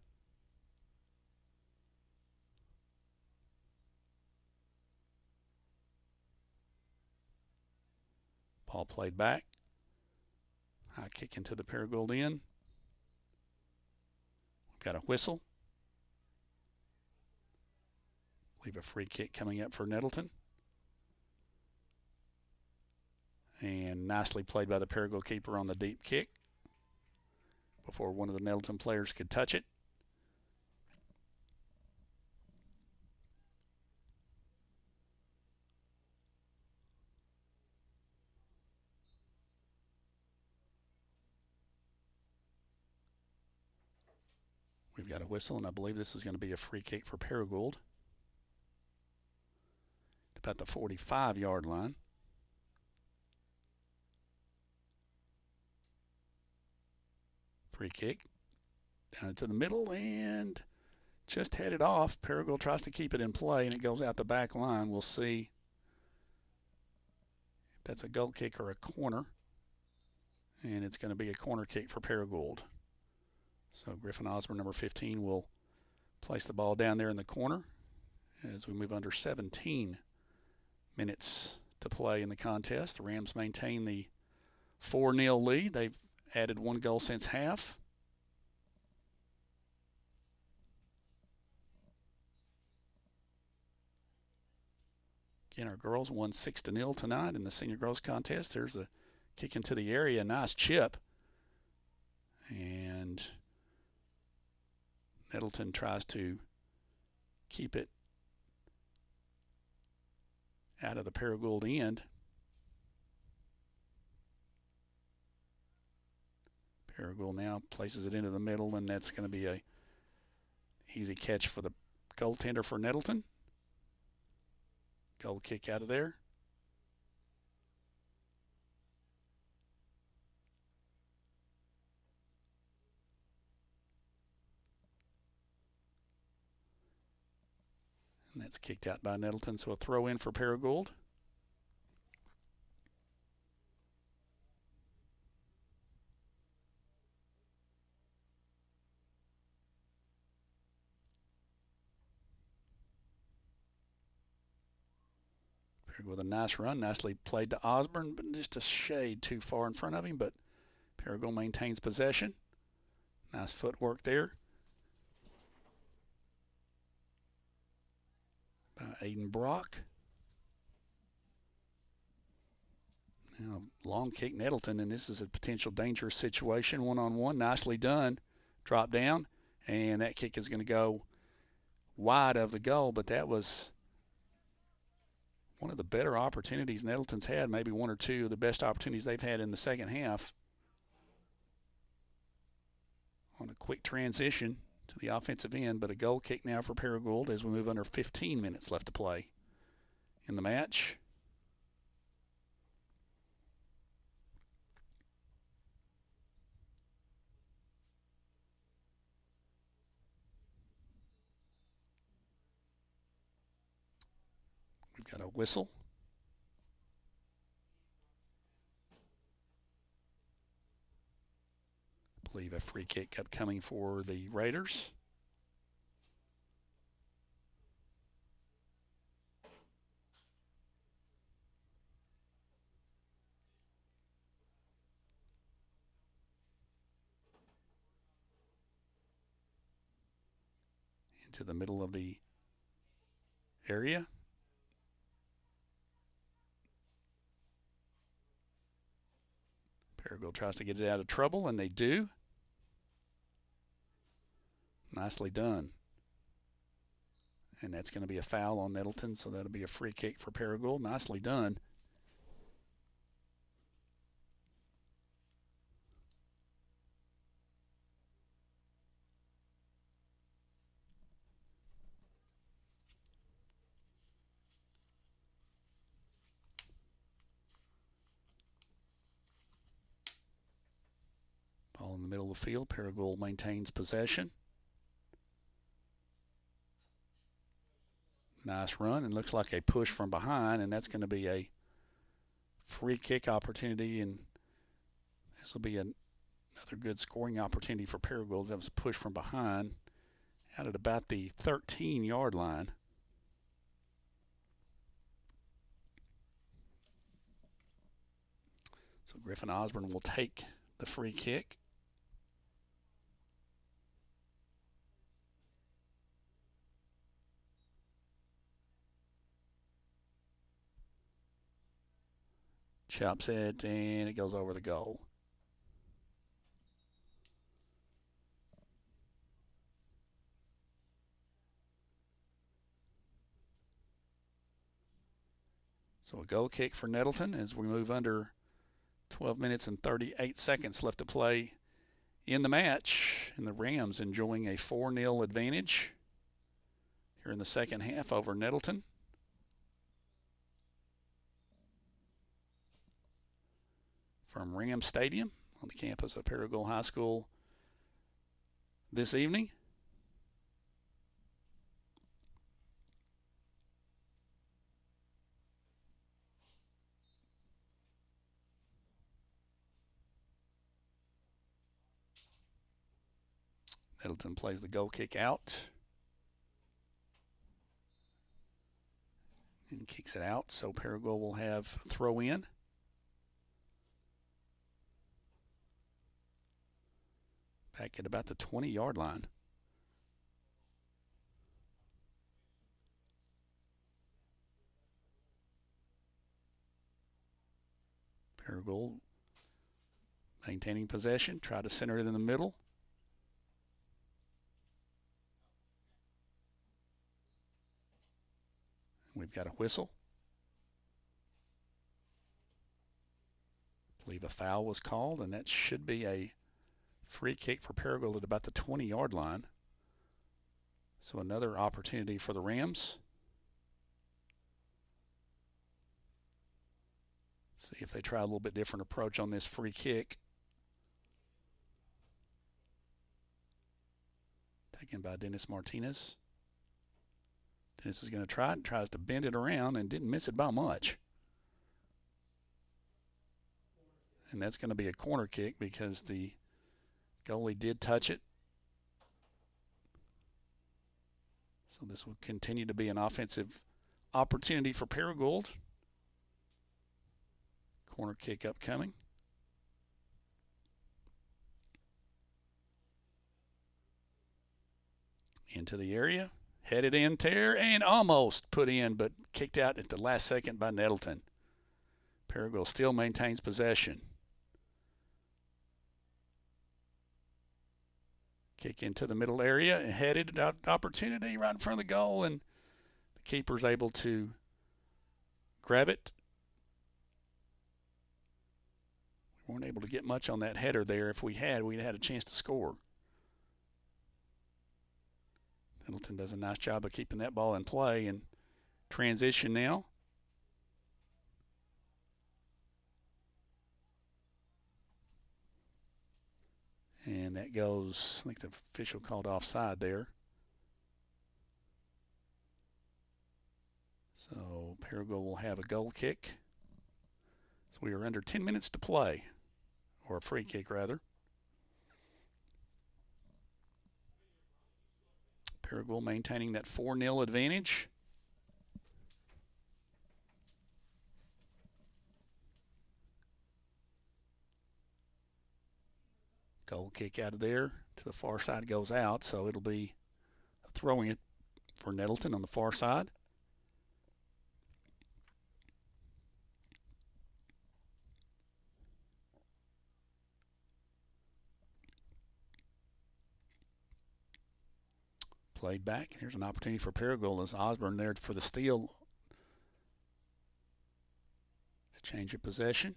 Ball played back. High kick into the Paragould end. We've got a whistle. Leave a free kick coming up for Nettleton. And nicely played by the Paragould keeper on the deep kick before one of the Nettleton players could touch it. We've got a whistle, and I believe this is going to be a free kick for Paragould. About the 45-yard line. Free kick down into the middle and just headed off. Paragould tries to keep it in play, and it goes out the back line. We'll see if that's a goal kick or a corner, and it's going to be a corner kick for Paragould. So Griffin Osborne, number 15, will place the ball down there in the corner as we move under 17 minutes to play in the contest. The Rams maintain the 4-0 lead. They've added 1 goal since half. Again, our girls won 6-0 tonight in the senior girls contest. There's a kick into the area, nice chip. And Nettleton tries to keep it out of the Paragould end. Paragould now places it into the middle, and that's going to be a easy catch for the goaltender for Nettleton. Goal kick out of there. And that's kicked out by Nettleton, so a throw in for Paragould. With a nice run, nicely played to Osborne, but just a shade too far in front of him, but Paragould maintains possession. Nice footwork there by Aiden Brock. Now, long kick Nettleton, and this is a potential dangerous situation, one-on-one, nicely done. Drop down, and that kick is going to go wide of the goal, but that was one of the better opportunities Nettleton's had, maybe one or two of the best opportunities they've had in the second half. On a quick transition to the offensive end, but a goal kick now for Paragould as we move under 15 minutes left to play in the match. We've got a whistle. believe a free kick upcoming for the Raiders. Into the middle of the area. Paragould tries to get it out of trouble, and they do. Nicely done. And that's going to be a foul on Nettleton, so that'll be a free kick for Paragould. Nicely done. Ball in the middle of the field. Paragould maintains possession. Nice run, and looks like a push from behind, and that's going to be a free kick opportunity, and this will be another good scoring opportunity for Paragould. That was a push from behind out at about the 13-yard line. So Griffin Osborne will take the free kick. Chops it, and it goes over the goal. So a goal kick for Nettleton as we move under 12 minutes and 38 seconds left to play in the match. And the Rams enjoying a 4-0 advantage here in the second half over Nettleton. From Ram Stadium on the campus of Paragould High School this evening. Nettleton plays the goal kick out and kicks it out, so Paragould will have throw in. Back at about the 20-yard line. Paragould maintaining possession, try to center it in the middle. We've got a whistle. I believe a foul was called, and that should be a free kick for Paragould at about the 20-yard line. So another opportunity for the Rams. See if they try a little bit different approach on this free kick. Taken by Dennis Martinez. Dennis is going to try it and tries to bend it around and didn't miss it by much. And that's going to be a corner kick because the goalie did touch it. So this will continue to be an offensive opportunity for Paragould. Corner kick upcoming. Into the area. Headed in there and almost put in, but kicked out at the last second by Nettleton. Paragould still maintains possession. Kick into the middle area and headed opportunity right in front of the goal, and the keeper's able to grab it. We weren't able to get much on that header there. If we had, we'd had a chance to score. Nettleton does a nice job of keeping that ball in play, and transition now. And that goes, I think the official called offside there. So Paragould will have a goal kick. So we are under 10 minutes to play, or a free kick rather. Paragould maintaining that 4-0 advantage. Goal kick out of there to the far side goes out, so it'll be a throw-in for Nettleton on the far side. Played back. Here's an opportunity for Paragould as Osborne there for the steal. To change of possession.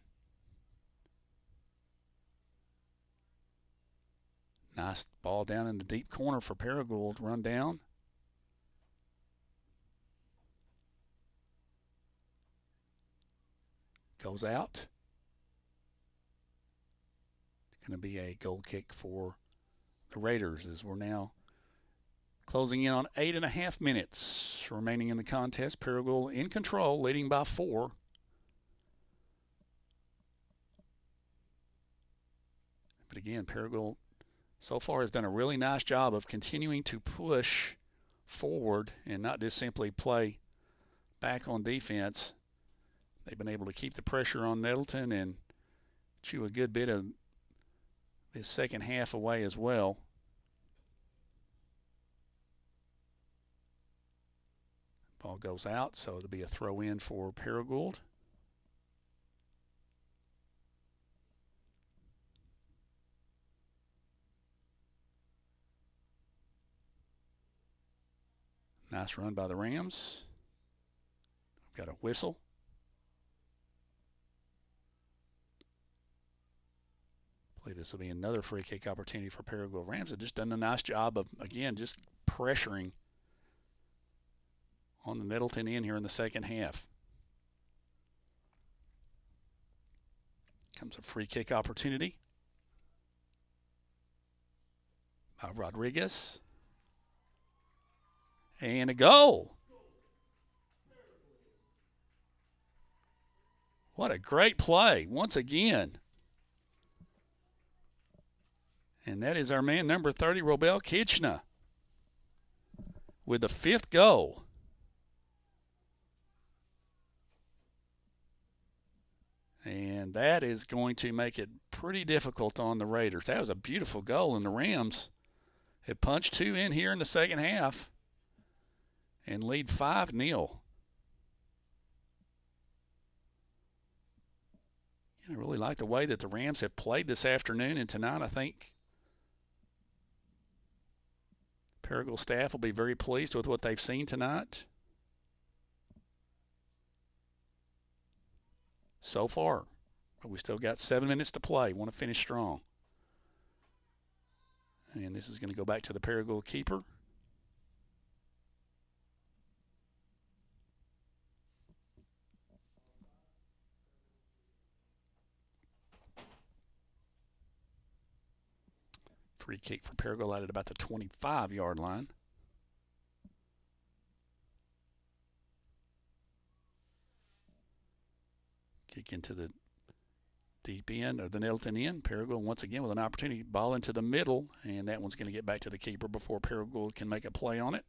Nice ball down in the deep corner for Paragould. Run down. Goes out. It's going to be a goal kick for the Raiders as we're now closing in on 8.5 minutes remaining in the contest. Paragould in control, leading by 4. But again, Paragould so far has done a really nice job of continuing to push forward and not just simply play back on defense. They've been able to keep the pressure on Nettleton and chew a good bit of this second half away as well. Ball goes out, so it'll be a throw in for Paragould. Nice run by the Rams. We've got a whistle. I believe this will be another free kick opportunity for Paragould. Rams have just done a nice job of, again, just pressuring on the Nettleton end here in the second half. Comes a free kick opportunity by Rodriguez. And a goal. What a great play once again. And that is our man number 30, Robel Kitchner, with the 5th goal. And that is going to make it pretty difficult on the Raiders. That was a beautiful goal, and the Rams have punched 2 in here in the second half and lead 5-0. I really like the way that the Rams have played this afternoon, and tonight I think Paragould staff will be very pleased with what they've seen tonight so far. But we still got 7 minutes to play. Want to finish strong. And this is going to go back to the Paragould keeper. Free kick for Paragould out at about the 25-yard line. Kick into the deep end, or the Nettleton end. Paragould once again with an opportunity. Ball into the middle, and that one's going to get back to the keeper before Paragould can make a play on it.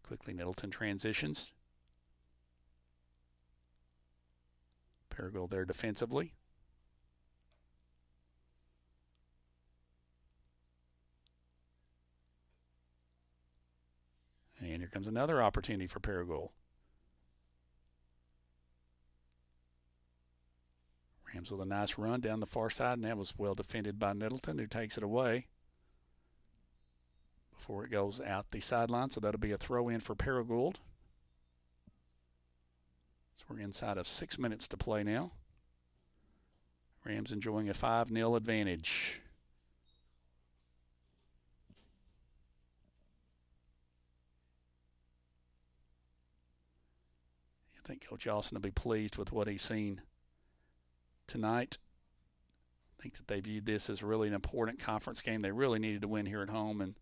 Quickly, Nettleton transitions. Paragould there defensively. And here comes another opportunity for Paragould. Rams with a nice run down the far side, and that was well defended by Nettleton, who takes it away before it goes out the sideline. So that'll be a throw in for Paragould. So we're inside of 6 minutes to play now. Rams enjoying a 5-0 advantage. I think Coach Austin will be pleased with what he's seen tonight. I think that they viewed this as really an important conference game. They really needed to win here at home, and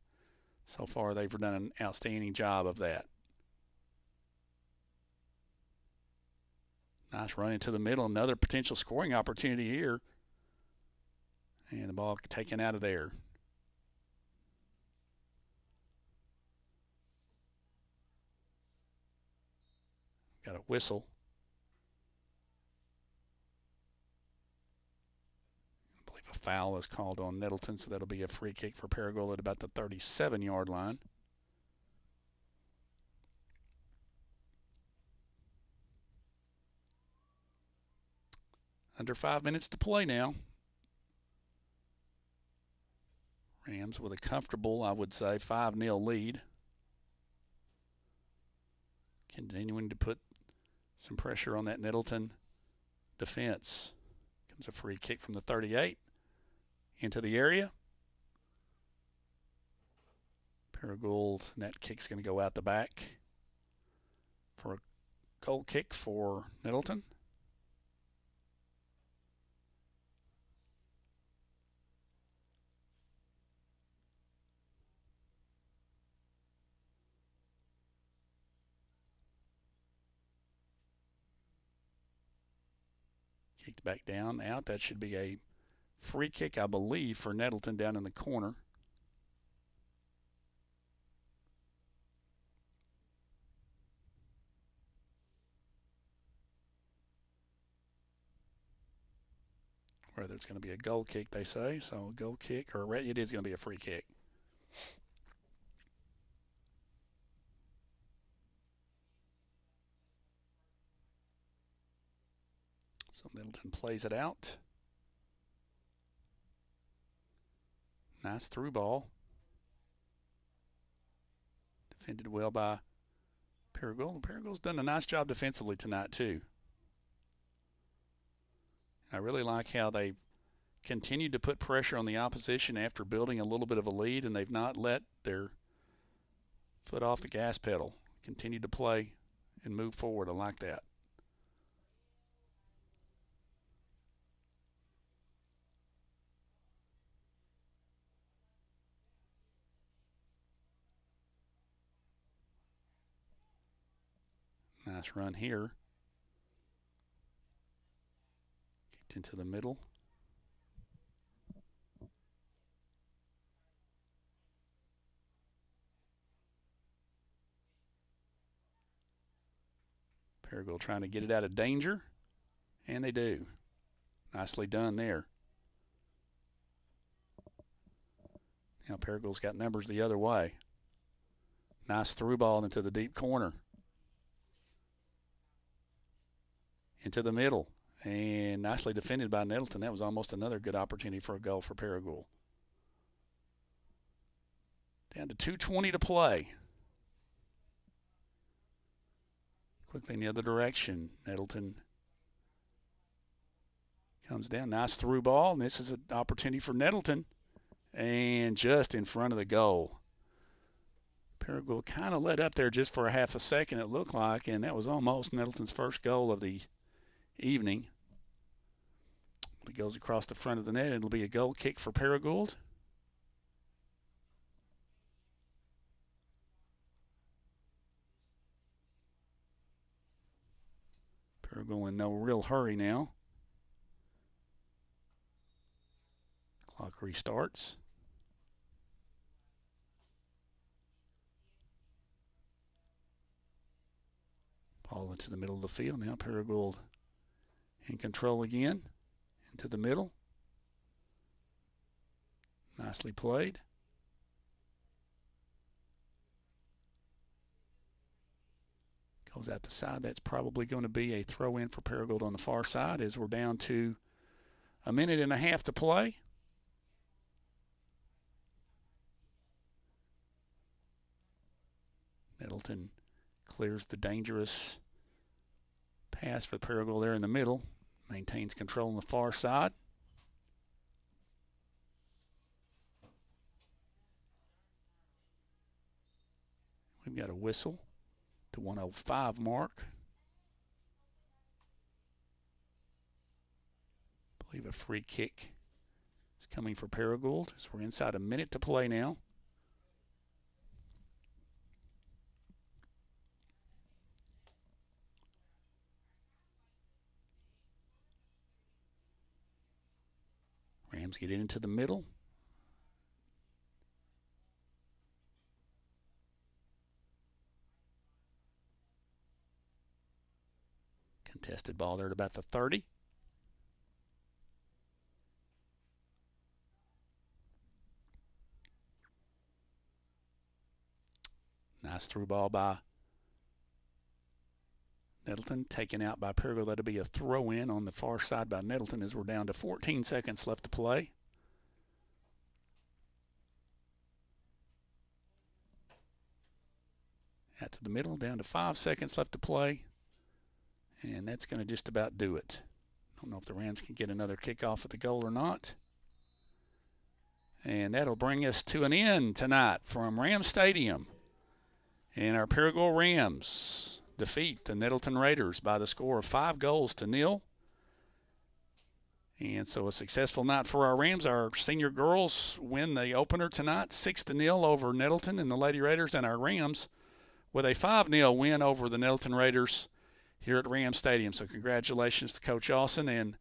so far they've done an outstanding job of that. Nice run into the middle. Another potential scoring opportunity here And the ball taken out of there. Got a whistle. I believe a foul is called on Nettleton, so that'll be a free kick for Paragould at about the 37-yard line. Under 5 minutes to play now. Rams with a comfortable, I would say, 5-0 lead. Continuing to put some pressure on that Nettleton defense. Comes a free kick from the 38 into the area. Paragould, and that kick's going to go out the back for a goal kick for Nettleton. Kicked back down, out. That should be a free kick, I believe, for Nettleton down in the corner. Whether it's going to be a goal kick, they say. So a goal kick, or it is going to be a free kick. So Nettleton plays it out. Nice through ball. Defended well by Paragould. Paragould's done a nice job defensively tonight, too. I really like how they continued to put pressure on the opposition after building a little bit of a lead, and they've not let their foot off the gas pedal. Continued to play and move forward. I like that. Nice run here. Kicked into the middle. Paragould trying to get it out of danger, and they do. Nicely done there. Now Paragould's got numbers the other way. Nice through ball into the deep corner. Into the middle, and nicely defended by Nettleton. That was almost another good opportunity for a goal for Paragould. Down to 2:20 to play. Quickly in the other direction, Nettleton comes down. Nice through ball, and this is an opportunity for Nettleton, and just in front of the goal. Paragould kind of let up there just for a half a second, it looked like, and that was almost Nettleton's first goal of the evening. It goes across the front of the net. It'll be a goal kick for Paragould. Paragould in no real hurry now. Clock restarts. Ball into the middle of the field. Now Paragould in control again. Into the middle. Nicely played. Goes out the side. That's probably going to be a throw in for Paragould on the far side as we're down to a minute and a half to play. Nettleton clears the dangerous pass for Paragould there in the middle. Maintains control on the far side. We've got a whistle. The 1:05 mark. I believe a free kick is coming for Paragould as we're inside a minute to play now. Rams Rams get into the middle. Contested ball there at about the 30. Nice through ball by Nettleton, taken out by Perigo. That'll be a throw-in on the far side by Nettleton as we're down to 14 seconds left to play. Out to the middle, down to 5 seconds left to play. And that's going to just about do it. Don't know if the Rams can get another kickoff at the goal or not. And that'll bring us to an end tonight from Ram Stadium. And our Perigo Rams defeat the Nettleton Raiders by the score of 5-0. And so a successful night for our Rams. Our senior girls win the opener tonight, 6-0 over Nettleton and the Lady Raiders, and our Rams with a 5-0 win over the Nettleton Raiders here at Ram Stadium. So congratulations to Coach Austin and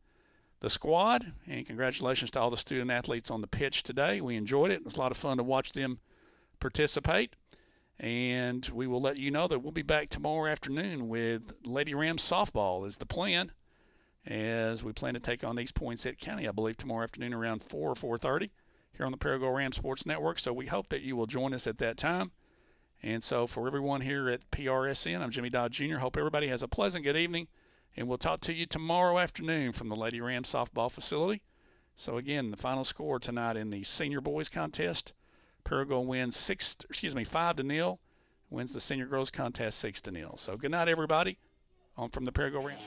the squad, and congratulations to all the student athletes on the pitch today. We enjoyed it. It was a lot of fun to watch them participate. And we will let you know that we'll be back tomorrow afternoon with Lady Rams softball is the plan, as we plan to take on East Poinsett County, I believe, tomorrow afternoon around 4 or 4:30 here on the Perigo Ram Sports Network. So we hope that you will join us at that time. And so for everyone here at PRSN, I'm Jimmy Dodd Jr. Hope everybody has a pleasant good evening, and we'll talk to you tomorrow afternoon from the Lady Rams softball facility. So again, the final score tonight in the senior boys contest, Perigo wins 5-0, wins the senior girls contest 6-0. So good night, everybody. On from the Perigo Rams.